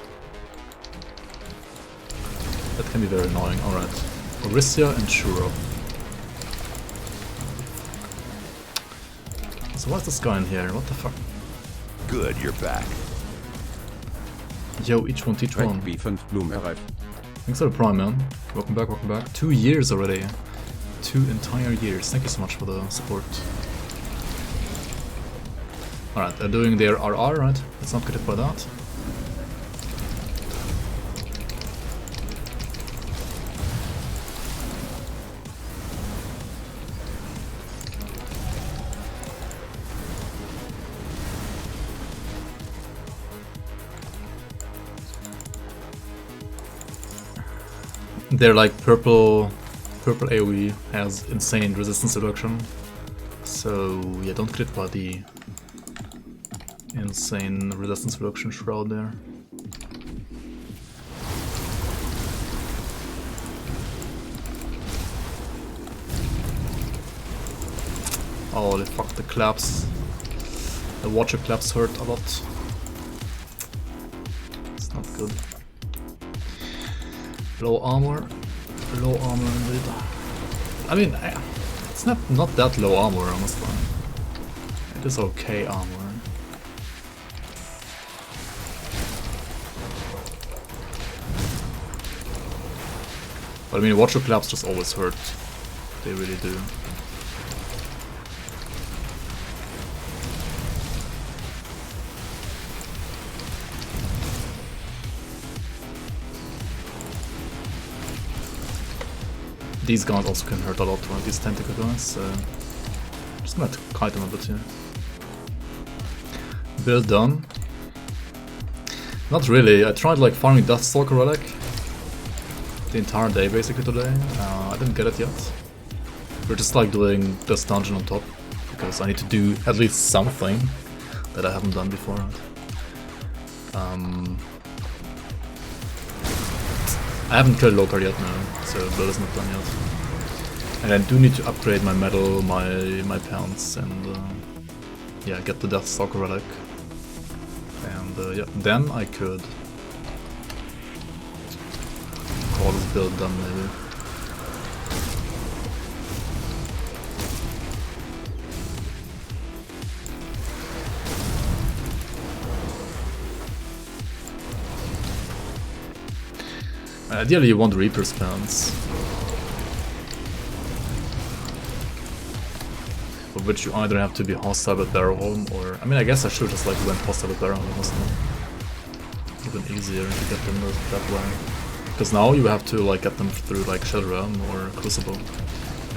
Speaker 1: That can be very annoying. Alright. Orisia and Shuro. So what's this guy in here? What the fuck?
Speaker 5: Good, you're back.
Speaker 1: Yo, each one teach one.
Speaker 3: Rec B5 Blumen erreicht.
Speaker 1: Thanks for the prime, man. Welcome back, welcome back. 2 years already. 2 entire years. Thank you so much for the support. Alright, they're doing their RR, right? Let's not get hit by that. They're like purple AoE has insane resistance reduction. So yeah, don't crit by the insane resistance reduction shroud there. Holy fuck, the claps. The watcher claps hurt a lot. It's not good. Low armor indeed. I mean, it's not that low armor, honestly. It is okay armor. But I mean, watcher claps just always hurt. They really do. These guys also can hurt a lot, right? These tentacle guys, so just gonna kite them a bit here. Build done. Not really, I tried like farming Deathstalker Relic the entire day basically today. I didn't get it yet. We're just like doing this dungeon on top, because I need to do at least something that I haven't done before. I haven't killed Lokar yet now, so build is not done yet. And I do need to upgrade my metal, my pants, and yeah, get the Deathstalker Relic. And yeah, then I could call this build done maybe. Ideally you want Reaper's pants, for which you either have to be hostile with Barrowholm or... I mean, I guess I should just like went hostile with Barrowholm, wasn't it? Even easier to get them that way. Because now you have to like get them through like Shadow Realm or Crucible,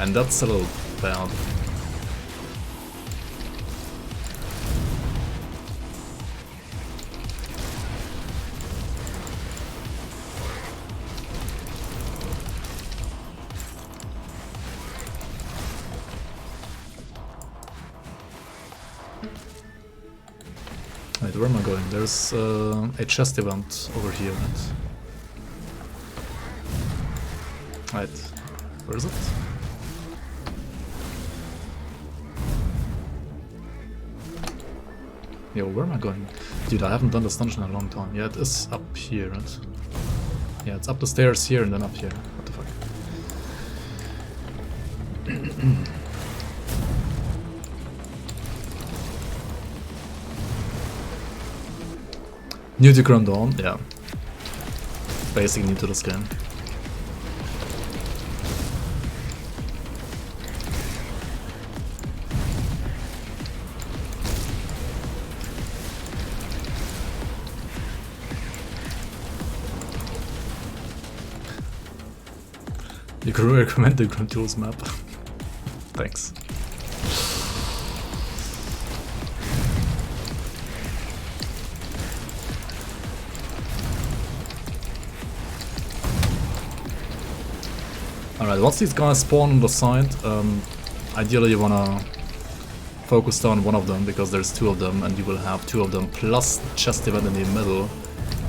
Speaker 1: and that's a little bad. Wait, where am I going? There's a chest event over here, right? Right, where is it? Yo, where am I going? Dude, I haven't done this dungeon in a long time. Yeah, it is up here, right? Yeah, it's up the stairs here and then up here. What the fuck? New to Grand Dawn, yeah. Basically new to this game. You could recommend the GRIMTOOLS map. Thanks. Alright, once these guys spawn on the side, ideally you wanna focus down one of them because there's two of them and you will have two of them plus the chest event in the middle,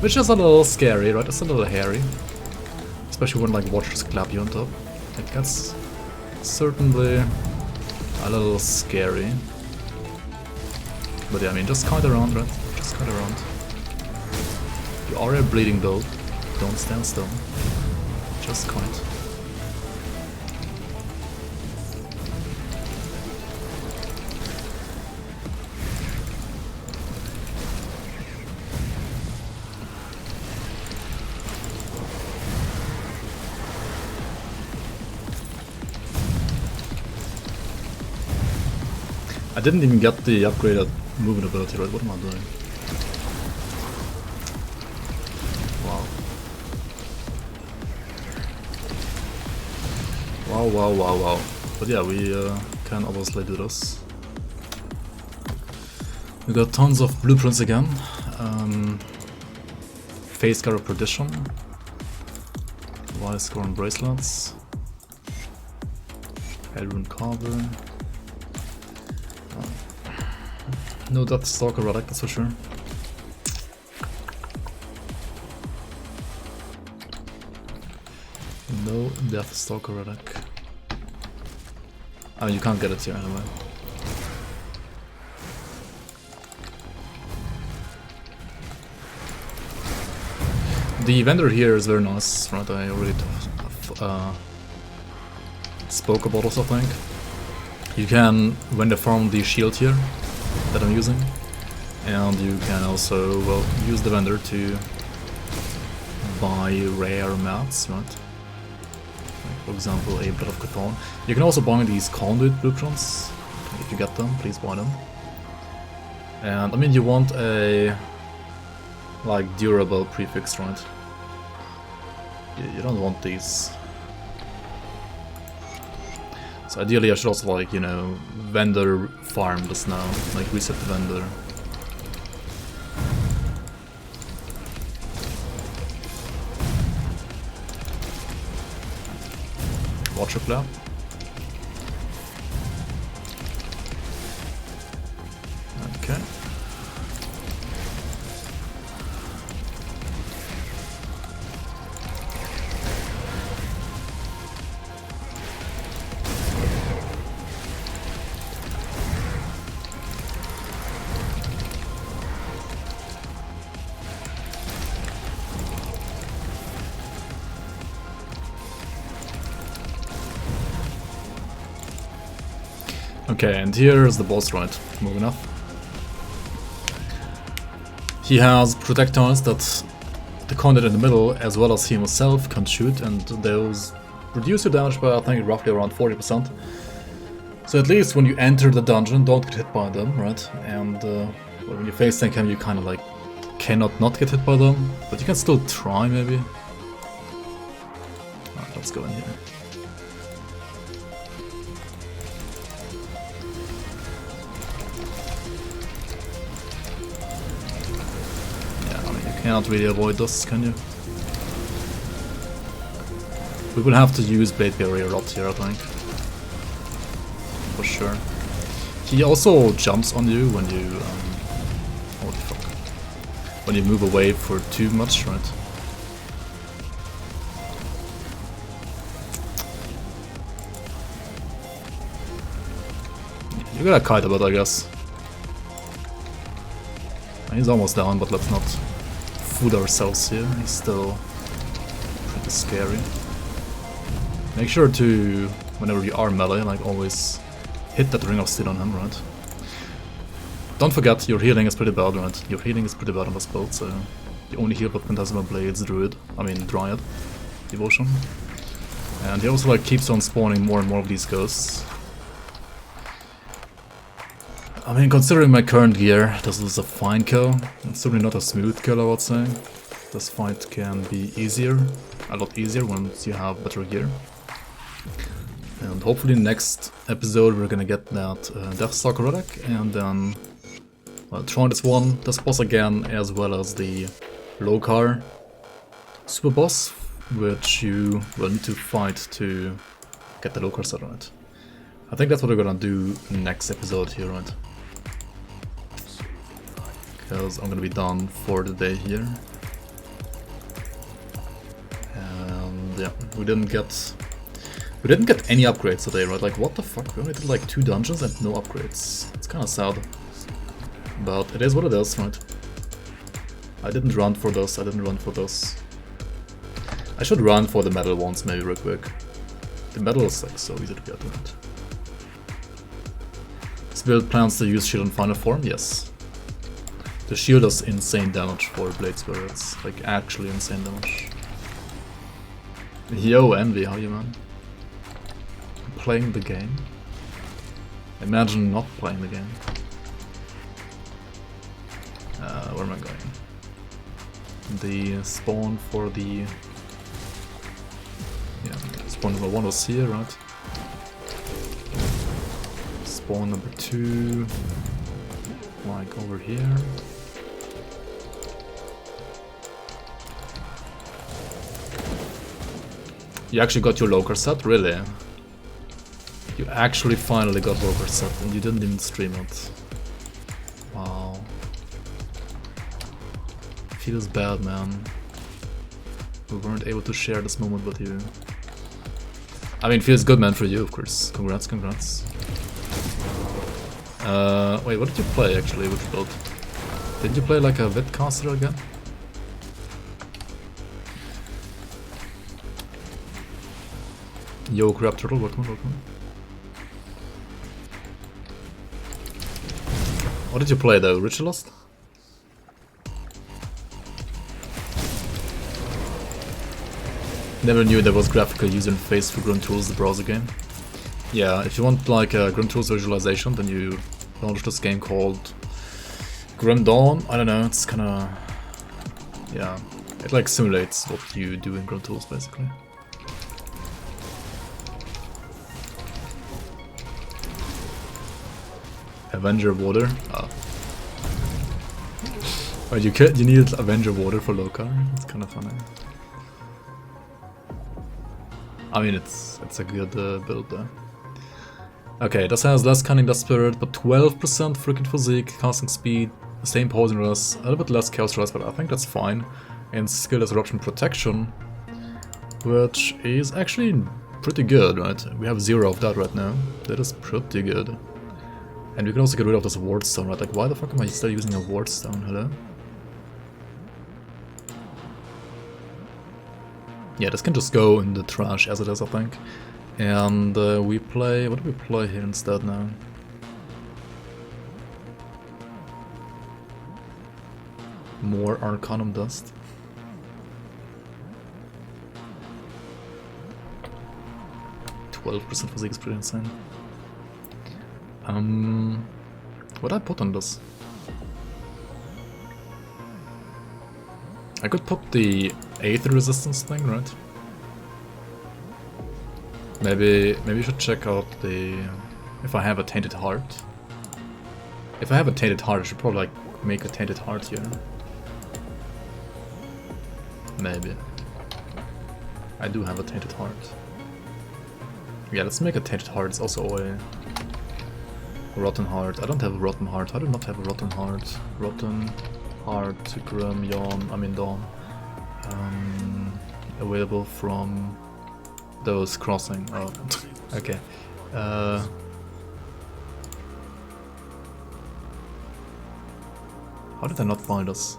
Speaker 1: which is a little scary, right? It's a little hairy, especially when like watchers clap you on top. It gets certainly a little scary. But yeah, I mean, just kite around, right? Just kite around. You are a bleeding build. Don't stand still. Just kite. I didn't even get the upgraded movement ability, right? What am I doing? Wow. Wow, wow, wow, wow. But yeah, we can obviously do this. We got tons of blueprints again. Face Scar of Perdition. Wise Scorn Bracelets. Hellrune Carver. No Death Stalker Relic, that's for sure. No Death Stalker Relic. I mean, you can't get it here anyway. The vendor here is very nice, right? I already spoke about this, I think. You can vendor farm the shield here that I'm using, and you can also, well, use the vendor to buy rare mats, right? Like, for example, a Blood of Cthulhu. You can also buy these conduit blueprints. If you get them, please buy them. And I mean, you want a like durable prefix, right? You don't want these. So ideally I should also, like, you know, vendor farm this now, like reset the vendor. Watcher clap. Okay. Okay, and here's the boss, right? Moving up. He has projectiles that the conduit in the middle, as well as he himself, can shoot, and those reduce your damage by, I think, roughly around 40%. So at least when you enter the dungeon, don't get hit by them, right? And when you face tank him, you kind of like cannot not get hit by them, but you can still try, maybe. Alright, let's go in here. Can't really avoid this, can you? We will have to use Blade Barrier a lot here, I think. For sure. He also jumps on you when you holy fuck. When you move away for too much, right? You gotta kite a bit, I guess. He's almost down, but let's not food ourselves here. He's still pretty scary. Make sure to, whenever you are melee, like always hit that Ring of Steel on him, right? Don't forget, your healing is pretty bad, right? Your healing is pretty bad on this build, so you only heal with Phantasmal Blades, Druid, Dryad, Devotion. And he also like keeps on spawning more and more of these ghosts. I mean, considering my current gear, this is a fine kill. It's certainly not a smooth kill, I would say. This fight can be easier, a lot easier once you have better gear. And hopefully next episode we're gonna get that Deathstalker Relic, and then try this boss again, as well as the Lokar super boss which you will need to fight to get the local set on it. I think that's what we're gonna do next episode here, right? Because I'm gonna be done for the day here. And yeah, we didn't get any upgrades today, right? Like, what the fuck? We only did like 2 dungeons and no upgrades. It's kind of sad. But it is what it is, right? I didn't run for this, I didn't run for this. I should run for the metal ones maybe real quick. The metal is like so easy to get, right? This build plans to use shield in final form? Yes. The shield does insane damage for Blade Spirits, like actually insane damage. Yo, Envy, how you, man? Playing the game? Imagine not playing the game. Where am I going? The spawn for the... Yeah, spawn number 1 was here, right? Spawn number 2... like over here. You actually got your Loker set? Really? You actually finally got Loker set and you didn't even stream it. Wow. Feels bad, man. We weren't able to share this moment with you. I mean, feels good, man, for you, of course. Congrats, congrats. Wait, what did you play actually? Which build? Did you play like a Vidcaster again? Yo, Crab Turtle, welcome, welcome. What did you play though? Ritualist? Never knew there was graphical user interface for GRIMTOOLS, the browser game. Yeah, if you want like a GRIMTOOLS visualization, then you launch this game called Grim Dawn. I don't know, it's kinda... yeah, it like simulates what you do in GRIMTOOLS basically. Avenger Water? Ah. Oh, you needed Avenger Water for Lokar? It's kinda funny. I mean, it's a good build though. Okay, this has less Cunning Dust Spirit, but 12% freaking physique, casting speed, the same poison rest, a little bit less chaos rest, but I think that's fine. And skill disruption protection, which is actually pretty good, right? We have 0 of that right now. That is pretty good. And we can also get rid of this ward stone, right? Like, why the fuck am I still using a ward stone? Hello? Yeah, this can just go in the trash as it is, I think. And we play... what do we play here instead now? More Arcanum Dust. %12 physique is pretty insane. What did I put on this? I could put the Aether resistance thing, right? Maybe you should check out the... if I have a Tainted Heart. If I have a Tainted Heart, I should probably like make a Tainted Heart here. Maybe. I do have a Tainted Heart. Yeah, let's make a Tainted Heart. It's also a Rotten Heart. I don't have a Rotten Heart. I do not have a Rotten Heart. Rotten Heart, Grim, Yawn, I mean Dawn. Available from those crossing. Oh, okay. How did I not find us?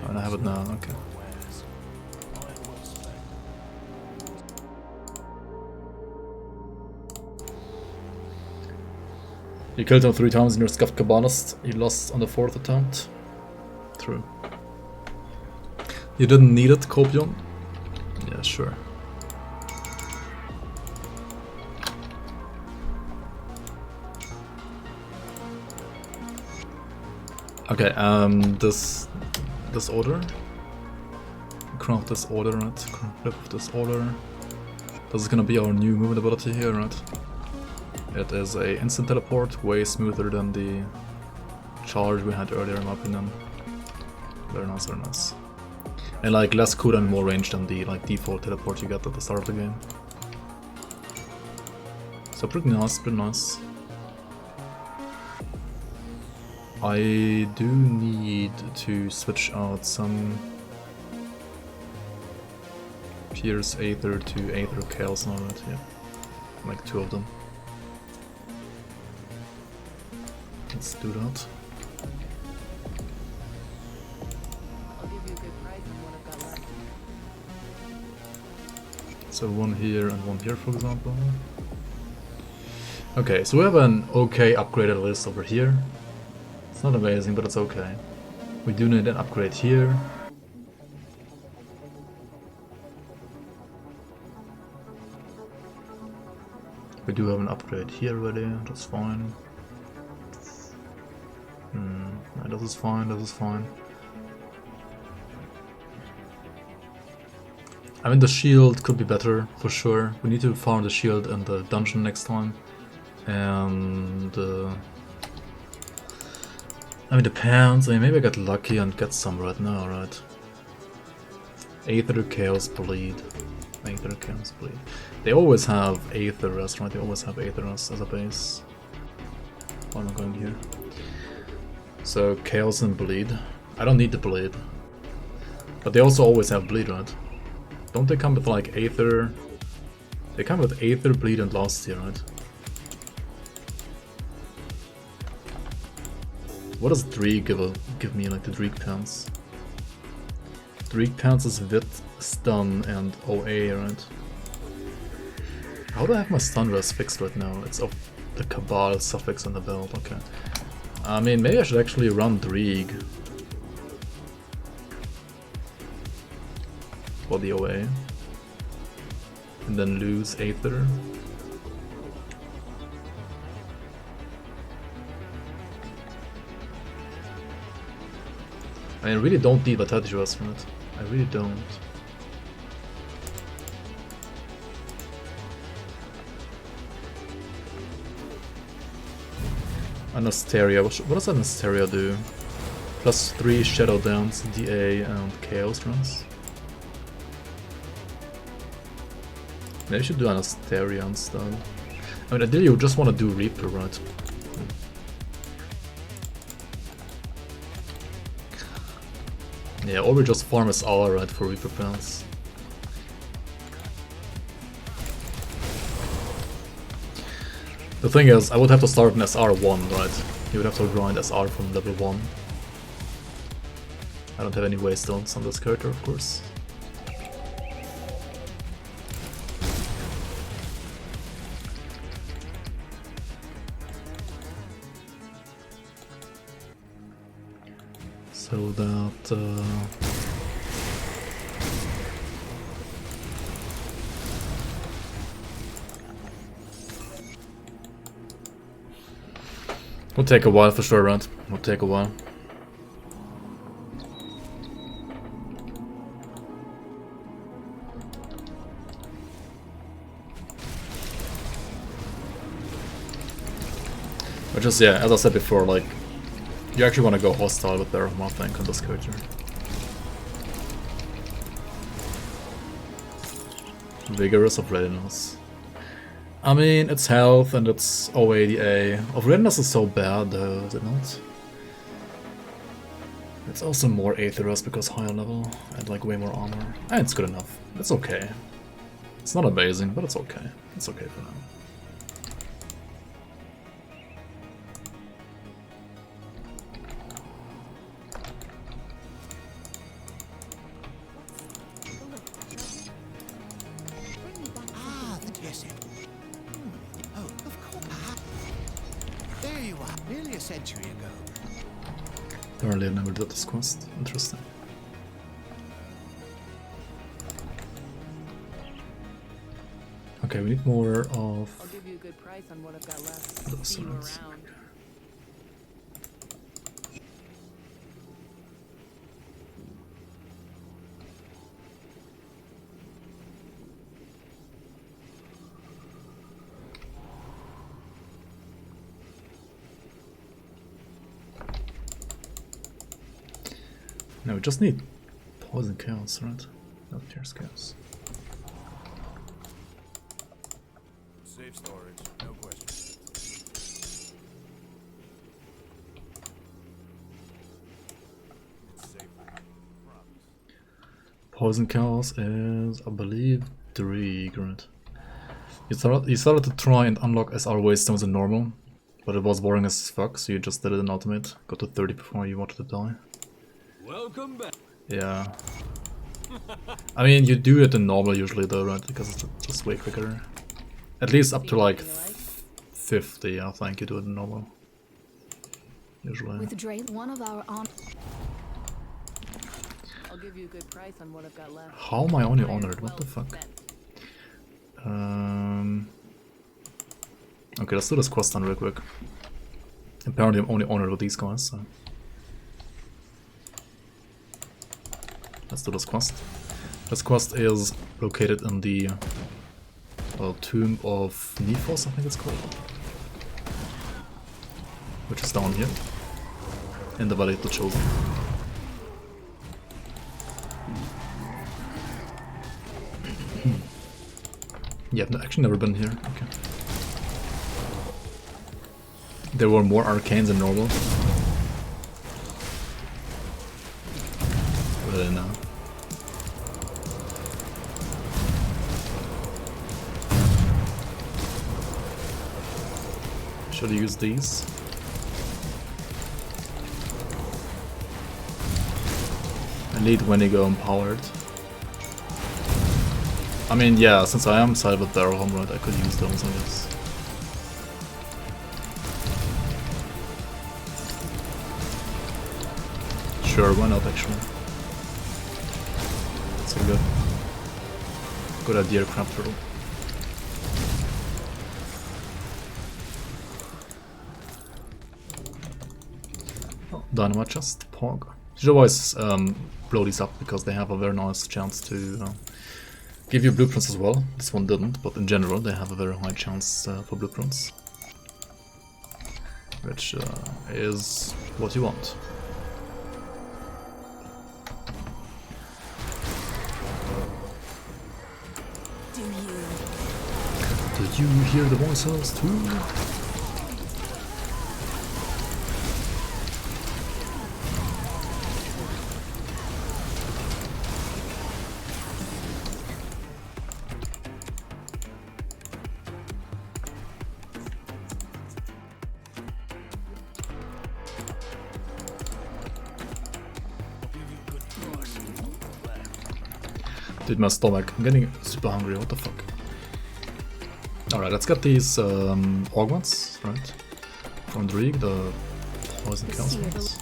Speaker 1: Oh, and I have it now, okay. You killed him 3 times in your Scuffed Cabanist. You lost on the 4th attempt. True. You didn't need it, Copion? Yeah, sure. Okay, this order. Craft this order, right? Flip this order. This is gonna be our new movement ability here, right? It is a instant teleport, way smoother than the charge we had earlier in my opinion. Very nice, very nice. And like less cooldown and more range than the like default teleport you get at the start of the game. So pretty nice, pretty nice. I do need to switch out some Pierce Aether to Aether Chaos now, right? Yeah. Like 2 of them. Let's do that.
Speaker 4: I'll give you a good price on what I've got left.
Speaker 1: So 1 here and 1 here, for example. Okay, so we have an okay upgraded list over here. It's not amazing, but it's okay. We do need an upgrade here. We do have an upgrade here already, that's fine. No, this is fine, this is fine. I mean, the shield could be better, for sure. We need to farm the shield in the dungeon next time. And... I mean, depends. I mean, maybe I get lucky and get some right now, right? Aether Chaos Bleed. Aether Chaos Bleed. They always have Aether as, right? They always have Aether as a base. Why am I going here? So, Chaos and Bleed. I don't need the Bleed. But they also always have Bleed, right? Don't they come with like Aether? They come with Aether, Bleed, and Lost here, right? What does Dreeg give me, like the Dreeg Pants? Dreeg Pants is Wit, Stun, and OA, right? How do I have my stun rest fixed right now? It's of the Cabal suffix on the belt, okay. I mean, maybe I should actually run Dreeg for the OA. And then lose Aether. I really don't need Vitality Rest from it. I really don't. Anasteria. What does Anasteria do? Plus 3 Shadow Dance, DA, and Chaos runs. Maybe I should do Anasteria instead. I mean, ideally you just want to do Reaper, right? Yeah, or we just farm SR, right, for Reaper Pants. The thing is, I would have to start an SR1, right? You would have to grind SR from level 1. I don't have any waystones on this character, of course. So that... will take a while for sure, right? Will take a while. But just, yeah, as I said before, like, you actually want to go hostile with their I think, on this character. Vigorous of Readiness. I mean, it's health and it's OADA. Of Readiness is so bad though, is it not? It's also more Aetherus because higher level and like way more armor. And it's good enough. It's okay. It's not amazing, but it's okay. It's okay for now. Apparently I never did this quest. Interesting. Okay, we need more of...
Speaker 4: I'll give you a good price on what I've got left.
Speaker 1: those
Speaker 4: See you
Speaker 1: swords.
Speaker 4: around.
Speaker 1: No, we just need Poison chaos, right? Not Pierce chaos.
Speaker 6: Safe storage, no question. It's safe. Promise.
Speaker 1: Poison chaos is, I believe, 3, right? You started to try and unlock SR Waystones in normal, but it was boring as fuck, so you just did it in ultimate. Got to 30 before you wanted to die.
Speaker 6: Welcome back.
Speaker 1: Yeah. I mean, you do it in normal usually though, right? Because it's just way quicker. At least up to like 50, I think you do it in normal. Usually.
Speaker 4: With Dre, one of our on. I'll give you a good price on what I've got left.
Speaker 1: How am I only honored? What the fuck? Okay, let's do this quest done real quick. Apparently I'm only honored with these guys, so... Let's do this quest. This quest is located in the Tomb of Nephos, I think it's called. Which is down here. In the Valley of the Chosen. Yeah, I've actually never been here. Okay. There were more arcanes than normal. Really now. Should I use these? I need Wendigo empowered. I mean, yeah, since I am sided with Barrel Home, right, I could use those, I guess. Sure, why not actually? That's a good idea, crab turtle. Oh, dynamite chest, Pog. You should always blow these up because they have a very nice chance to give you blueprints as well. This one didn't, but in general they have a very high chance for blueprints. Which is what you want. Do you hear the voices too? Dude, my stomach. I'm getting super hungry, what the fuck? Alright, let's get these augments, right? From Drieg, the poison chaos ones.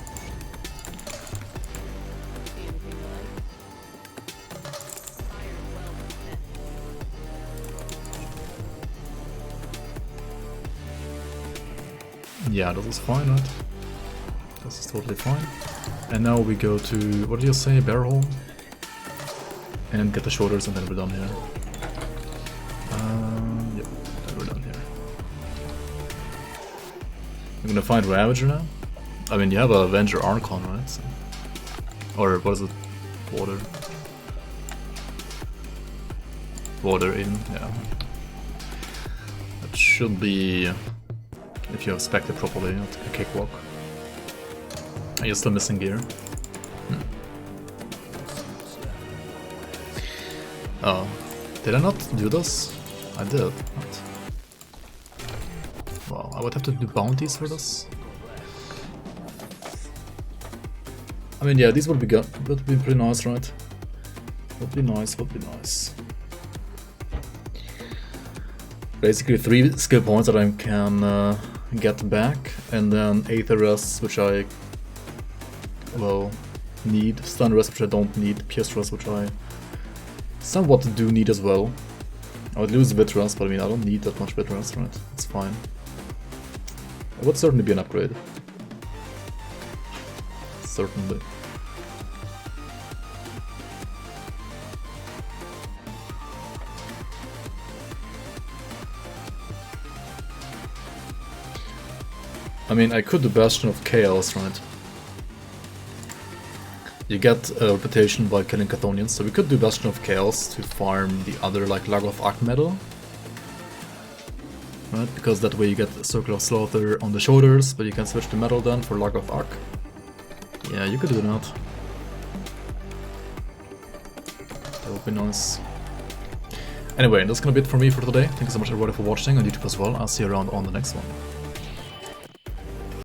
Speaker 1: Yeah, this is fine, right? This is totally fine. And now we go to, what did you say, Barrel? And get the shoulders and then we're done here. Yep, then we're done here. I'm gonna find Ravager now. I mean, you have a Avenger Archon, right? So, or what is it? Water. Water even, yeah. That should be, if you have spec'd it properly, a cakewalk. Are you still missing gear? Oh, did I not do this? I did. What? Wow, I would have to do bounties for this. I mean, yeah, these would be good. Would be pretty nice, right? Would be nice. Would be nice. Basically, 3 skill points that I can get back, and then Aether Rest, which I need. Stun Rest, which I don't need. Pierce Rest, which I somewhat do need as well. I would lose Bit Rest, but I mean, I don't need that much Bit Rest, right? It's fine. It would certainly be an upgrade. Certainly. I mean, I could do Bastion of Chaos, right? you get a reputation by killing Chthonians, so we could do Bastion of Chaos to farm the other like Lagoth Arc medal. Right, because that way you get Circle of Slaughter on the shoulders, but you can switch to metal then for Lagoth Arc. Yeah, you could do that. That would be nice. Anyway, that's gonna be it for me for today. Thank you so much everybody for watching on YouTube as well. I'll see you around on the next one.